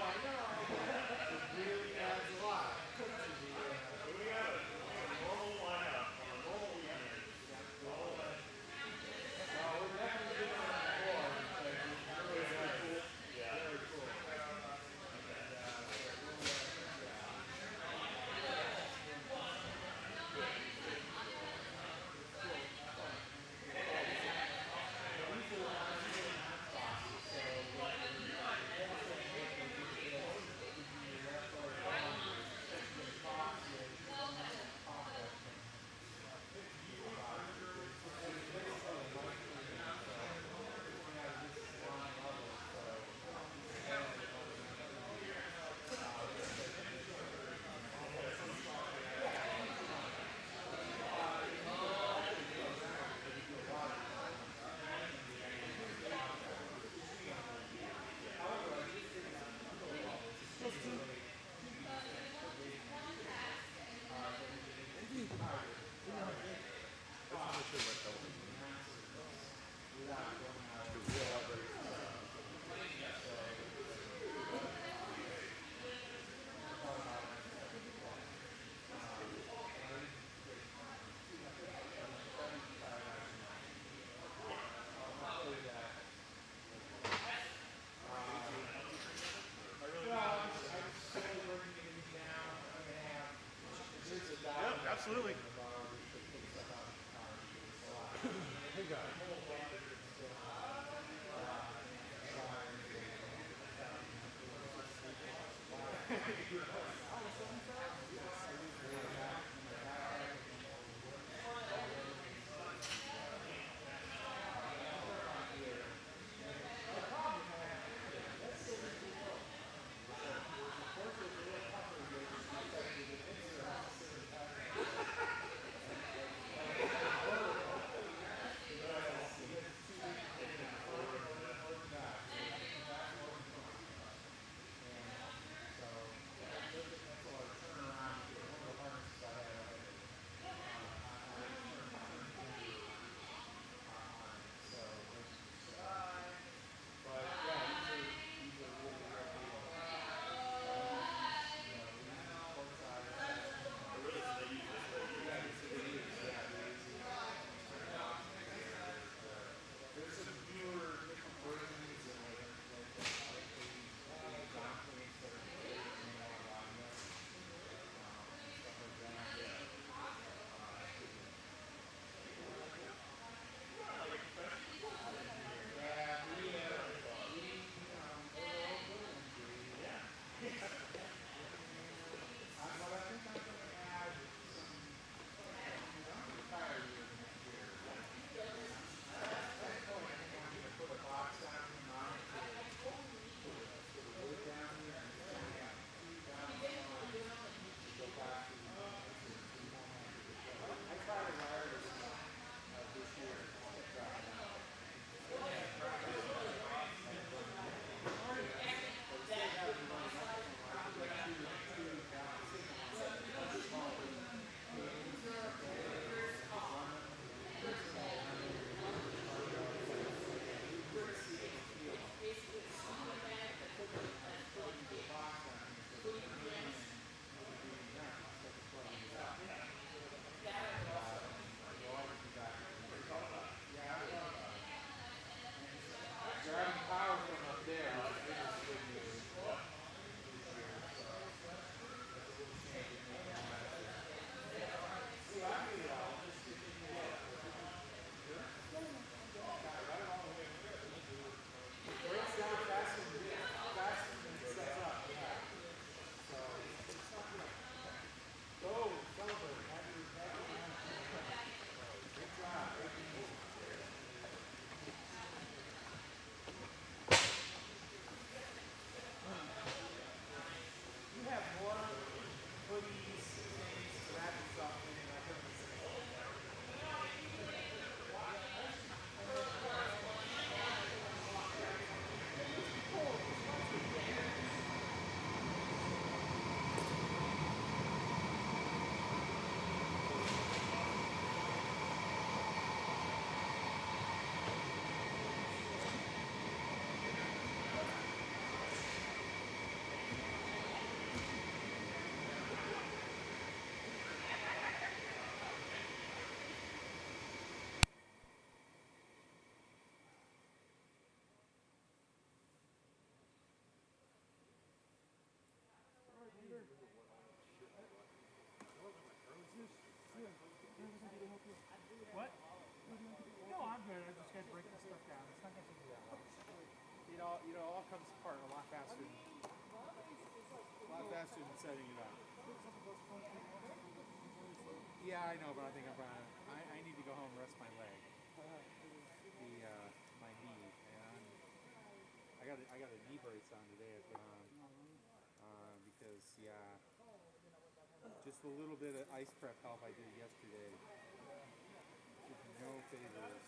It really adds a lot. We got a normal lineup on a normal weekend. We're definitely doing it before. It's really cool. Yeah. Very cool. Yep, absolutely. you know, it all comes apart a lot faster than setting it up. Yeah, I know, but I think I need to go home and rest my leg, my knee, and I got a knee brace on today I put on because just a little bit of ice prep help I did yesterday. Did no favors.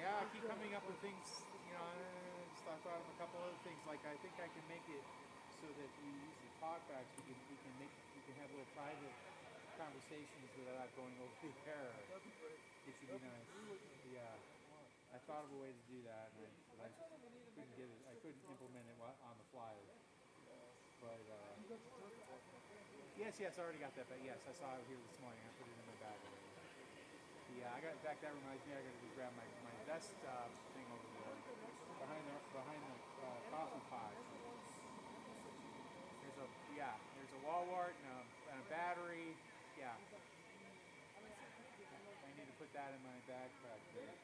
I keep coming up with things. You know, I thought of a couple other things. Like I think I can make it so that we use the talkbacks. We can have little private conversations without going over the air, which would be nice. Yeah, I thought of a way to do that, but I couldn't get it. I couldn't implement it on the fly. But yes, I already got that. But yes, I saw it here this morning. I put it in my bag already. Yeah, in fact, that reminds me. I got to go grab my vest thing over there behind the coffee pot. There's a wall wart and a battery. Yeah, I need to put that in my backpack there.